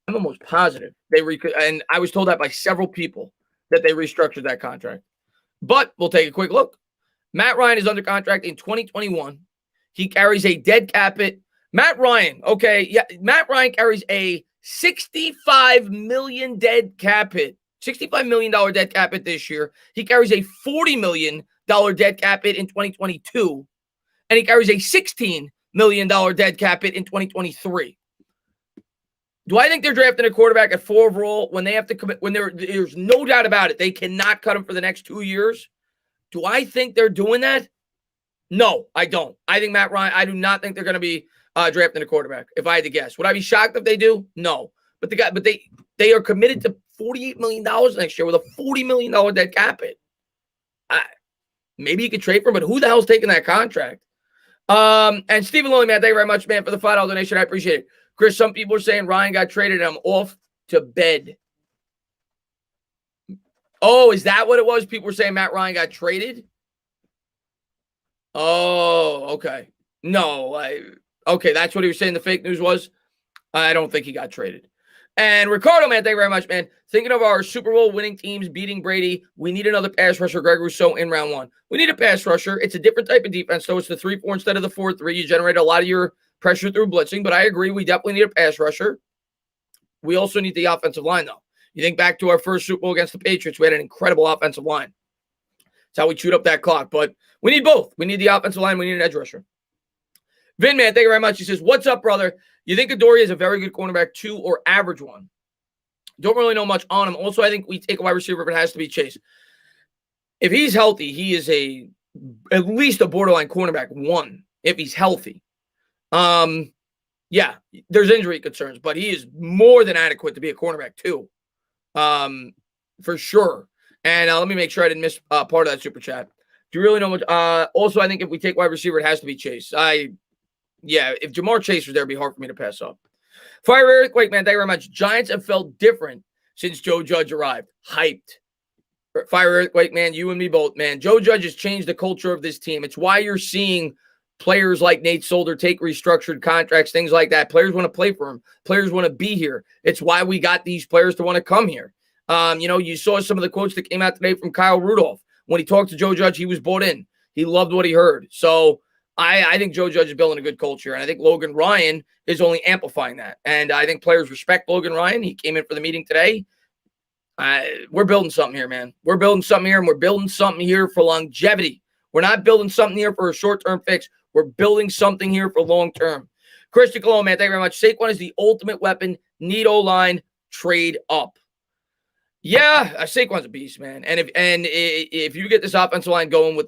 I'm almost positive and I was told that by several people that they restructured that contract. But we'll take a quick look. Matt Ryan is under contract in 2021. He carries a dead cap hit. Matt Ryan, okay, yeah, Matt Ryan carries a $65 million dead cap hit. $65 million dead cap hit this year. He carries a $40 million dead cap hit in 2022. And he carries a $16 million dead cap hit in 2023. Do I think they're drafting a quarterback at 4 overall when they have to commit, when there's no doubt about it, they cannot cut him for the next 2 years? Do I think they're doing that? No, I don't. I think Matt Ryan, I do not think they're going to be drafting a quarterback, if I had to guess. Would I be shocked if they do? No. But they are committed to $48 million next year with a $40 million dead cap hit. Maybe you could trade for him, but who the hell's taking that contract? And Stephen Lonely, man, thank you very much, man, for the $5 donation. I appreciate it. Chris, some people are saying Ryan got traded and I'm off to bed. Oh, is that what it was? People were saying Matt Ryan got traded? Oh, okay. No, okay, that's what he was saying the fake news was? I don't think he got traded. And Ricardo, man, thank you very much, man. Thinking of our Super Bowl winning teams beating Brady, we need another pass rusher, Greg Rousseau, in round 1. We need a pass rusher. It's a different type of defense, so it's the 3-4 instead of the 4-3. You generate a lot of your pressure through blitzing, but I agree, we definitely need a pass rusher. We also need the offensive line, though. You think back to our first Super Bowl against the Patriots, we had an incredible offensive line. That's how we chewed up that clock, but we need both. We need the offensive line, we need an edge rusher. Vin, man, thank you very much. He says, what's up, brother? You think Adoree is a very good cornerback, 2 or average one? Don't really know much on him. Also, I think we take a wide receiver if it has to be Chase. If he's healthy, he is at least a borderline cornerback 1 if he's healthy. Yeah, there's injury concerns, but he is more than adequate to be a cornerback 2. For sure. And let me make sure I didn't miss part of that super chat. Do you really know much? Also, I think if we take wide receiver, it has to be Chase. Yeah, if Jamar Chase was there, it'd be hard for me to pass up. Fire Earthquake, man, thank you very much. Giants have felt different since Joe Judge arrived. Hyped. Fire Earthquake, man, you and me both, man. Joe Judge has changed the culture of this team. It's why you're seeing players like Nate Solder take restructured contracts, things like that. Players want to play for him. Players want to be here. It's why we got these players to want to come here. You saw some of the quotes that came out today from Kyle Rudolph. When he talked to Joe Judge, he was bought in. He loved what he heard. So I think Joe Judge is building a good culture, and I think Logan Ryan is only amplifying that. And I think players respect Logan Ryan. He came in for the meeting today. We're building something here, man. We're building something here, and we're building something here for longevity. We're not building something here for a short-term fix. We're building something here for long-term. Christian Colon, man, thank you very much. Saquon is the ultimate weapon. Need O-line, trade up. Yeah, Saquon's a beast, man. And if you get this offensive line going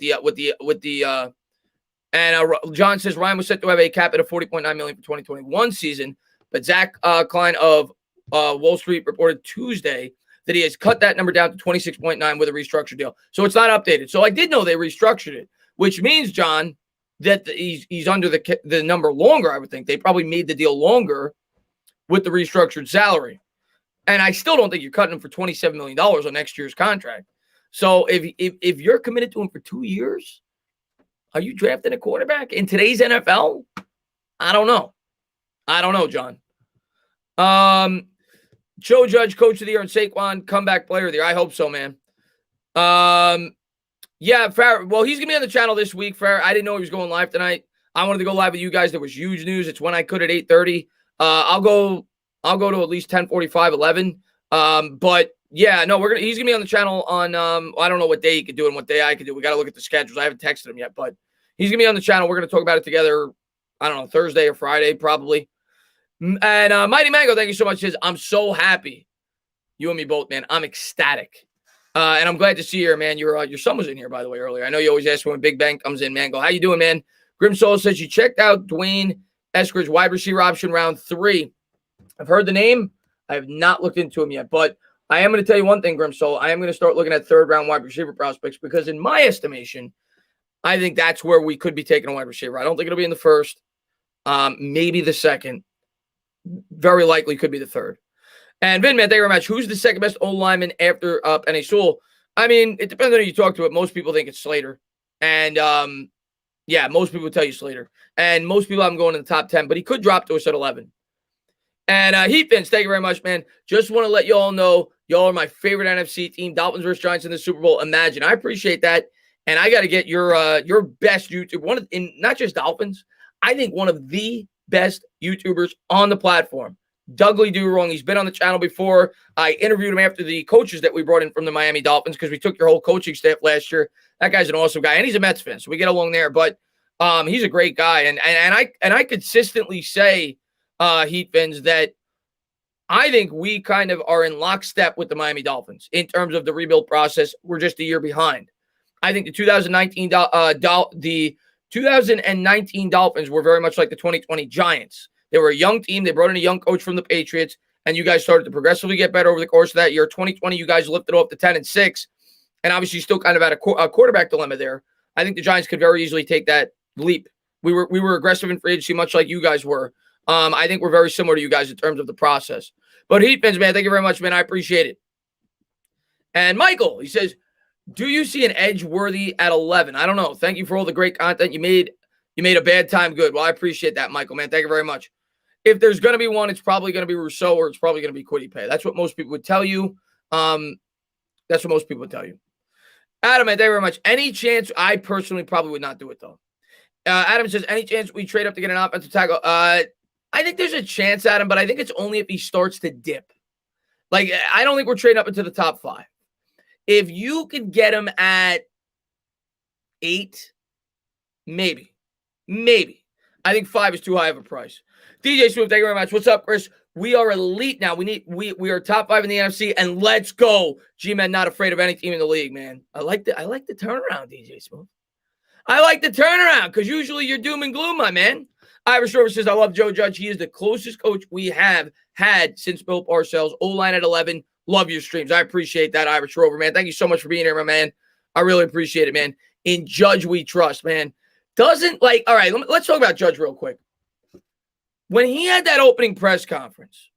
John says Ryan was set to have a cap at a $40.9 million for 2021 season, but Zach Klein of Wall Street reported Tuesday that he has cut that number down to 26.9 with a restructured deal. So it's not updated. So I did know they restructured it, which means, John, that he's under the number longer, I would think. They probably made the deal longer with the restructured salary. And I still don't think you're cutting him for $27 million on next year's contract. So if you're committed to him for 2 years, are you drafting a quarterback in today's NFL? I don't know. John. Joe Judge, coach of the year, and Saquon, comeback player of the year. I hope so, man. Yeah, Farrah. Well, he's going to be on the channel this week, Farrah. I didn't know he was going live tonight. I wanted to go live with you guys. There was huge news. It's when I could at 8:30. I'll go to at least 10:45, 11. But yeah, no, he's going to be on the channel on, I don't know what day he could do and what day I could do. We got to look at the schedules. I haven't texted him yet, but he's going to be on the channel. We're going to talk about it together. I don't know, Thursday or Friday, probably. And Mighty Mango, thank you so much. Says, I'm so happy. You and me both, man. I'm ecstatic. And I'm glad to see you here, man. Your son was in here, by the way, earlier. I know you always ask when Big Bang comes in, Mango. How you doing, man? Grim Soul says you checked out Dwayne Eskridge, wide receiver option round 3. I've heard the name. I have not looked into him yet, but I am going to tell you one thing, Grim Soul. I am going to start looking at 3rd-round wide receiver prospects because in my estimation, I think that's where we could be taking a wide receiver. I don't think it'll be in the first, maybe the second. Very likely could be the third. And Vin, man, thank you very much. Who's the second best O lineman after Penei Sewell? I mean, it depends on who you talk to. It. Most people think it's Slater. And yeah, most people tell you Slater. And most people have him going in the top 10, but he could drop to us at 11. And Heat Fins, thank you very much, man. Just want to let you all know, y'all are my favorite NFC team. Dolphins versus Giants in the Super Bowl. Imagine. I appreciate that. And I got to get your best YouTube, not just Dolphins. I think one of the best YouTubers on the platform. Dougly Do Wrong. He's been on the channel before. I interviewed him after the coaches that we brought in from the Miami Dolphins because we took your whole coaching staff last year. That guy's an awesome guy, and he's a Mets fan, so we get along there. But he's a great guy, and I consistently say, Heat Fins, that I think we kind of are in lockstep with the Miami Dolphins in terms of the rebuild process. We're just a year behind. I think the 2019 Dolphins were very much like the 2020 Giants. They were a young team. They brought in a young coach from the Patriots, and you guys started to progressively get better over the course of that year. 2020, you guys lifted off to 10-6, and obviously still kind of had a quarterback dilemma there. I think the Giants could very easily take that leap. We were aggressive in free agency, much like you guys were. I think we're very similar to you guys in terms of the process. But Heat Fins, man, thank you very much, man. I appreciate it. And Michael, he says, do you see an edge worthy at 11? I don't know. Thank you for all the great content you made. You made a bad time good. Well, I appreciate that, Michael, man. Thank you very much. If there's going to be one, it's probably going to be Rousseau or it's probably going to be Kwity Paye. That's what most people would tell you. That's what most people would tell you. Adam, man, thank you very much. Any chance? I personally probably would not do it, though. Adam says, any chance we trade up to get an offensive tackle? I think there's a chance, Adam, but I think it's only if he starts to dip. Like, I don't think we're trading up into the top 5. If you could get him at 8, maybe. I think 5 is too high of a price. DJ Smooth, thank you very much. What's up, Chris? We are elite now. We are top 5 in the NFC, and let's go. G-Man not afraid of any team in the league, man. I like the turnaround, DJ Smooth. I like the turnaround because usually you're doom and gloom, my man. Irish Rover says, I love Joe Judge. He is the closest coach we have had since Bill Parcells. O-line at 11. Love your streams. I appreciate that, Irish Rover, man. Thank you so much for being here, my man. I really appreciate it, man. In Judge we trust, man. All right, let's talk about Judge real quick. When he had that opening press conference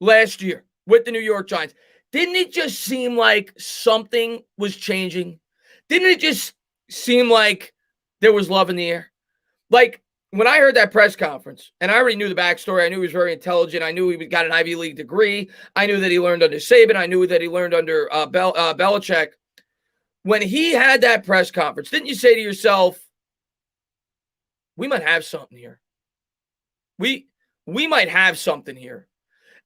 last year with the New York Giants, didn't it just seem like something was changing? Didn't it just seem like there was love in the air? Like, when I heard that press conference, and I already knew the backstory, I knew he was very intelligent. I knew he got an Ivy League degree. I knew that he learned under Saban. I knew that he learned under Belichick. When he had that press conference, didn't you say to yourself, we might have something here? We might have something here.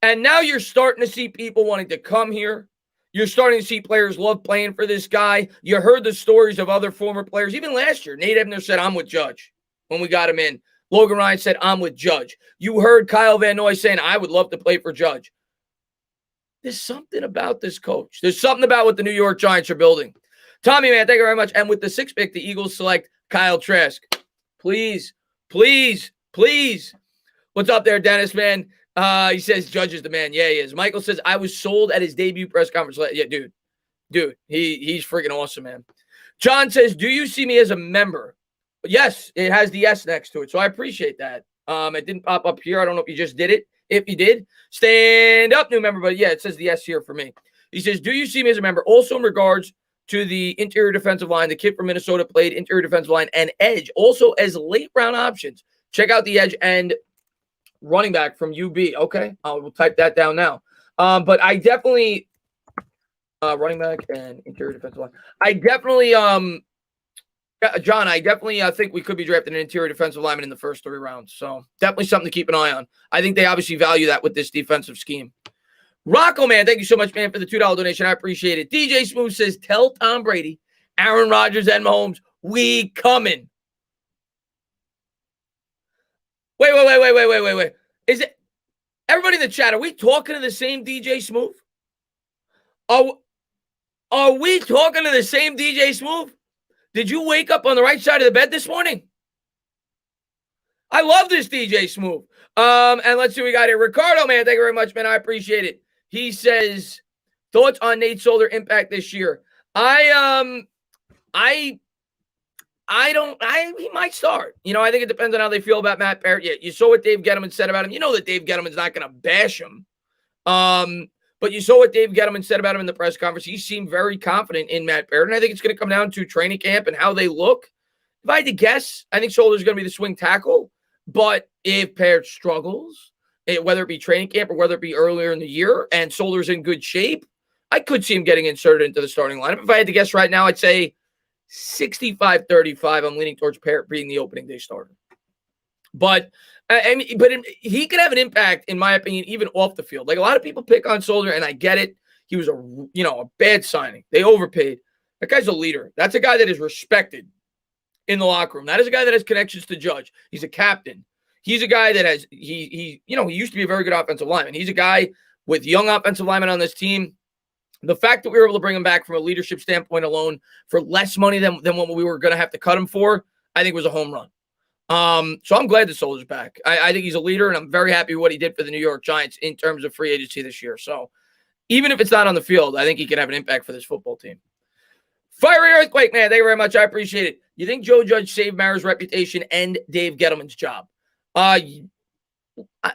And now you're starting to see people wanting to come here. You're starting to see players love playing for this guy. You heard the stories of other former players. Even last year, Nate Ebner said, I'm with Judge when we got him in. Logan Ryan said, I'm with Judge. You heard Kyle Van Noy saying, I would love to play for Judge. There's something about this coach. There's something about what the New York Giants are building. Tommy, man, thank you very much. And with the 6th pick, the Eagles select Kyle Trask. Please. What's up there, Dennis, man? He says Judge is the man. Yeah, he is. Michael says, I was sold at his debut press conference. Yeah, dude, he's freaking awesome, man. John says, do you see me as a member? Yes, it has the S next to it, so I appreciate that. It didn't pop up here. I don't know if you just did it. If you did, stand up, new member. But yeah, it says the S here for me. He says, do you see me as a member? Also in regards to the interior defensive line, the kid from Minnesota played interior defensive line and edge, also as late round options. Check out the edge and running back from UB. Okay, we'll type that down now. But I definitely running back and interior defensive line. I definitely John, I definitely think we could be drafting an interior defensive lineman in the first 3 rounds. So definitely something to keep an eye on. I think they obviously value that with this defensive scheme. Rocco, man, thank you so much, man, for the $2 donation. I appreciate it. DJ Smooth says, tell Tom Brady, Aaron Rodgers, and Mahomes, we coming. Wait. Is it everybody in the chat? Are we talking to the same DJ Smooth? Are we talking to the same DJ Smooth? Did you wake up on the right side of the bed this morning? I love this DJ Smooth. And let's see what we got here. Ricardo, man, thank you very much, man. I appreciate it. He says, thoughts on Nate Solder impact this year. I he might start. I think it depends on how they feel about Matt Barrett. Yeah, you saw what Dave Gettleman said about him. You know that Dave Gettleman's not going to bash him. But you saw what Dave Gettleman said about him in the press conference. He seemed very confident in Matt Barrett. And I think it's going to come down to training camp and how they look. If I had to guess, I think Solder's going to be the swing tackle. But if Barrett struggles, whether it be training camp or whether it be earlier in the year, and Solder's in good shape, I could see him getting inserted into the starting lineup. If I had to guess right now, I'd say 65-35. I'm leaning towards Barrett being the opening day starter. But he could have an impact, in my opinion, even off the field. Like, a lot of people pick on Solder, and I get it. He was a bad signing. They overpaid. That guy's a leader. That's a guy that is respected in the locker room. That is a guy that has connections to Judge. He's a captain. He's a guy that has he used to be a very good offensive lineman. He's a guy with young offensive linemen on this team. The fact that we were able to bring him back from a leadership standpoint alone for less money than what we were going to have to cut him for, I think was a home run. So I'm glad the Soldier's back. I think he's a leader, and I'm very happy with what he did for the New York Giants in terms of free agency this year. So even if it's not on the field, I think he can have an impact for this football team. Fiery Earthquake, man. Thank you very much. I appreciate it. You think Joe Judge saved Mara's reputation and Dave Gettleman's job?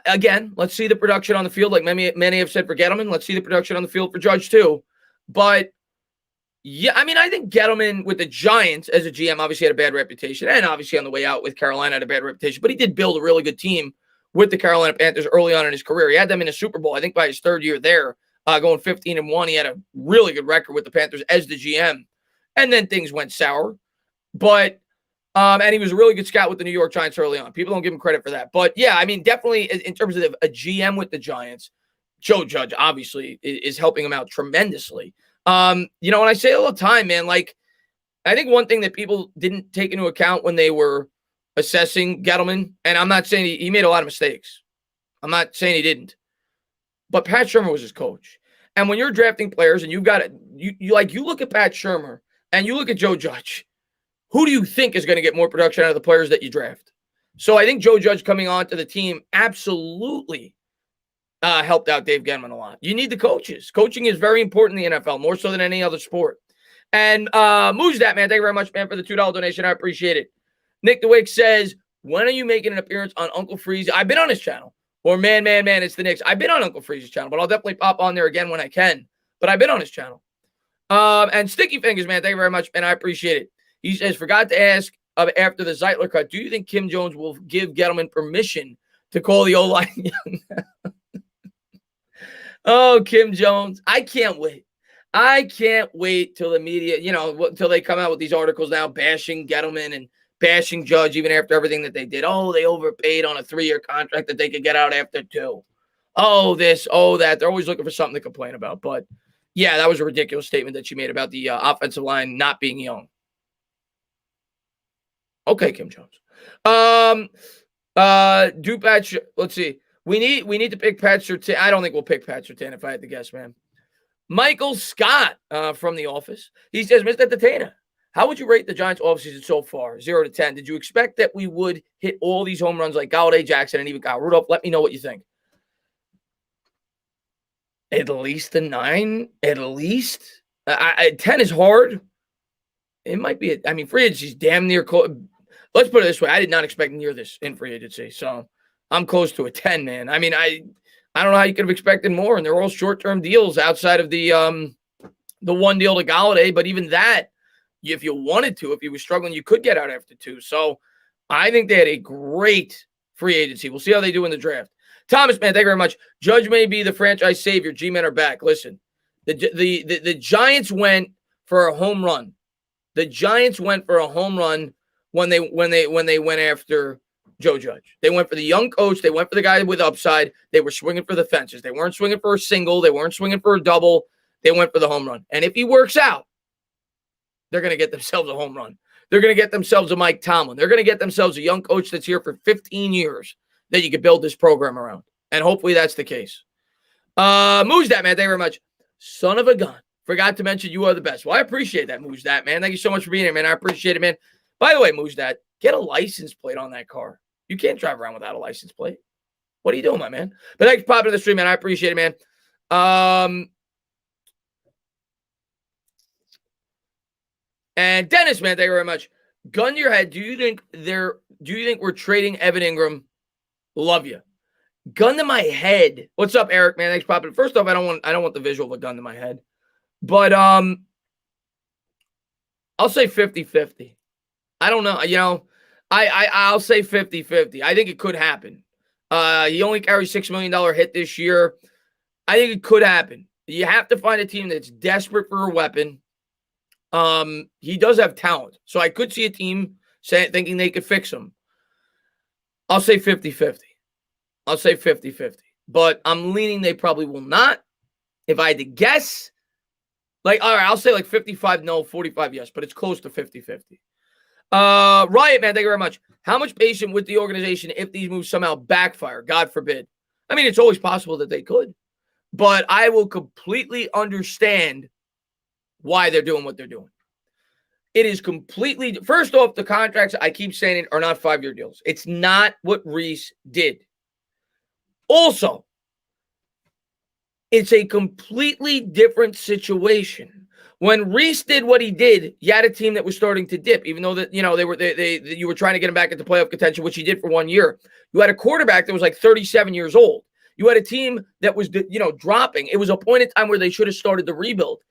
Again, let's see the production on the field. Like many have said for Gettleman, let's see the production on the field for Judge too. But yeah, I think Gettleman with the Giants as a GM obviously had a bad reputation, and obviously on the way out with Carolina had a bad reputation, but he did build a really good team with the Carolina Panthers early on in his career. He had them in a Super Bowl, I think by his third year there, going 15-1. He had a really good record with the Panthers as the GM, and then things went sour. But, and he was a really good scout with the New York Giants early on. People don't give him credit for that. But yeah, definitely in terms of a GM with the Giants, Joe Judge obviously is helping him out tremendously. And I say all the time, man, like, I think one thing that people didn't take into account when they were assessing Gettleman, and I'm not saying he made a lot of mistakes. I'm not saying he didn't. But Pat Shurmur was his coach. And when you're drafting players and you've got it, you look at Pat Shurmur and you look at Joe Judge, who do you think is going to get more production out of the players that you draft? So I think Joe Judge coming on to the team absolutely helped out Dave Gettleman a lot. You need the coaches. Coaching is very important in the NFL, more so than any other sport. And Moose that, man. Thank you very much, man, for the $2 donation. I appreciate it. Nick DeWick says, when are you making an appearance on Uncle Freeze? I've been on his channel. Or man, it's the Knicks. I've been on Uncle Freeze's channel, but I'll definitely pop on there again when I can. But I've been on his channel. And Sticky Fingers, man, thank you very much, and I appreciate it. He says, forgot to ask after the Zeitler cut, do you think Kim Jones will give Gettleman permission to call the O-line young? Oh, Kim Jones. I can't wait. I can't wait till the media, till they come out with these articles now bashing Gettleman and bashing Judge even after everything that they did. Oh, they overpaid on a 3-year contract that they could get out after 2. Oh, this, oh, that. They're always looking for something to complain about. But, yeah, that was a ridiculous statement that she made about the offensive line not being young. Okay, Kim Jones. Do Pat, let's see. We need to pick Pat Surtain. I don't think we'll pick Pat Surtain if I had to guess, man. Michael Scott from The Office. He says, Mr. Entertainer, how would you rate the Giants offseason so far, 0 to 10? Did you expect that we would hit all these home runs like Galladay, Jackson, and even Kyle Rudolph? Let me know what you think. At least a 9? At least? 10 is hard. It might be. Free agency's damn near close. Let's put it this way. I did not expect near this in free agency. So I'm close to a 10, man. I don't know how you could have expected more. And they're all short-term deals outside of the one deal to Galladay. But even that, if you wanted to, if you were struggling, you could get out after 2. So I think they had a great free agency. We'll see how they do in the draft. Thomas, man, thank you very much. Judge may be the franchise savior. G-men are back. Listen, the Giants went for a home run. The Giants went for a home run when they went after Joe Judge. They went for the young coach. They went for the guy with upside. They were swinging for the fences. They weren't swinging for a single. They weren't swinging for a double. They went for the home run. And if he works out, they're going to get themselves a home run. They're going to get themselves a Mike Tomlin. They're going to get themselves a young coach that's here for 15 years that you could build this program around. And hopefully that's the case. Moose that, man. Thank you very much. Son of a gun. Forgot to mention you are the best. Well, I appreciate that, Moose that, man. Thank you so much for being here, man. I appreciate it, man. By the way, Moose that, get a license plate on that car. You can't drive around without a license plate. What are you doing, my man? But thanks for popping to the stream, man. I appreciate it, man. And Dennis, man, thank you very much. gun to your head, do you think we're trading Evan Ingram? Love you. Gun to my head. What's up, Eric, man? Thanks for popping. First off, I don't want the visual of a gun to my head. But I'll say 50-50. I don't know. You know, I'll say 50-50. I think it could happen. He only carries $6 million hit this year. I think it could happen. You have to find a team that's desperate for a weapon. He does have talent. So I could see a team thinking they could fix him. I'll say 50-50. I'll say 50-50. But I'm leaning they probably will not. If I had to guess, like, all right, I'll say like 55 no, 45 yes, but it's close to 50-50. Riot, man, thank you very much. How much patience with the organization if these moves somehow backfire? God forbid. I mean, it's always possible that they could. But I will completely understand why they're doing what they're doing. It is completely, first off, the contracts, I keep saying it, are not 5-year deals. It's not what Reese did. Also, it's a completely different situation. When Reese did what he did, you had a team that was starting to dip, even though that you were trying to get him back into playoff contention, which he did for 1 year. You had a quarterback that was like 37 years old. You had a team that was dropping. It was a point in time where they should have started the rebuild.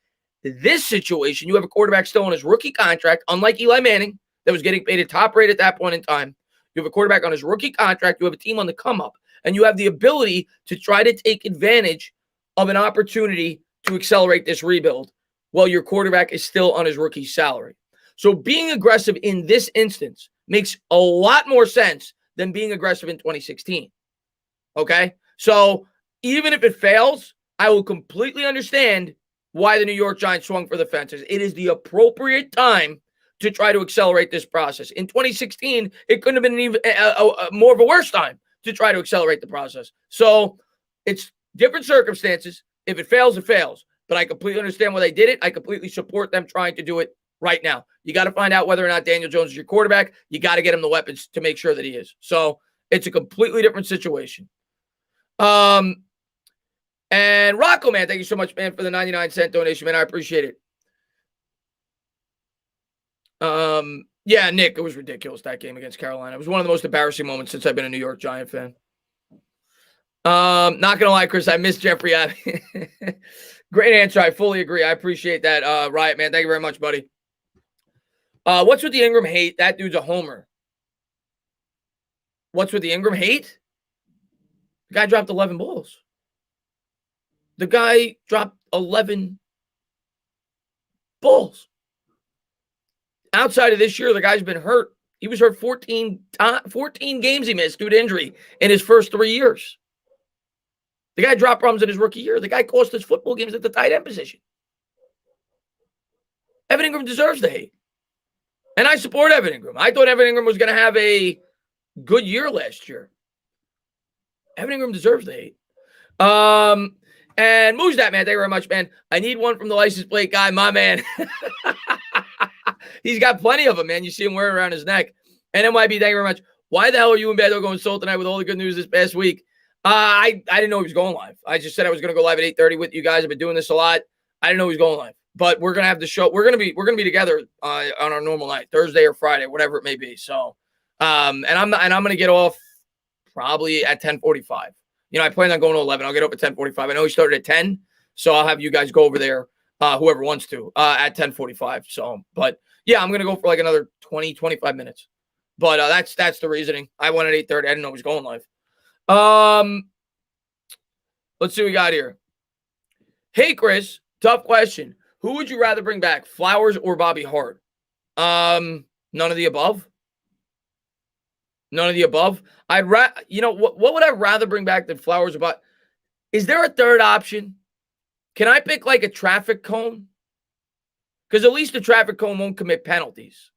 This situation, you have a quarterback still on his rookie contract, unlike Eli Manning, that was getting paid a top rate at that point in time. You have a quarterback on his rookie contract. You have a team on the come up, and you have the ability to try to take advantage of an opportunity to accelerate this rebuild while your quarterback is still on his rookie salary. So being aggressive in this instance makes a lot more sense than being aggressive in 2016. Okay? So even if it fails, I will completely understand why the New York Giants swung for the fences. It is the appropriate time to try to accelerate this process. In 2016, it couldn't have been even more of a worse time to try to accelerate the process. So it's different circumstances. If it fails, it fails. But I completely understand why they did it. I completely support them trying to do it right now. You got to find out whether or not Daniel Jones is your quarterback. You got to get him the weapons to make sure that he is. So it's a completely different situation. And Rocco, man, thank you so much, man, for the 99-cent donation, man. I appreciate it. Yeah, Nick, it was ridiculous, that game against Carolina. It was one of the most embarrassing moments since I've been a New York Giant fan. Not gonna lie, Chris, I miss Jeffrey Abbey. Great answer. I fully agree. I appreciate that, Riot, man. Thank you very much, buddy. What's with the Ingram hate? That dude's a homer. What's with the Ingram hate? The guy dropped 11 balls. The guy dropped 11 balls. Outside of this year, the guy's been hurt. He was hurt 14 games he missed due to injury in his first 3 years. The guy dropped bombs in his rookie year. The guy cost us football games at the tight end position. Evan Ingram deserves the hate. And I support Evan Ingram. I thought Evan Ingram was going to have a good year last year. Evan Ingram deserves the hate. And Moose that, man. Thank you very much, man. I need one from the license plate guy, my man. He's got plenty of them, man. You see him wearing around his neck. And NYB, thank you very much. Why the hell are you and Beto going solo tonight with all the good news this past week? I didn't know he was going live. I just said I was going to go live at 8:30 with you guys. I've been doing this a lot. I didn't know he was going live. But we're gonna have the show. We're gonna be together on our normal night, Thursday or Friday, whatever it may be. So, and I'm gonna get off probably at 10:45. You know, I plan on going to 11. I'll get up at 10:45. I know he started at 10, so I'll have you guys go over there, whoever wants to, at 10:45. So, but yeah, I'm gonna go for like another 20-25 minutes. But that's the reasoning. I went at 8:30. I didn't know he was going live. Let's see what we got here. Hey, Chris, tough question. Who would you rather bring back, Flowers or Bobby Hart? None of the above. None of the above. What would I rather bring back than Flowers or Bobby? Is there a third option? Can I pick like a traffic cone? Because at least the traffic cone won't commit penalties.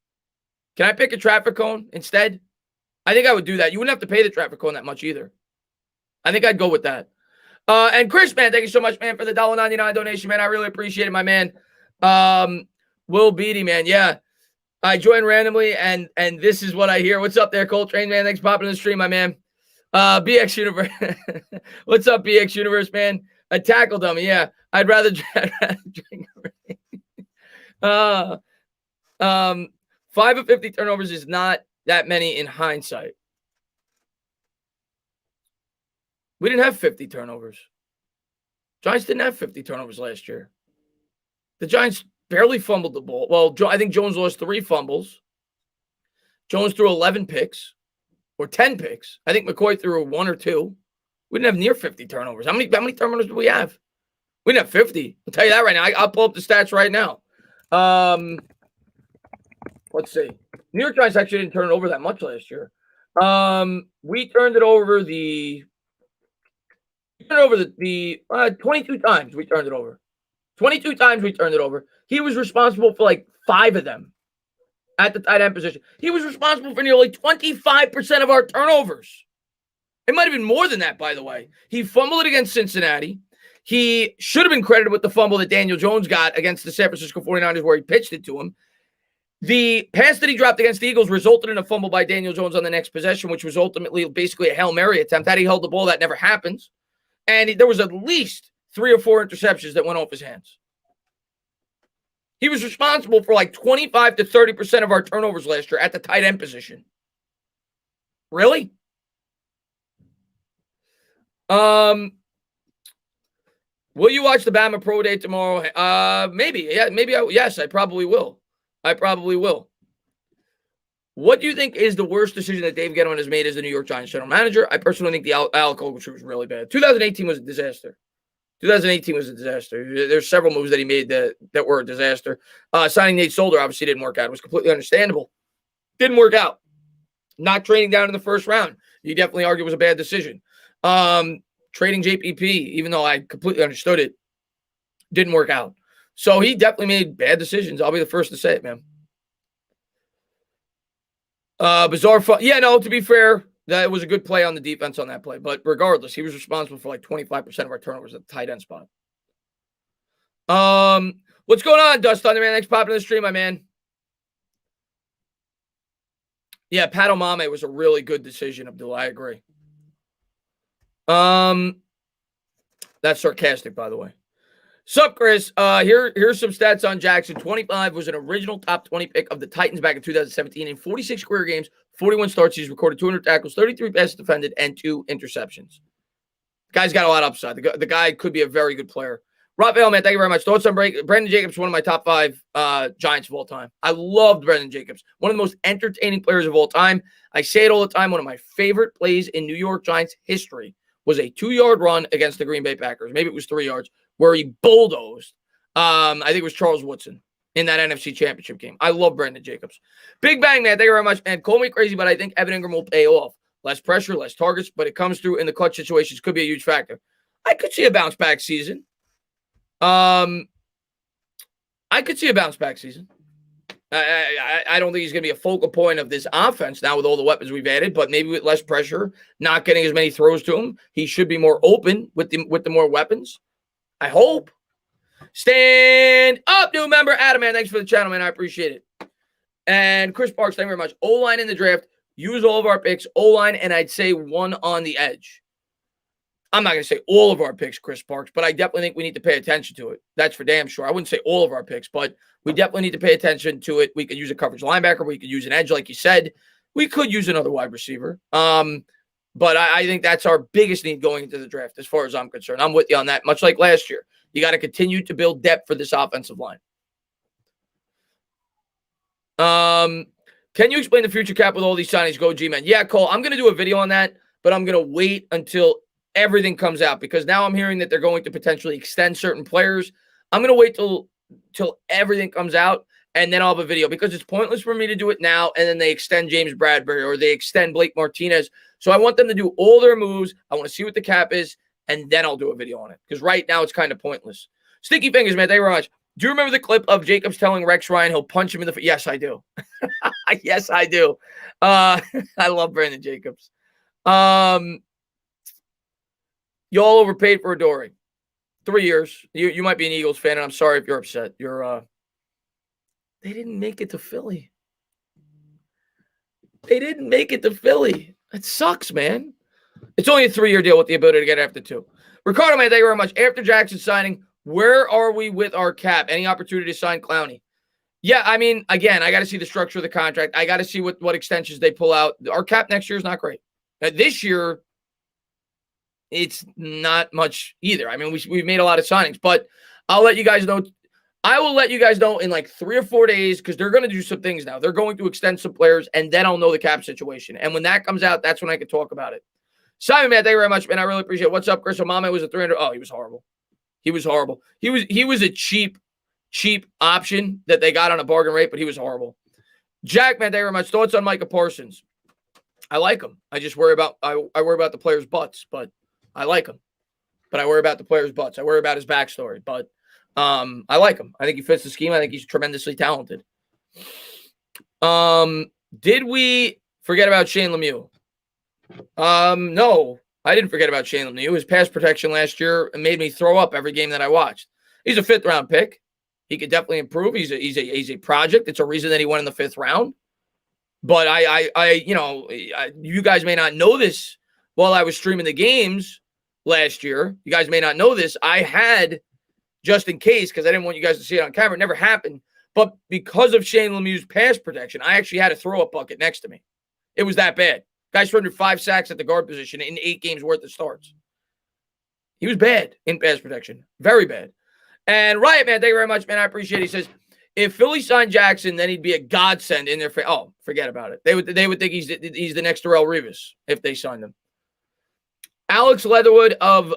Can I pick a traffic cone instead? I think I would do that. You wouldn't have to pay the traffic cone that much either. I think I'd go with that. And Chris, man, thank you so much, man, for the $1.99 donation, man. I really appreciate it, my man. Will Beatty, man. Yeah. I joined randomly, and this is what I hear. What's up there, Coltrane, man? Thanks for popping in the stream, my man. BX Universe. What's up, BX Universe, man? A tackle dummy, yeah. I'd rather drink. 5 of 50 turnovers is not that many in hindsight. We didn't have 50 turnovers. Giants didn't have 50 turnovers last year. The Giants barely fumbled the ball. Well, I think Jones lost 3 fumbles. Jones threw 11 picks or 10 picks. I think McCoy threw 1 or 2. We didn't have near 50 turnovers. How many turnovers did we have? We didn't have 50. I'll tell you that right now. I'll pull up the stats right now. Let's see. New York Giants actually didn't turn it over that much last year. We turned it over the 22 times we turned it over. 22 times we turned it over. He was responsible for like 5 of them at the tight end position. He was responsible for nearly 25% of our turnovers. It might have been more than that, by the way. He fumbled it against Cincinnati. He should have been credited with the fumble that Daniel Jones got against the San Francisco 49ers where he pitched it to him. The pass that he dropped against the Eagles resulted in a fumble by Daniel Jones on the next possession, which was ultimately basically a Hail Mary attempt. Had he held the ball, that never happens. And there was at least 3 or 4 interceptions that went off his hands. He was responsible for like 25 to 30% of our turnovers last year at the tight end position. Really? Will you watch the Bama Pro Day tomorrow? Maybe. Yeah, yes, I probably will. What do you think is the worst decision that Dave Gettleman has made as the New York Giants general manager? I personally think the Alec Ogletree was really bad. 2018 was a disaster. There's several moves that he made that were a disaster. Signing Nate Solder obviously didn't work out. It was completely understandable. Didn't work out. Not trading down in the first round. You definitely argue was a bad decision. Trading JPP, even though I completely understood it, didn't work out. So he definitely made bad decisions. I'll be the first to say it, man. Bizarre fun. Yeah, no, to be fair, that was a good play on the defense on that play. But regardless, he was responsible for like 25% of our turnovers at the tight end spot. What's going on, Dust Thunder, man? Thanks for popping in the stream, my man. Yeah, Pat Omame was a really good decision, Abdul. I agree. That's sarcastic, by the way. Sup, Chris? Here's some stats on Jackson. 25 was an original top 20 pick of the Titans back in 2017. In 46 career games, 41 starts, he's recorded 200 tackles, 33 passes defended, and 2 interceptions. The guy's got a lot of upside. The guy could be a very good player. Raphael, man, thank you very much. Thoughts on Brandon Jacobs, one of my top 5 Giants of all time. I loved Brandon Jacobs. One of the most entertaining players of all time. I say it all the time. One of my favorite plays in New York Giants history was a 2-yard run against the Green Bay Packers. Maybe it was 3 yards, where he bulldozed. I think it was Charles Woodson in that NFC Championship game. I love Brandon Jacobs. Big Bang, man. Thank you very much. And call me crazy, but I think Evan Ingram will pay off. Less pressure, less targets, but it comes through in the clutch situations. Could be a huge factor. I could see a bounce-back season. I could see a bounce-back season. I don't think he's going to be a focal point of this offense now with all the weapons we've added, but maybe with less pressure, not getting as many throws to him, he should be more open with the more weapons. I hope. Stand up, new member Adam, man. Thanks for the channel, man. I appreciate it. And Chris Parks, thank you very much. O-line in the draft. Use all of our picks. O-line, and I'd say one on the edge. I'm not going to say all of our picks, Chris Parks, but I definitely think we need to pay attention to it. That's for damn sure. I wouldn't say all of our picks, but we definitely need to pay attention to it. We could use a coverage linebacker. We could use an edge, like you said. We could use another wide receiver. But I think that's our biggest need going into the draft, as far as I'm concerned. I'm with you on that, much like last year. You got to continue to build depth for this offensive line. Can you explain the future cap with all these signings? Go G-Man. Yeah, Cole, I'm going to do a video on that, but I'm going to wait until everything comes out, because now I'm hearing that they're going to potentially extend certain players. I'm going to wait till everything comes out, and then I'll have a video, because it's pointless for me to do it now and then they extend James Bradbury or they extend Blake Martinez. So I want them to do all their moves. I want to see what the cap is, and then I'll do a video on it, because right now it's kind of pointless. Sticky Fingers, man, thank you very much. Do you remember the clip of Jacobs telling Rex Ryan he'll punch him in the face? Yes, I do. Yes, I do. I love Brandon Jacobs. Y'all overpaid for Adoree. 3 years. You might be an Eagles fan, and I'm sorry if you're upset. They didn't make it to Philly. It sucks, man. It's only a 3-year deal with the ability to get after 2. Ricardo, man, thank you very much. After Jackson signing, where are we with our cap? Any opportunity to sign Clowney? Yeah, I mean, again, I got to see the structure of the contract. I got to see what extensions they pull out. Our cap next year is not great. This year, it's not much either. I mean, we've made a lot of signings, but I'll let you guys know. I will let you guys know in like 3 or 4 days because they're going to do some things now. They're going to extend some players, and then I'll know the cap situation. And when that comes out, that's when I can talk about it. Simon, man, thank you very much, man. I really appreciate it. What's up, Chris? Mama was a 300. Oh, he was horrible. He was horrible. He was a cheap option that they got on a bargain rate, but he was horrible. Jack, man, thank you very much. Thoughts on Micah Parsons? I like him. I just worry about I worry about the players' butts, but I like him. But I worry about the players' butts. I worry about his backstory, but I like him. I think he fits the scheme. I think he's tremendously talented. Did we forget about Shane Lemieux? No, I didn't forget about Shane Lemieux. His pass protection last year made me throw up every game that I watched. He's a 5th round pick. He could definitely improve. He's a project. It's a reason that he went in the 5th round. But you guys may not know this while I was streaming the games last year. You guys may not know this. I had, just in case, because I didn't want you guys to see it on camera, it never happened. But because of Shane Lemieux's pass protection, I actually had a throw-up bucket next to me. It was that bad. Guys surrendered 5 sacks at the guard position in 8 games worth of starts. He was bad in pass protection. Very bad. And Riot, man, thank you very much, man. I appreciate it. He says, if Philly signed Jackson, then he'd be a godsend in their face. Oh, forget about it. They would think he's the next Darrelle Revis if they signed him. Alex Leatherwood of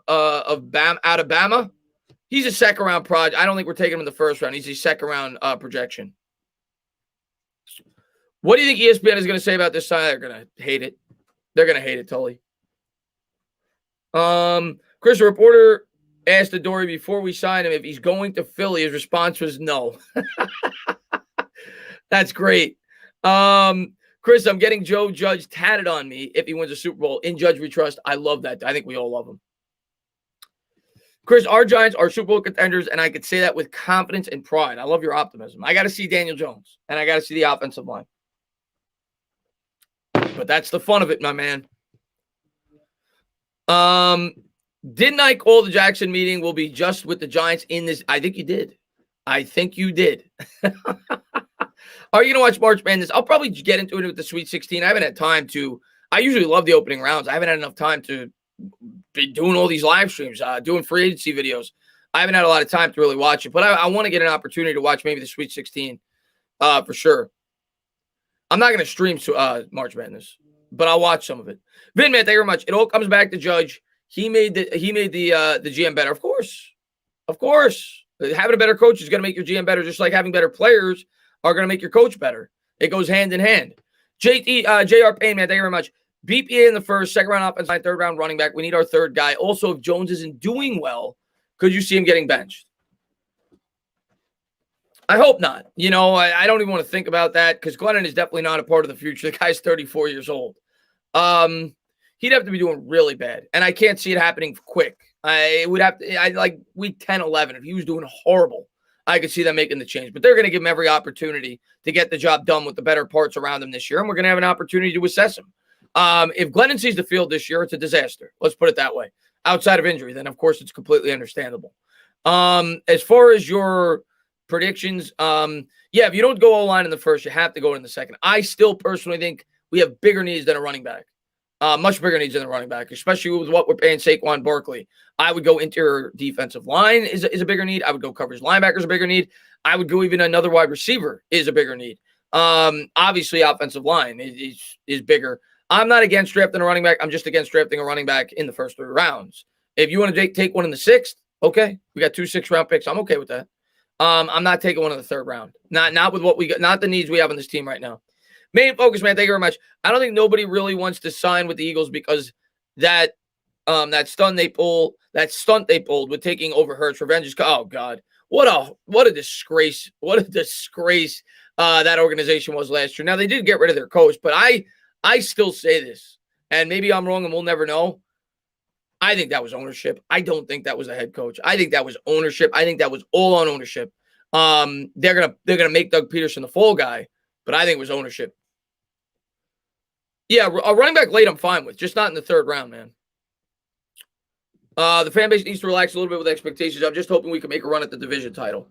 Alabama. He's a second-round project. I don't think we're taking him in the 1st round. He's a second-round projection. What do you think ESPN is going to say about this sign? They're going to hate it. They're going to hate it totally. Chris, a reporter asked Adoree before we signed him if he's going to Philly. His response was no. That's great. Chris, I'm getting Joe Judge tatted on me if he wins a Super Bowl. In Judge we trust. I love that. I think we all love him. Chris, our Giants are Super Bowl contenders, and I could say that with confidence and pride. I love your optimism. I got to see Daniel Jones, and I got to see the offensive line. But that's the fun of it, my man. Didn't I call the Jackson meeting will be just with the Giants in this? I think you did. I think you did. Are you going to watch March Madness? I'll probably get into it with the Sweet 16. I haven't had time to. I usually love the opening rounds. I haven't had enough time to be doing all these live streams, doing free agency videos. I haven't had a lot of time to really watch it, but I want to get an opportunity to watch maybe the Sweet 16 for sure. I'm not going to stream March Madness, but I'll watch some of it. Vin, man, thank you very much. It all comes back to Judge. He made the GM better. Of course. Having a better coach is going to make your GM better, just like having better players are going to make your coach better. It goes hand in hand. JR Payne, man, thank you very much. BPA in the 1st, 2nd round offense line, 3rd round running back. We need our 3rd guy. Also, if Jones isn't doing well, could you see him getting benched? I hope not. I don't even want to think about that because Glennon is definitely not a part of the future. The guy's 34 years old. He'd have to be doing really bad, and I can't see it happening quick. Like week 10, 11. If he was doing horrible, I could see them making the change. But they're going to give him every opportunity to get the job done with the better parts around him this year, and we're going to have an opportunity to assess him. If Glennon sees the field this year, it's a disaster. Let's put it that way. Outside of injury, then, of course, it's completely understandable. As far as your predictions, if you don't go O-line in the 1st, you have to go in the 2nd. I still personally think we have bigger needs than a running back. Much bigger needs than a running back, especially with what we're paying Saquon Barkley. I would go interior defensive line is a bigger need. I would go coverage linebackers a bigger need. I would go even another wide receiver is a bigger need. Obviously, offensive line is bigger. I'm not against drafting a running back. I'm just against drafting a running back in the 1st 3 rounds. If you want to take one in the 6th, okay. We got 2 6-round picks. I'm okay with that. I'm not taking one in the 3rd round. Not with what we got, not the needs we have on this team right now. Main focus, man. Thank you very much. I don't think nobody really wants to sign with the Eagles because that stunt they pulled with taking over Hurts. Revenge is, oh God, what a disgrace. What a disgrace that organization was last year. Now they did get rid of their coach, but I still say this, and maybe I'm wrong and we'll never know. I think that was ownership. I don't think that was the head coach. I think that was ownership. I think that was all on ownership. They're gonna make Doug Peterson the fall guy, but I think it was ownership. Yeah, a running back late I'm fine with, just not in the 3rd round, man. The fan base needs to relax a little bit with expectations. I'm just hoping we can make a run at the division title.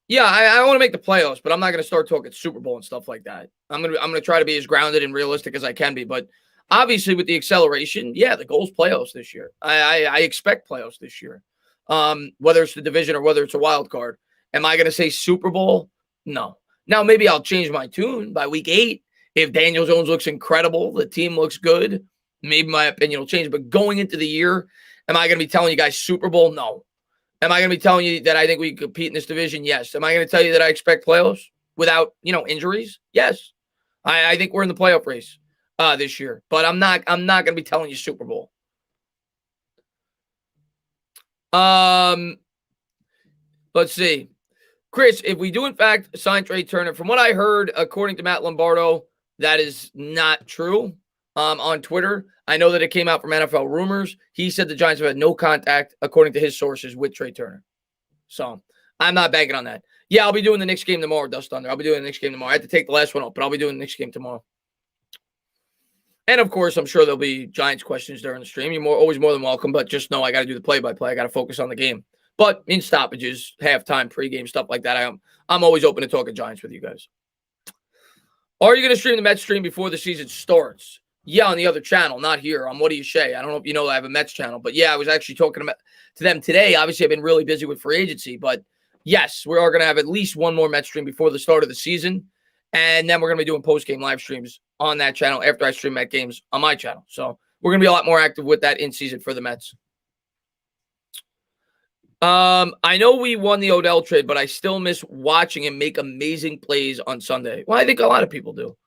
Yeah, I want to make the playoffs, but I'm not going to start talking Super Bowl and stuff like that. I'm gonna try to be as grounded and realistic as I can be. But obviously, with the acceleration, yeah, the goal's playoffs this year. I expect playoffs this year. Whether it's the division or whether it's a wild card. Am I going to say Super Bowl? No. Now maybe I'll change my tune by week 8 if Daniel Jones looks incredible, the team looks good. Maybe my opinion will change. But going into the year, am I going to be telling you guys Super Bowl? No. Am I going to be telling you that I think we can compete in this division? Yes. Am I going to tell you that I expect playoffs without, injuries? Yes. I think we're in the playoff race this year, but I'm not going to be telling you Super Bowl. Let's see. Chris, if we do in fact sign Trey Turner, from what I heard, according to Matt Lombardo, that is not true. On Twitter, I know that it came out from NFL Rumors. He said the Giants have had no contact, according to his sources, with Trey Turner. So I'm not banking on that. Yeah, I'll be doing the next game tomorrow, Dust Thunder. I'll be doing the next game tomorrow. I had to take the last one off, but I'll be doing the next game tomorrow. And of course, I'm sure there'll be Giants questions during the stream. You're always more than welcome, but just know I got to do the play-by-play. I got to focus on the game. But in stoppages, halftime, pregame, stuff like that, I'm always open to talking Giants with you guys. Are you going to stream the Mets stream before the season starts? Yeah, on the other channel, not here. On What Do You Say? I don't know if you know I have a Mets channel, but yeah, I was actually talking to them today. Obviously, I've been really busy with free agency, but yes, we are going to have at least one more Mets stream before the start of the season, and then we're going to be doing post-game live streams on that channel after I stream Met games on my channel. So we're going to be a lot more active with that in season for the Mets. I know we won the Odell trade, but I still miss watching him make amazing plays on Sunday. Well, I think a lot of people do.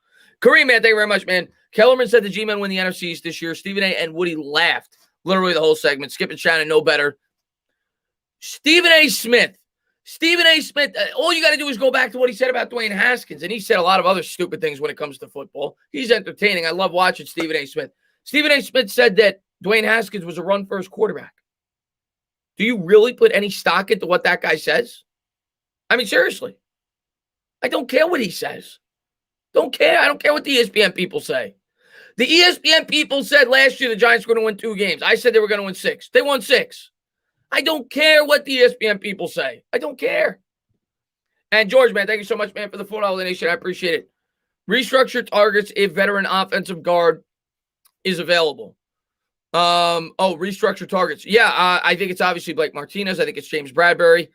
Kareem, man, thank you very much, man. Kellerman said the G-Men win the NFC East this year. Stephen A. and Woody laughed literally the whole segment. Skip and Shannon know better. Stephen A. Smith, all you got to do is go back to what he said about Dwayne Haskins, and he said a lot of other stupid things when it comes to football. He's entertaining. I love watching Stephen A. Smith. Stephen A. Smith said that Dwayne Haskins was a run-first quarterback. Do you really put any stock into what that guy says? I mean, seriously. I don't care what he says. Don't care. I don't care what the ESPN people say. The ESPN people said last year the Giants were going to win 2 games. I said they were going to win 6. They won 6. I don't care what the ESPN people say. I don't care. And George, man, thank you so much, man, for the $4 donation. I appreciate it. Restructure targets if veteran offensive guard is available. Restructure targets. Yeah, I think it's obviously Blake Martinez. I think it's James Bradbury.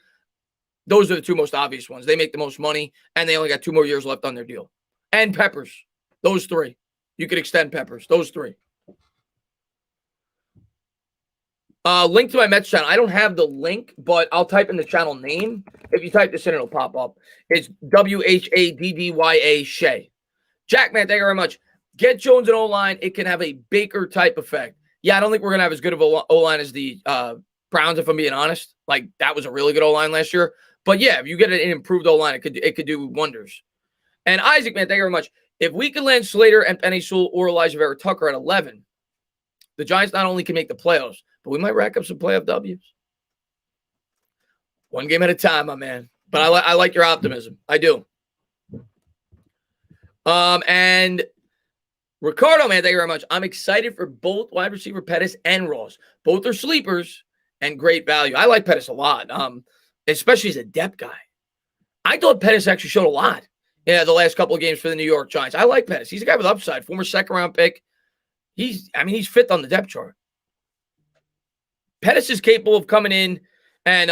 Those are the 2 most obvious ones. They make the most money, and they only got 2 more years left on their deal. And Peppers. Those 3. You could extend Peppers. Those 3. Link to my Mets channel. I don't have the link, but I'll type in the channel name. If you type this in, it'll pop up. It's WHADDYA Shea. Jack, man, thank you very much. Get Jones an O-line. It can have a Baker type effect. Yeah, I don't think we're going to have as good of an O-line as the Browns, if I'm being honest. Like, that was a really good O-line last year. But yeah, if you get an improved O-line, it could do wonders. And Isaac, man, thank you very much. If we can land Slater and Penny Sewell or Elijah Vera Tucker at 11, the Giants not only can make the playoffs, but we might rack up some playoff W's. 1 game at a time, my man. But I like your optimism. I do. And Ricardo, man, thank you very much. I'm excited for both wide receiver Pettis and Ross. Both are sleepers and great value. I like Pettis a lot, especially as a depth guy. I thought Pettis actually showed a lot. Yeah, the last couple of games for the New York Giants. I like Pettis. He's a guy with upside. Former second-round pick. He's fifth on the depth chart. Pettis is capable of coming in and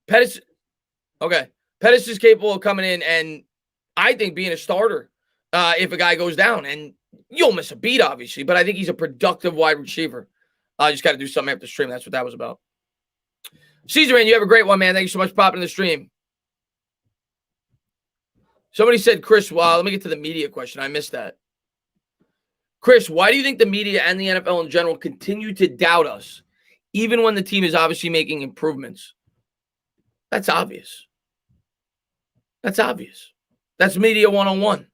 Pettis is capable of coming in and I think being a starter if a guy goes down. And you'll miss a beat, obviously, but I think he's a productive wide receiver. I just got to do something after the stream. That's what that was about. Caesar, man, you have a great one, man. Thank you so much for popping in the stream. Somebody said, Chris, let me get to the media question. I missed that. Chris, why do you think the media and the NFL in general continue to doubt us, even when the team is obviously making improvements? That's obvious. That's obvious. That's media 101.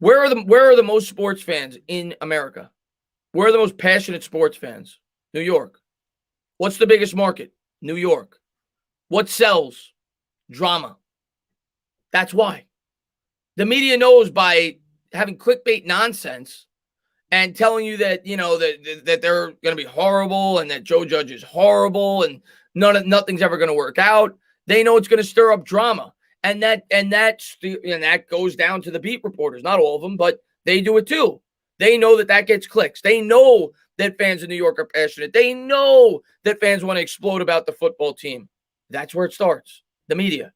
Where are the most sports fans in America? Where are the most passionate sports fans? New York. What's the biggest market? New York. What sells? Drama. That's why. The media knows by having clickbait nonsense and telling you that, that they're going to be horrible and that Joe Judge is horrible and nothing's ever going to work out. They know it's going to stir up drama. And that goes down to the beat reporters. Not all of them, but they do it too. They know that gets clicks. They know that fans in New York are passionate. They know that fans want to explode about the football team. That's where it starts. The media.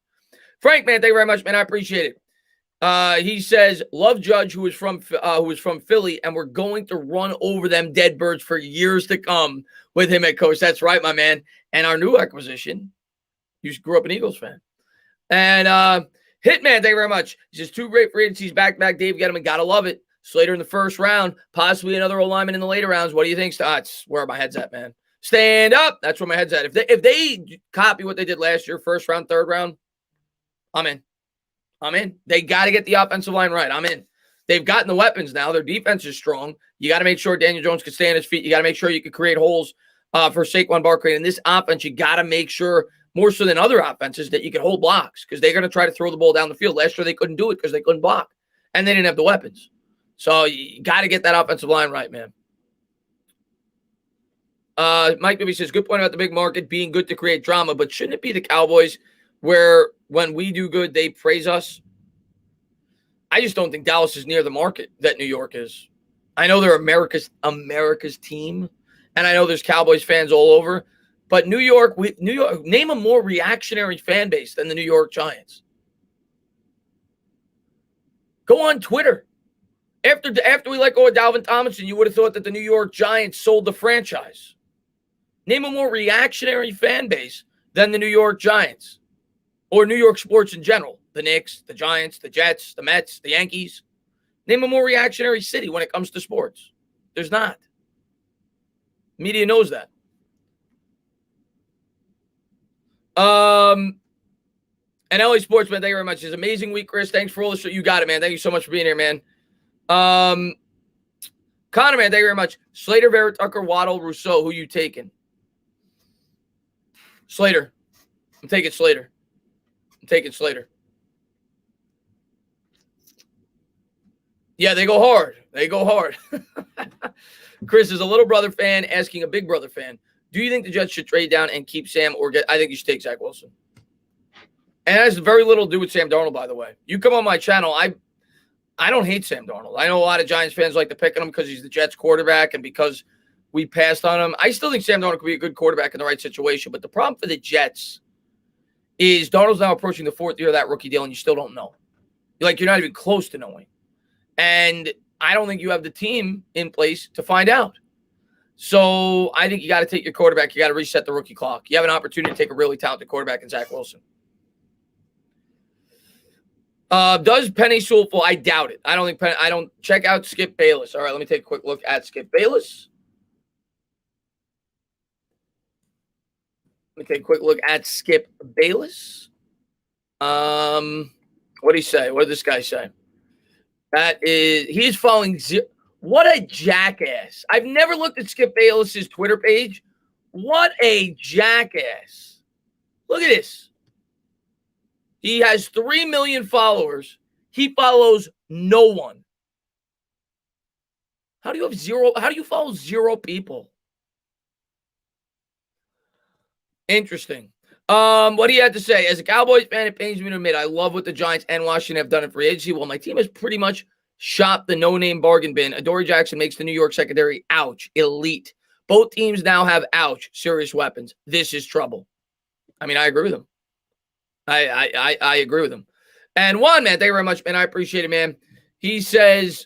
Frank, man, thank you very much, man. I appreciate it. He says, love Judge, who is from Philly, and we're going to run over them dead birds for years to come with him at coach. That's right, my man. And our new acquisition, you grew up an Eagles fan. And Hitman, thank you very much. He says, 2 great free agencies back-to-back. Dave Gettleman, gotta love it. Slater in the first round, possibly another alignment in the later rounds. What do you think? That's where my head's at, man. Stand up. That's where my head's at. If they copy what they did last year, first round, third round, I'm in. They got to get the offensive line right. I'm in. They've gotten the weapons now. Their defense is strong. You got to make sure Daniel Jones can stay on his feet. You got to make sure you can create holes for Saquon Barkley. In this offense, you got to make sure, more so than other offenses, that you can hold blocks because they're going to try to throw the ball down the field. Last year, they couldn't do it because they couldn't block, and they didn't have the weapons. So you got to get that offensive line right, man. Mike Bibby says, good point about the big market being good to create drama, but shouldn't it be the Cowboys where when we do good, they praise us? I just don't think Dallas is near the market that New York is. I know they're America's team, and I know there's Cowboys fans all over, but New York, name a more reactionary fan base than the New York Giants. Go on Twitter. After we let go of Dalvin Tomlinson, you would have thought that the New York Giants sold the franchise. Name a more reactionary fan base than the New York Giants or New York sports in general. The Knicks, the Giants, the Jets, the Mets, the Yankees. Name a more reactionary city when it comes to sports. There's not. Media knows that. And LA Sportsman, thank you very much. It's an amazing week, Chris. Thanks for all this. You got it, man. Thank you so much for being here, man. Connor, man, thank you very much. Slater, Vera, Tucker, Waddle, Rousseau. Who you taking? Slater. I'm taking Slater. Yeah, they go hard. Chris is a little brother fan asking a big brother fan. Do you think the Jets should trade down and keep Sam or I think you should take Zach Wilson. And that has very little to do with Sam Darnold, by the way. You come on my channel, I don't hate Sam Darnold. I know a lot of Giants fans like to pick on him because he's the Jets quarterback and because we passed on him. I still think Sam Darnold could be a good quarterback in the right situation. But the problem for the Jets is Darnold's now approaching the 4th year of that rookie deal, and you still don't know. You're not even close to knowing. And I don't think you have the team in place to find out. So I think you got to take your quarterback. You got to reset the rookie clock. You have an opportunity to take a really talented quarterback in Zach Wilson. Does Penny Sewell fall? I doubt it. I don't check out Skip Bayless. All right, let me take a quick look at Skip Bayless. What did he say? What did this guy say? He's following what a jackass. I've never looked at Skip Bayless's Twitter page. What a jackass. Look at this. He has 3 million followers. He follows no one. How do you follow 0 people? Interesting. What he had to say. As a Cowboys fan, it pains me to admit I love what the Giants and Washington have done in free agency. Well, my team has pretty much shopped the no-name bargain bin. Adoree Jackson makes the New York secondary, ouch, elite. Both teams now have, ouch, serious weapons. This is trouble. I mean, I agree with him. I agree with him. And Juan, man, thank you very much, man. I appreciate it, man. He says,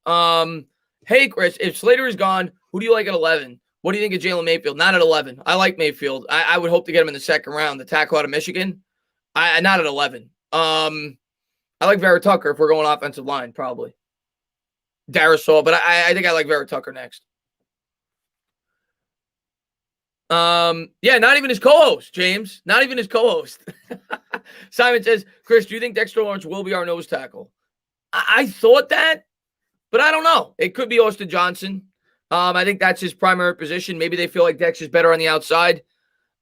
hey, Chris, if Slater is gone, who do you like at 11? What do you think of Jalen Mayfield? Not at 11. I like Mayfield. I would hope to get him in the second round, the tackle out of Michigan. Not at 11. I like Vera Tucker if we're going offensive line, probably. Darisaw, but I think I like Vera Tucker next. Yeah, not even his co-host, James. Not even his co-host. Simon says, Chris, do you think Dexter Lawrence will be our nose tackle? I thought that, but I don't know. It could be Austin Johnson. I think that's his primary position. Maybe they feel like Dex is better on the outside.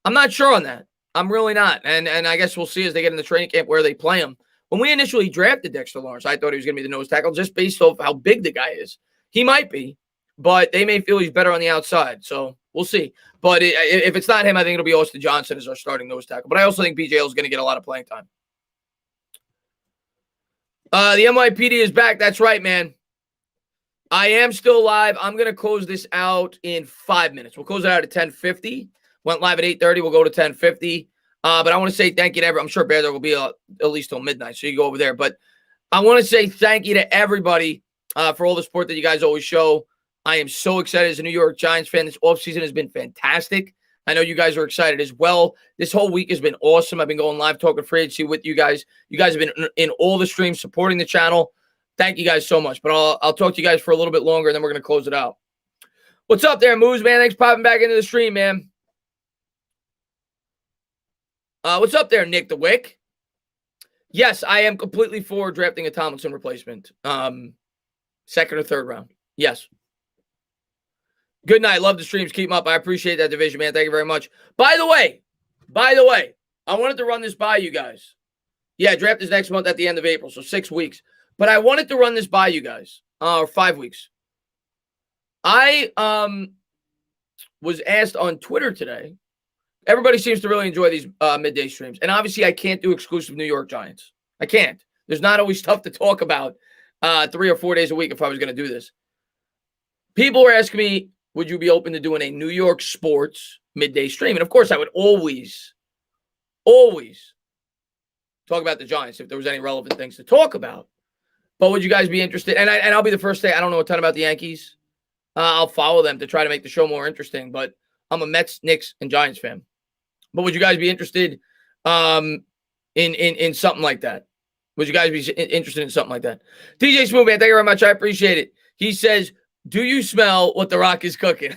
I'm not sure on that. I'm really not. And I guess we'll see as they get in the training camp where they play him. When we initially drafted Dexter Lawrence, I thought he was going to be the nose tackle just based off how big the guy is. He might be, but they may feel he's better on the outside. So we'll see. But if it's not him, I think it'll be Austin Johnson as our starting nose tackle. But I also think BJ Hill is going to get a lot of playing time. The NYPD is back. That's right, man. I am still live. I'm going to close this out in 5 minutes. We'll close it out at 10:50. Went live at 8:30. We'll go to 10:50. But I want to say thank you to everyone. I'm sure Bear will be at least till midnight, so you go over there. But I want to say thank you to everybody for all the support that you guys always show. I am so excited as a New York Giants fan. This offseason has been fantastic. I know you guys are excited as well. This whole week has been awesome. I've been going live talking free agency with you guys. You guys have been in all the streams supporting the channel. Thank you guys so much. But I'll talk to you guys for a little bit longer, and then we're going to close it out. What's up there, Moves, man? Thanks for popping back into the stream, man. What's up there, Nick the Wick? Yes, I am completely for drafting a Tomlinson replacement. Second or third round. Yes. Good night. Love the streams. Keep them up. I appreciate that division, man. Thank you very much. By the way, I wanted to run this by you guys. Yeah, draft is next month at the end of April, so 6 weeks. But I wanted to run this by you guys, or 5 weeks. I was asked on Twitter today. Everybody seems to really enjoy these midday streams. And obviously, I can't do exclusive New York Giants. I can't. There's not always stuff to talk about 3 or 4 days a week if I was going to do this. People were asking me, would you be open to doing a New York sports midday stream? And of course, I would always talk about the Giants if there was any relevant things to talk about. But would you guys be interested? And I'll be the first to say I don't know a ton about the Yankees. I'll follow them to try to make the show more interesting. But I'm a Mets, Knicks, and Giants fan. But would you guys be interested in something like that? Would you guys be interested in something like that? DJ Smooth, man, thank you very much. I appreciate it. He says, do you smell what The Rock is cooking?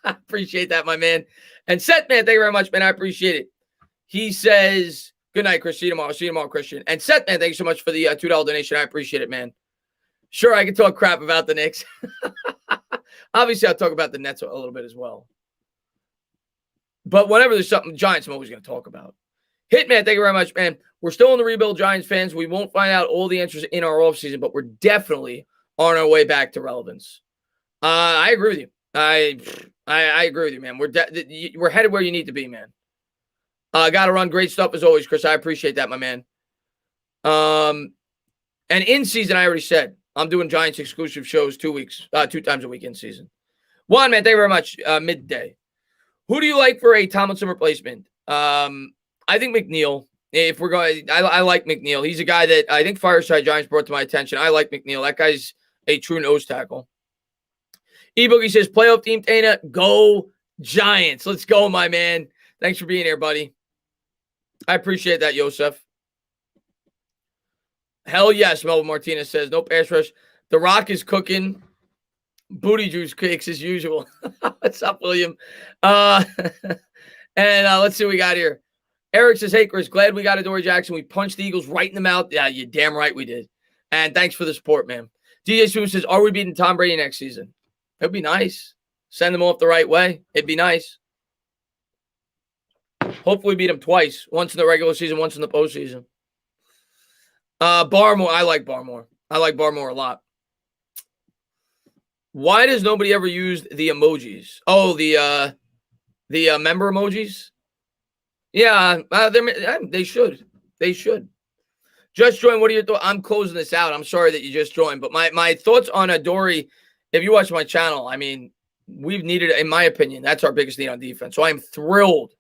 I appreciate that, my man. And Seth, man, thank you very much, man. I appreciate it. He says, good night, Chris. See you tomorrow. See you tomorrow, Christian. And Seth, man, thank you so much for the $2 donation. I appreciate it, man. Sure, I can talk crap about the Knicks. Obviously, I'll talk about the Nets a little bit as well. But whenever there's something Giants, I'm always going to talk about. Hitman, thank you very much, man. We're still in the rebuild, Giants fans. We won't find out all the answers in our offseason, but we're definitely on our way back to relevance. I agree with you. I agree with you, man. We're headed where you need to be, man. Got to run. Great stuff as always, Chris. I appreciate that, my man. And in season, I already said I'm doing Giants exclusive shows 2 times a week in season. Juan, man, thank you very much. Midday. Who do you like for a Tomlinson replacement? I think McNeil. If we're going, I like McNeil. He's a guy that I think Fireside Giants brought to my attention. I like McNeil. That guy's a true nose tackle. E-Boogie says, playoff team, Dana, go Giants. Let's go, my man. Thanks for being here, buddy. I appreciate that, Yosef. Hell yes, Melvin Martinez says, no pass rush. The Rock is cooking. Booty juice cakes as usual. What's up, William? And let's see what we got here. Eric says, hey, Chris, glad we got Adoree Jackson. We punched the Eagles right in the mouth. Yeah, you're damn right we did. And thanks for the support, man. DJ Smooth says, are we beating Tom Brady next season? It'd be nice. Send them off the right way. It'd be nice. Hopefully beat him twice. Once in the regular season, once in the postseason. Barmore. I like Barmore. I like Barmore a lot. Why does nobody ever use the emojis? Oh, the member emojis? Yeah, they should. They should. Just join. What are your thoughts? I'm closing this out. I'm sorry that you just joined. But my thoughts on Adoree, if you watch my channel, I mean, we've needed, in my opinion, that's our biggest need on defense. So I'm thrilled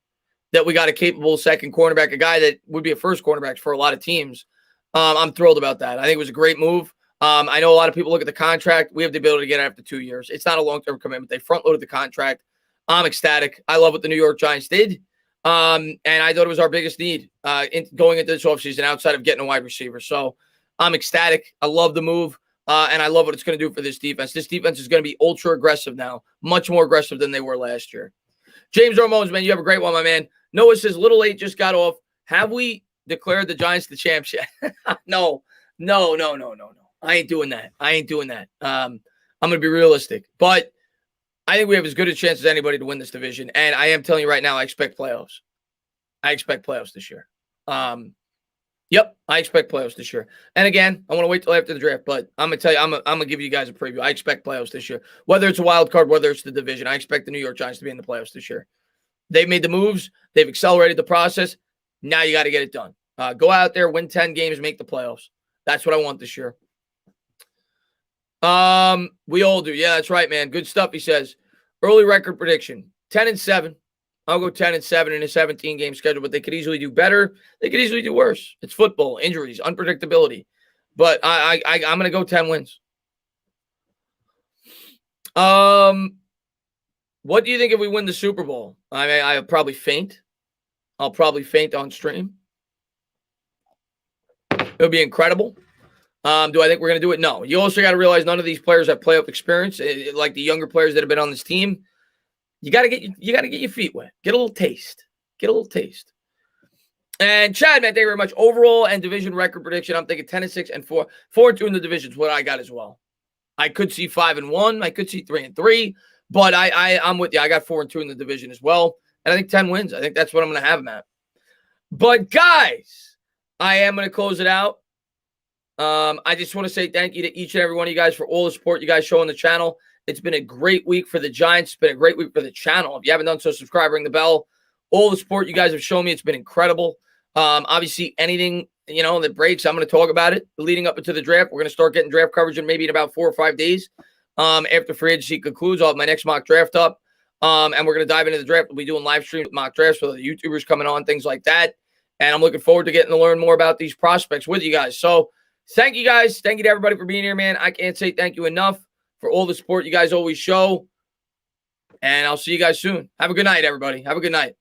that we got a capable second cornerback, a guy that would be a first cornerback for a lot of teams. I'm thrilled about that. I think it was a great move. I know a lot of people look at the contract. We have the ability to get it after 2 years. It's not a long-term commitment. They front-loaded the contract. I'm ecstatic. I love what the New York Giants did. And I thought it was our biggest need going into this offseason outside of getting a wide receiver. So I'm ecstatic. I love the move. And I love what it's going to do for this defense. This defense is going to be ultra aggressive now, much more aggressive than they were last year. James Ramones, man, you have a great one, my man. Noah says, Little 8 just got off. Have we declared the Giants the champs yet? No. I ain't doing that. I'm going to be realistic. But I think we have as good a chance as anybody to win this division. And I am telling you right now, I expect playoffs. I expect playoffs this year. Yep, I expect playoffs this year. And again, I want to wait till after the draft, but I'm going to tell you, I'm going to give you guys a preview. I expect playoffs this year. Whether it's a wild card, whether it's the division, I expect the New York Giants to be in the playoffs this year. They've made the moves. They've accelerated the process. Now you got to get it done. Go out there, win 10 games, make the playoffs. That's what I want this year. We all do. Yeah, that's right, man. Good stuff, he says. Early record prediction, 10-7. I'll go 10-7 in a 17-game schedule, but they could easily do better. They could easily do worse. It's football, injuries, unpredictability. But I'm going to go 10 wins. What do you think if we win the Super Bowl? I'll probably faint. I'll probably faint on stream. It'll be incredible. Do I think we're going to do it? No. You also got to realize none of these players have playoff experience, like the younger players that have been on this team. You got to get your feet wet. Get a little taste. And Chad, man, thank you very much. Overall and division record prediction, I'm thinking 10-6 and 4. 4-2 in the division is what I got as well. I could see 5-1. I could see 3-3. But I'm with you. I got 4-2 in the division as well. And I think 10 wins. I think that's what I'm going to have them at. But, guys, I am going to close it out. I just want to say thank you to each and every one of you guys for all the support you guys show on the channel. It's been a great week for the Giants. It's been a great week for the channel. If you haven't done so, subscribe, ring the bell. All the support you guys have shown me, it's been incredible. Obviously, anything, that breaks, I'm going to talk about it. Leading up into the draft, we're going to start getting draft coverage in maybe in about 4 or 5 days. After free agency concludes, I'll have my next mock draft up. And we're going to dive into the draft. We'll be doing live stream mock drafts for the YouTubers coming on, things like that. And I'm looking forward to getting to learn more about these prospects with you guys. So thank you guys. Thank you to everybody for being here, man. I can't say thank you enough for all the support you guys always show. And I'll see you guys soon. Have a good night, everybody. Have a good night.